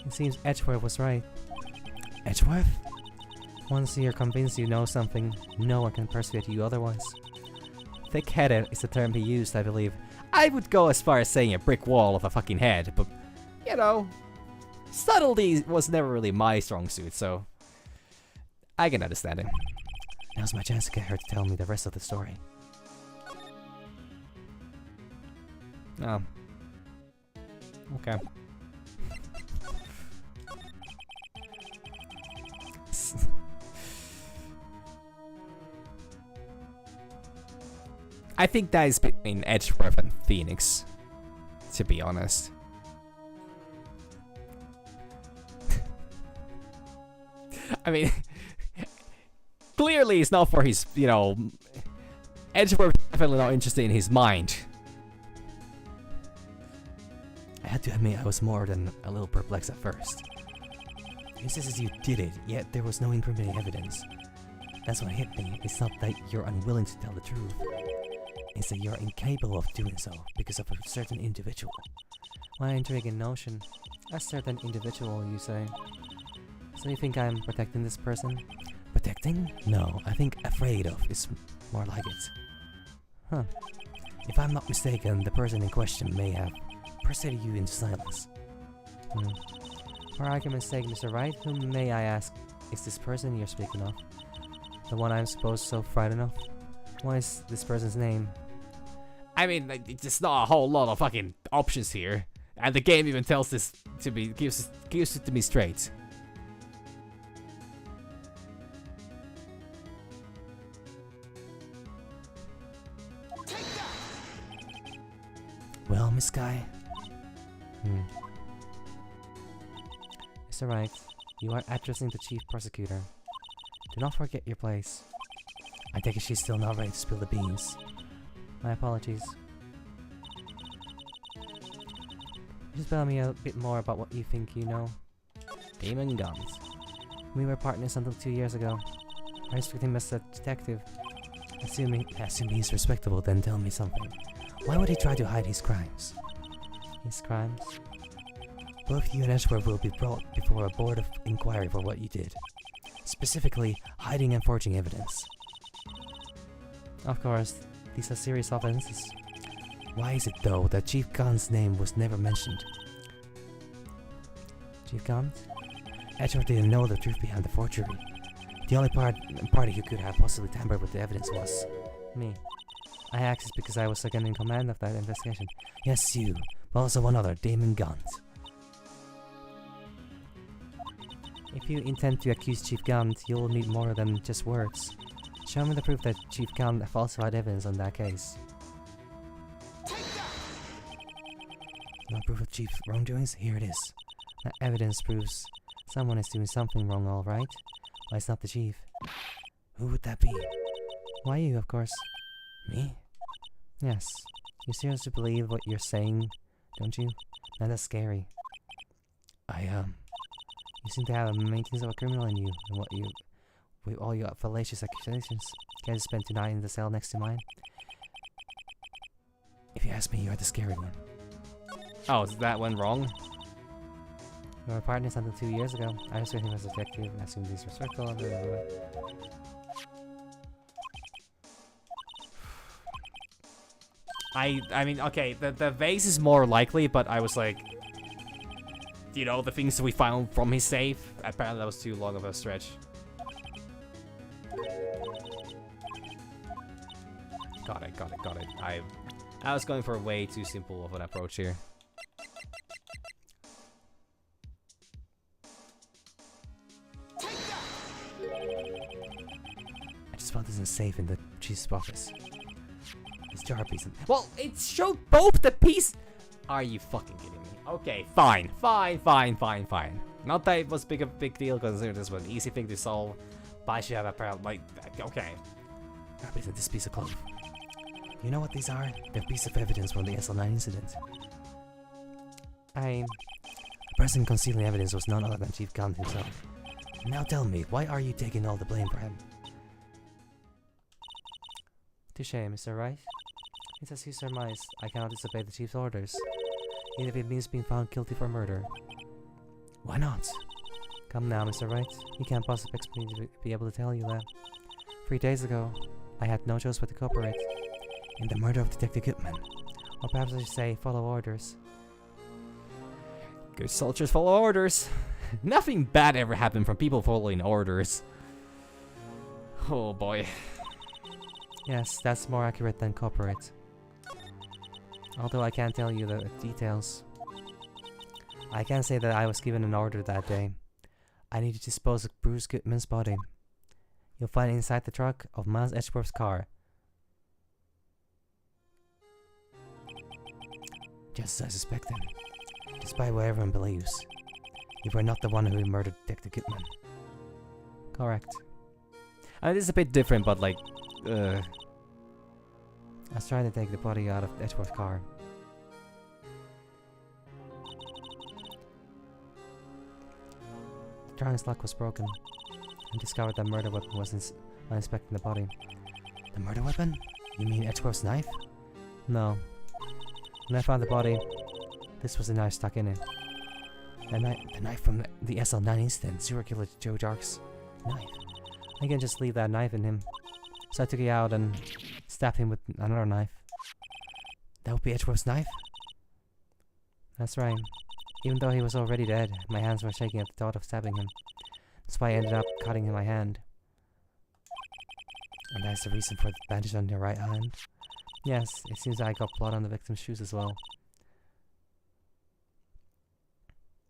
It seems Edgeworth was right.
Edgeworth?
Once you're convinced you know something, no one can persuade you otherwise. Thick-headed is the term he used, I believe. I would go as far as saying a brick wall of a fucking head, but, you know, subtlety was never really my strong suit, so I can understand him.
Now's my chance to get her to tell me the rest of the story.
Oh. Okay. I think that is between Edgeworth and Phoenix, to be honest. I mean, clearly it's not for his, you know, Edgeworth is definitely not interested in his mind.
I had to admit I was more than a little perplexed at first. He says you did it, yet there was no incriminating evidence. That's what hit me. It's not that you're unwilling to tell the truth. It's that you're incapable of doing so because of a certain individual.
What an intriguing notion. A certain individual, you say? So you think I'm protecting this person?
Protecting? No, I think afraid of is more like it.
Huh.
If I'm not mistaken, the person in question may have persuaded you into silence.
For argument's sake, Mr. Wright, whom may I ask is this person you're speaking of? The one I'm supposed so frightened of? What is this person's name? I mean, there's not a whole lot of fucking options here, and the game even tells this to me, gives it to me straight.
Well, Miss Guy.
Mr. Wright, you are addressing the chief prosecutor. Do not forget your place.
I take it she's still not ready to spill the beans.
My apologies. Just tell me a bit more about what you think you know.
Demon guns.
We were partners until 2 years ago. I respect him as a detective.
Assuming he's respectable, then tell me something. Why would he try to hide his crimes?
His crimes?
Both you and Edgeworth will be brought before a board of inquiry for what you did. Specifically, hiding and forging evidence.
Of course, these are serious offenses.
Why is it, though, that Chief Khan's name was never mentioned?
Chief Khan?
Edgeworth didn't know the truth behind the forgery. The only party who could have possibly tampered with the evidence was
me. I accessed because I was second in command of that investigation.
Yes, you, but also one other, Damon Guns.
If you intend to accuse Chief Gant, you'll need more than just words. Show me the proof that Chief Gant falsified evidence on that case.
No proof of Chief's wrongdoings? Here it is.
That evidence proves someone is doing something wrong, all right? Why, it's not the Chief.
Who would that be?
Why you, of course.
Me?
Yes. You seriously believe what you're saying, don't you? Now that's scary. You seem to have a maintenance of a criminal in you, and what you, with all your fallacious accusations, can't spend tonight in the cell next to mine.
If you ask me, you're the scary one.
Oh, so that went wrong? We were partners until 2 years ago. I was with him as a detective, and assumed these were circle. Blah, blah, blah. I mean, okay, the vase is more likely, but I was like, you know, the things we found from his safe. Apparently, that was too long of a stretch. Got it. I was going for way too simple of an approach here.
I just found this in safe in the chief's office. This jar piece.
Well, it showed both the piece. Are you fucking kidding me? Okay, fine. Not that it was a big deal, because this was an easy thing to solve. But I should have a pair, like, okay.
Jar piece and this piece of cloth. You know what these are? They're a piece of evidence from the SL9 incident. The person concealing evidence was none other than Chief Gunn himself. Now tell me, why are you taking all the blame for him?
Touche, Mr. Wright. It's as you surmise. I cannot disobey the Chief's orders, even if it means being found guilty for murder.
Why not?
Come now, Mr. Wright. You can't possibly expect me to be able to tell you that. 3 days ago, I had no choice but to cooperate.
In the murder of Detective Goodman.
Or perhaps I should say, follow orders. Good soldiers follow orders. Nothing bad ever happened from people following orders. Oh boy. Yes, that's more accurate than cooperate. Although I can't tell you the details. I can say that I was given an order that day. I need to dispose of Bruce Goodman's body. You'll find it inside the trunk of Miles Edgeworth's car.
Just as I suspected. Despite what everyone believes. You were not the one who murdered Detective Goodman.
Correct. I mean, this is a bit different, but like, I was trying to take the body out of Edgeworth's car. The trunk's lock was broken. I discovered that murder weapon was while inspecting the body.
The murder weapon? You mean Edgeworth's knife?
No. When I found the body, this was the knife stuck in it.
The knife from the SL9 incident, serial killer Joe Dark's knife.
I can just leave that knife in him. So I took it out and stabbed him with another knife.
That would be Edgeworth's knife?
That's right. Even though he was already dead, my hands were shaking at the thought of stabbing him. That's why I ended up cutting in my hand.
And that's the reason for the bandage on your right hand?
Yes, it seems I got blood on the victim's shoes as well.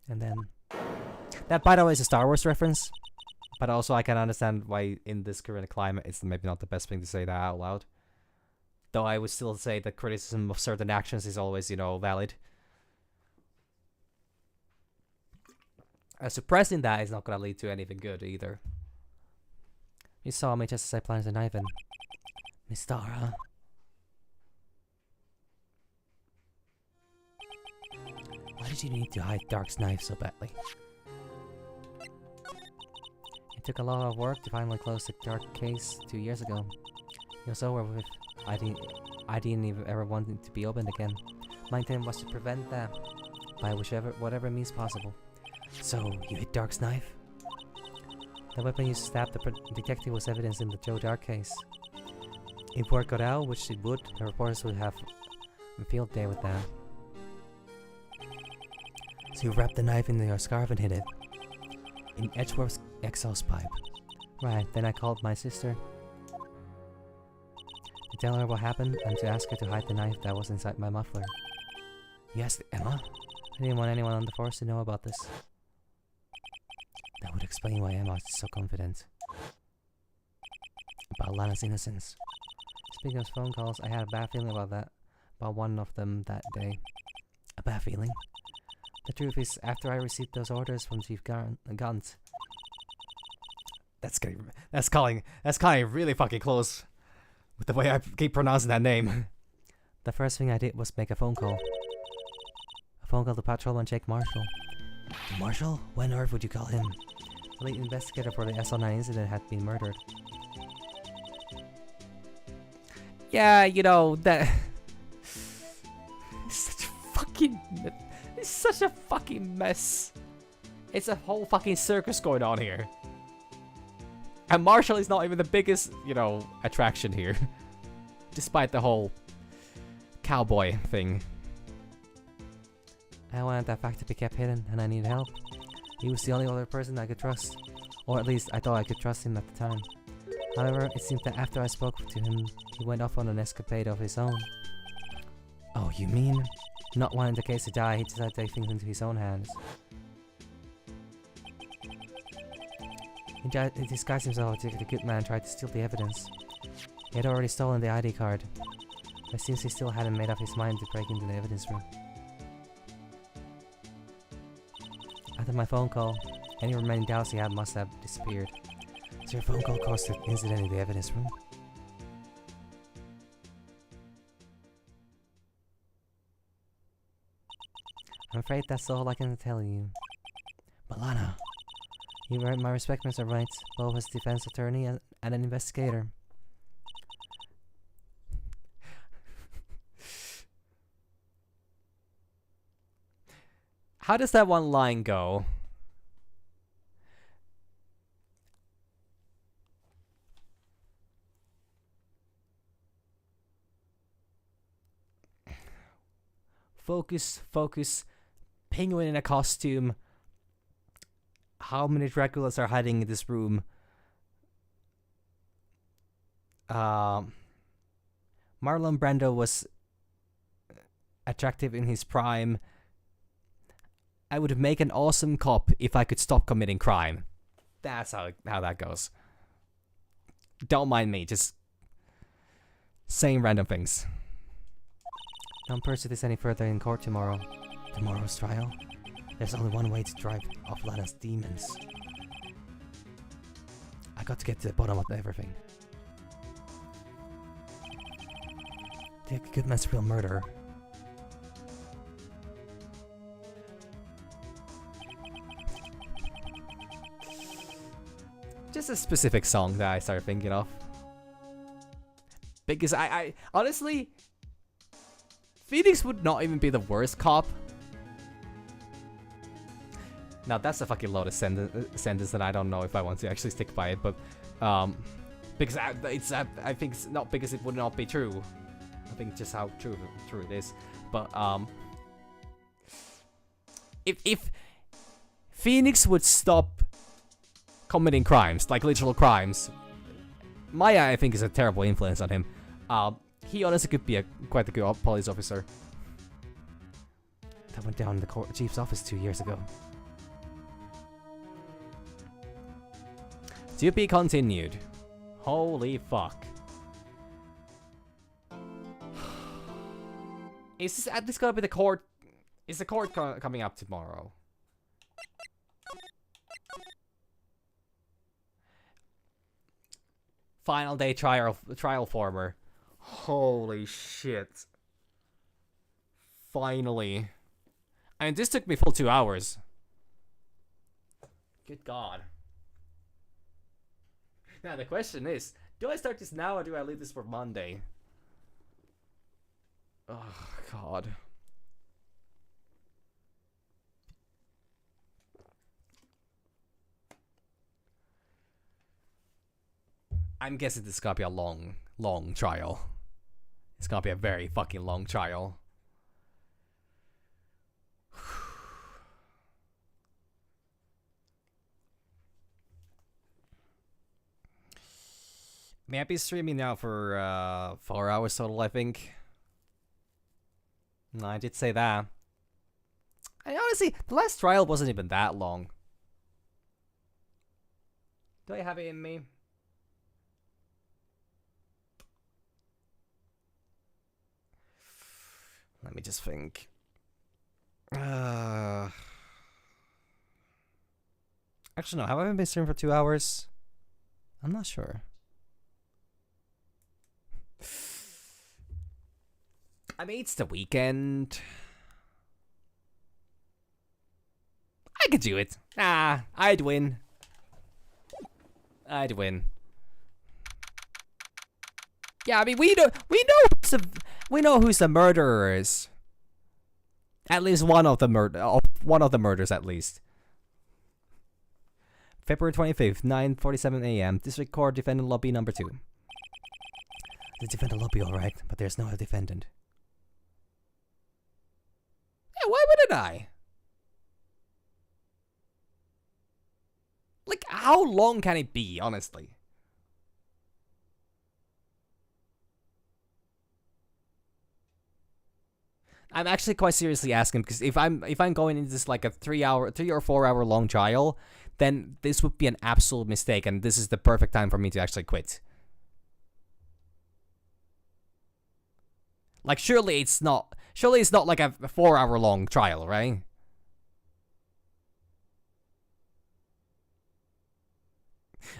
And then... That, by the way, is a Star Wars reference. But also I can understand why in this current climate it's maybe not the best thing to say that out loud. Though I would still say that criticism of certain actions is always, you know, valid. Suppressing that is not gonna lead to anything good either. You saw me just as I plunged the knife in.
Miss Star, huh? Why did you need to hide Dark's knife so badly?
It took a lot of work to finally close the Dark case 2 years ago. It was over with. I didn't even ever want it to be opened again. My intent was to prevent that by whatever means possible.
So, you hid Dark's knife?
The weapon used to stab the detective was evidence in the Joe Dark case. If word got out, which it would, the reporters would have a field day with that.
So you wrapped the knife in your scarf and hid it? In Edgeworth's exhaust pipe?
Right, then I called my sister to tell her what happened and to ask her to hide the knife that was inside my muffler.
You asked Emma?
I didn't want anyone on the force to know about this.
That would explain why Emma is so confident about Lana's innocence.
Speaking of phone calls, I had a bad feeling about one of them that day.
A bad feeling?
The truth is, after I received those orders from Chief Gunt, that's calling really fucking close with the way I keep pronouncing that name. The first thing I did was make a phone call. A phone call to Patrolman Jake Marshall.
Marshall? When on earth would you call him?
The lead investigator for the SL9 incident had been murdered. Yeah, you know, that... Such fucking... such a fucking mess. It's a whole fucking circus going on here. And Marshall is not even the biggest, you know, attraction here. Despite the whole cowboy thing. I wanted that fact to be kept hidden, and I needed help. He was the only other person I could trust. Or at least, I thought I could trust him at the time. However, it seemed that after I spoke to him, he went off on an escapade of his own. Oh, you mean? Not wanting the case to die, he decided to take things into his own hands. He disguised himself as a good man and tried to steal the evidence. He had already stolen the ID card. But it seems he still hadn't made up his mind to break into the evidence room. After my phone call, any remaining doubts he had must have disappeared. So your phone call caused the incident in the evidence room? I'm afraid that's all I can tell you. Milana. You earned my respect, Mr. Wright, both as defense attorney and an investigator. How does that one line go? Focus, focus. Penguin in a costume. How many Draculas are hiding in this room? Marlon Brando was attractive in his prime. I would make an awesome cop if I could stop committing crime. That's how that goes. Don't mind me, just saying random things.
Don't pursue this any further in court tomorrow. Tomorrow's trial? There's only one way to drive off Lana's demons. I got to get to the bottom of everything. The Goodman's real murderer.
Just a specific song that I started thinking of. Because I honestly, Phoenix would not even be the worst cop. Now that's a fucking loaded sentence that I don't know if I want to actually stick by it, but because I think it's not because it would not be true. I think just how true it is. But if Phoenix would stop committing crimes, like literal crimes, Maya I think is a terrible influence on him. He honestly could be quite a good police officer.
That went down in the chief's office 2 years ago.
To be continued. Holy fuck. Is this at least gonna be the court? Is the court coming up tomorrow? Final day trial former. Holy shit. Finally. I mean, this took me full 2 hours. Good God. Now the question is, do I start this now or do I leave this for Monday? Oh, God. I'm guessing this is gonna be a long trial. It's gonna be a very fucking long trial. May I be streaming now for 4 hours total, I think. No, I did say that. And honestly, the last trial wasn't even that long. Do I have it in me? Let me just think. Actually, no. Have I been streaming for 2 hours? I'm not sure. I mean, it's the weekend. I could do it. I'd win. I'd win. Yeah, I mean, we know who's the murderer is. At least one of the murders, at least. February 25th, 9:47 a.m. District Court, defendant lobby number 2.
The defendant lobby, alright, but there's no defendant.
Yeah, why wouldn't I? Like, how long can it be, honestly? I'm actually quite seriously asking, because if I'm going into this like a 3 or 4 hour long trial, then this would be an absolute mistake, and this is the perfect time for me to actually quit. Like, surely it's not like a 4 hour long trial, right?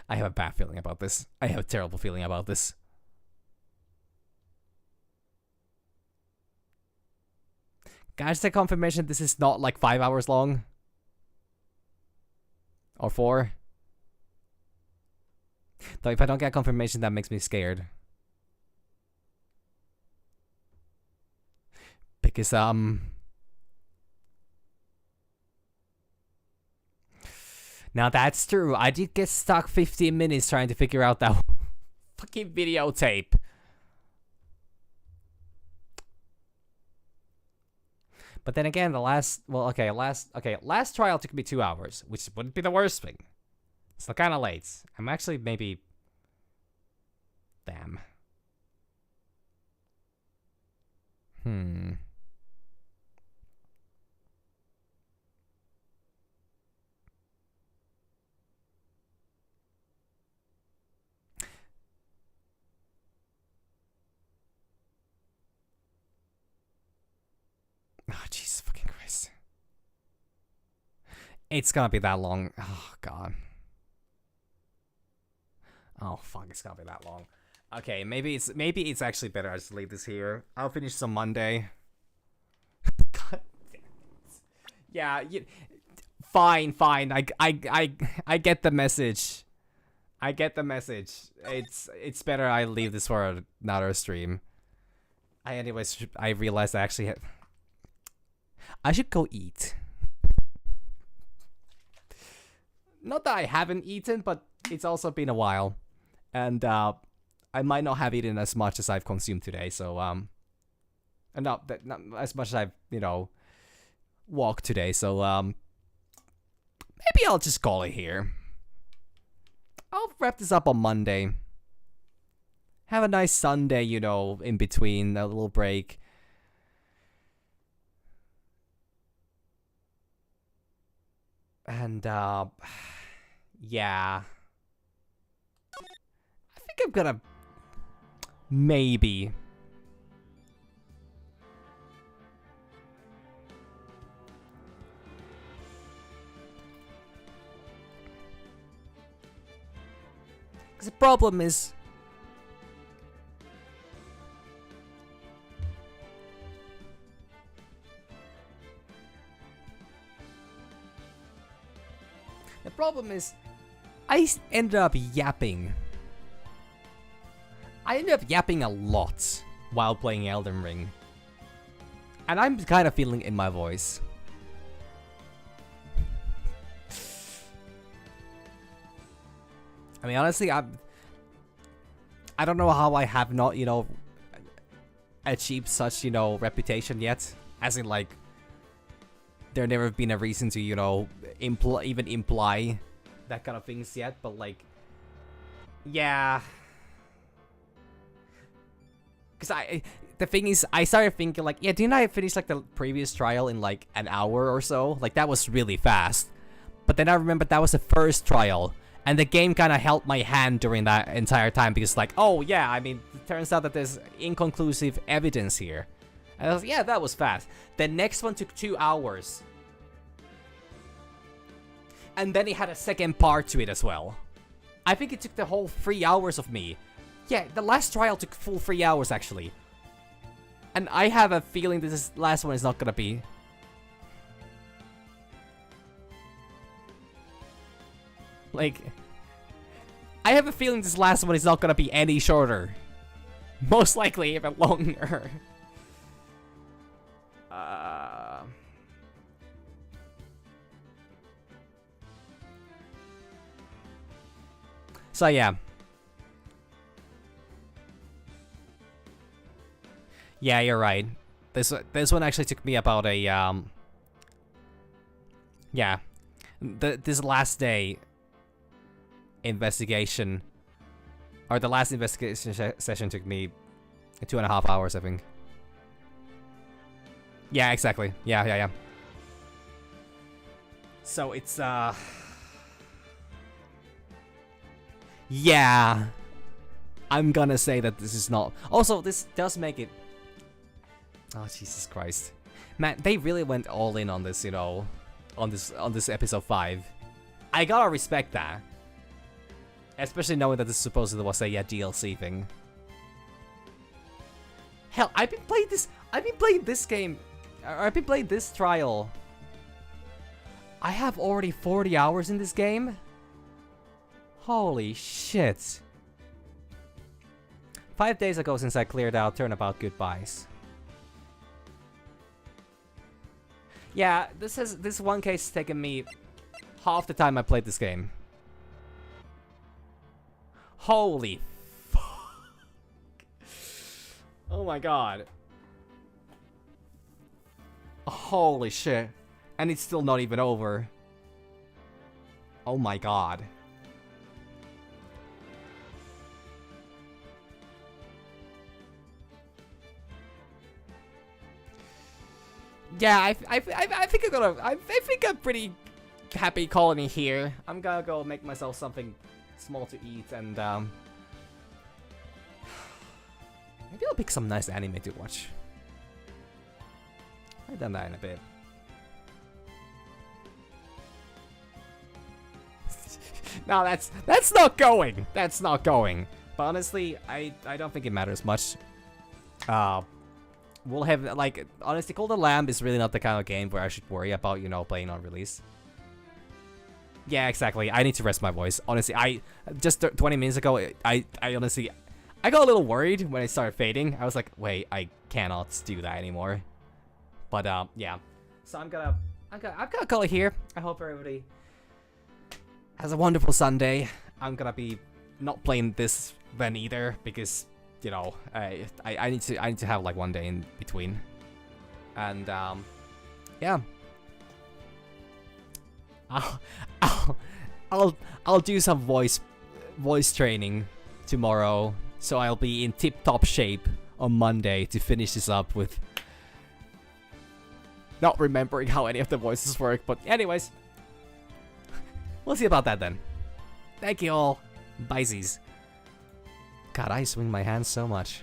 I have a bad feeling about this. I have a terrible feeling about this. Can I just get confirmation this is not like 5 hours long? Or 4? Though if I don't get confirmation, that makes me scared. Because, now that's true. I did get stuck 15 minutes trying to figure out that fucking videotape. But then again, last trial took me 2 hours, which wouldn't be the worst thing. It's still kind of late. I'm actually maybe... Damn. Oh, Jesus fucking Christ. It's gonna be that long. Oh, God. Oh, fuck, it's gonna be that long. Okay, maybe it's actually better I just leave this here. I'll finish some Monday. God damn it. Yeah, fine. I get the message. I get the message. It's better I leave this for another stream. I realized I actually had... I should go eat. Not that I haven't eaten, but it's also been a while. And I might not have eaten as much as I've consumed today, so and not as much as I've, walked today, so maybe I'll just call it here. I'll wrap this up on Monday. Have a nice Sunday, in between, a little break. And, yeah. I think I'm gonna... Maybe. Because the problem is... The problem is, I ended up yapping. I ended up yapping a lot while playing Elden Ring. And I'm kind of feeling it in my voice. I mean, honestly, I don't know how I have not, achieved such, reputation yet. As in, like, there never been a reason to, even imply that kind of things yet, but like, yeah. Because the thing is, I started thinking like, yeah, didn't I finish like the previous trial in like an hour or so? Like that was really fast. But then I remembered that was the first trial, and the game kind of held my hand during that entire time because like, oh yeah, I mean, it turns out that there's inconclusive evidence here. And I was like, yeah, that was fast. The next one took 2 hours. And then it had a second part to it as well. I think it took the whole 3 hours of me. Yeah, the last trial took full 3 hours actually. And I have a feeling this last one is not gonna be. Like, I have a feeling this last one is not gonna be any shorter. Most likely even longer. So yeah. Yeah, you're right. This one actually took me about a yeah. This last day investigation, or the last investigation session took me 2.5 hours, I think. Yeah, exactly. Yeah. So it's yeah. I'm gonna say that this is not. Also, this does make it. Oh, Jesus Christ. Man, they really went all in on this, you know, on this episode 5. I gotta respect that. Especially knowing that this supposedly was a DLC thing. Hell, I've been playing this game. I've been playing this trial. I have already 40 hours in this game? Holy shit. 5 days ago since I cleared out Turnabout Goodbyes. Yeah, this one case has taken me half the time I played this game. Holy fuck. Oh my god. Holy shit. And it's still not even over. Oh my god. Yeah, I think I think I'm pretty happy calling it here. I'm gonna go make myself something small to eat, and maybe I'll pick some nice anime to watch. I've done that in a bit. No, that's not going. That's not going. But honestly, I don't think it matters much. We'll have, like, honestly, Call the Lamb is really not the kind of game where I should worry about, you know, playing on release. Yeah, exactly. I need to rest my voice. Honestly, just 20 minutes ago, I honestly, I got a little worried when it started fading. I was like, wait, I cannot do that anymore. But, yeah. So I'm gonna call it here. I hope everybody has a wonderful Sunday. I'm gonna be not playing this then either, because, you know, I need to have like one day in between, and yeah, I'll do some voice training tomorrow, so I'll be in tip-top shape on Monday to finish this up with not remembering how any of the voices work. But anyways, we'll see about that then. Thank you all. Bye-sies. God, I swing my hands so much.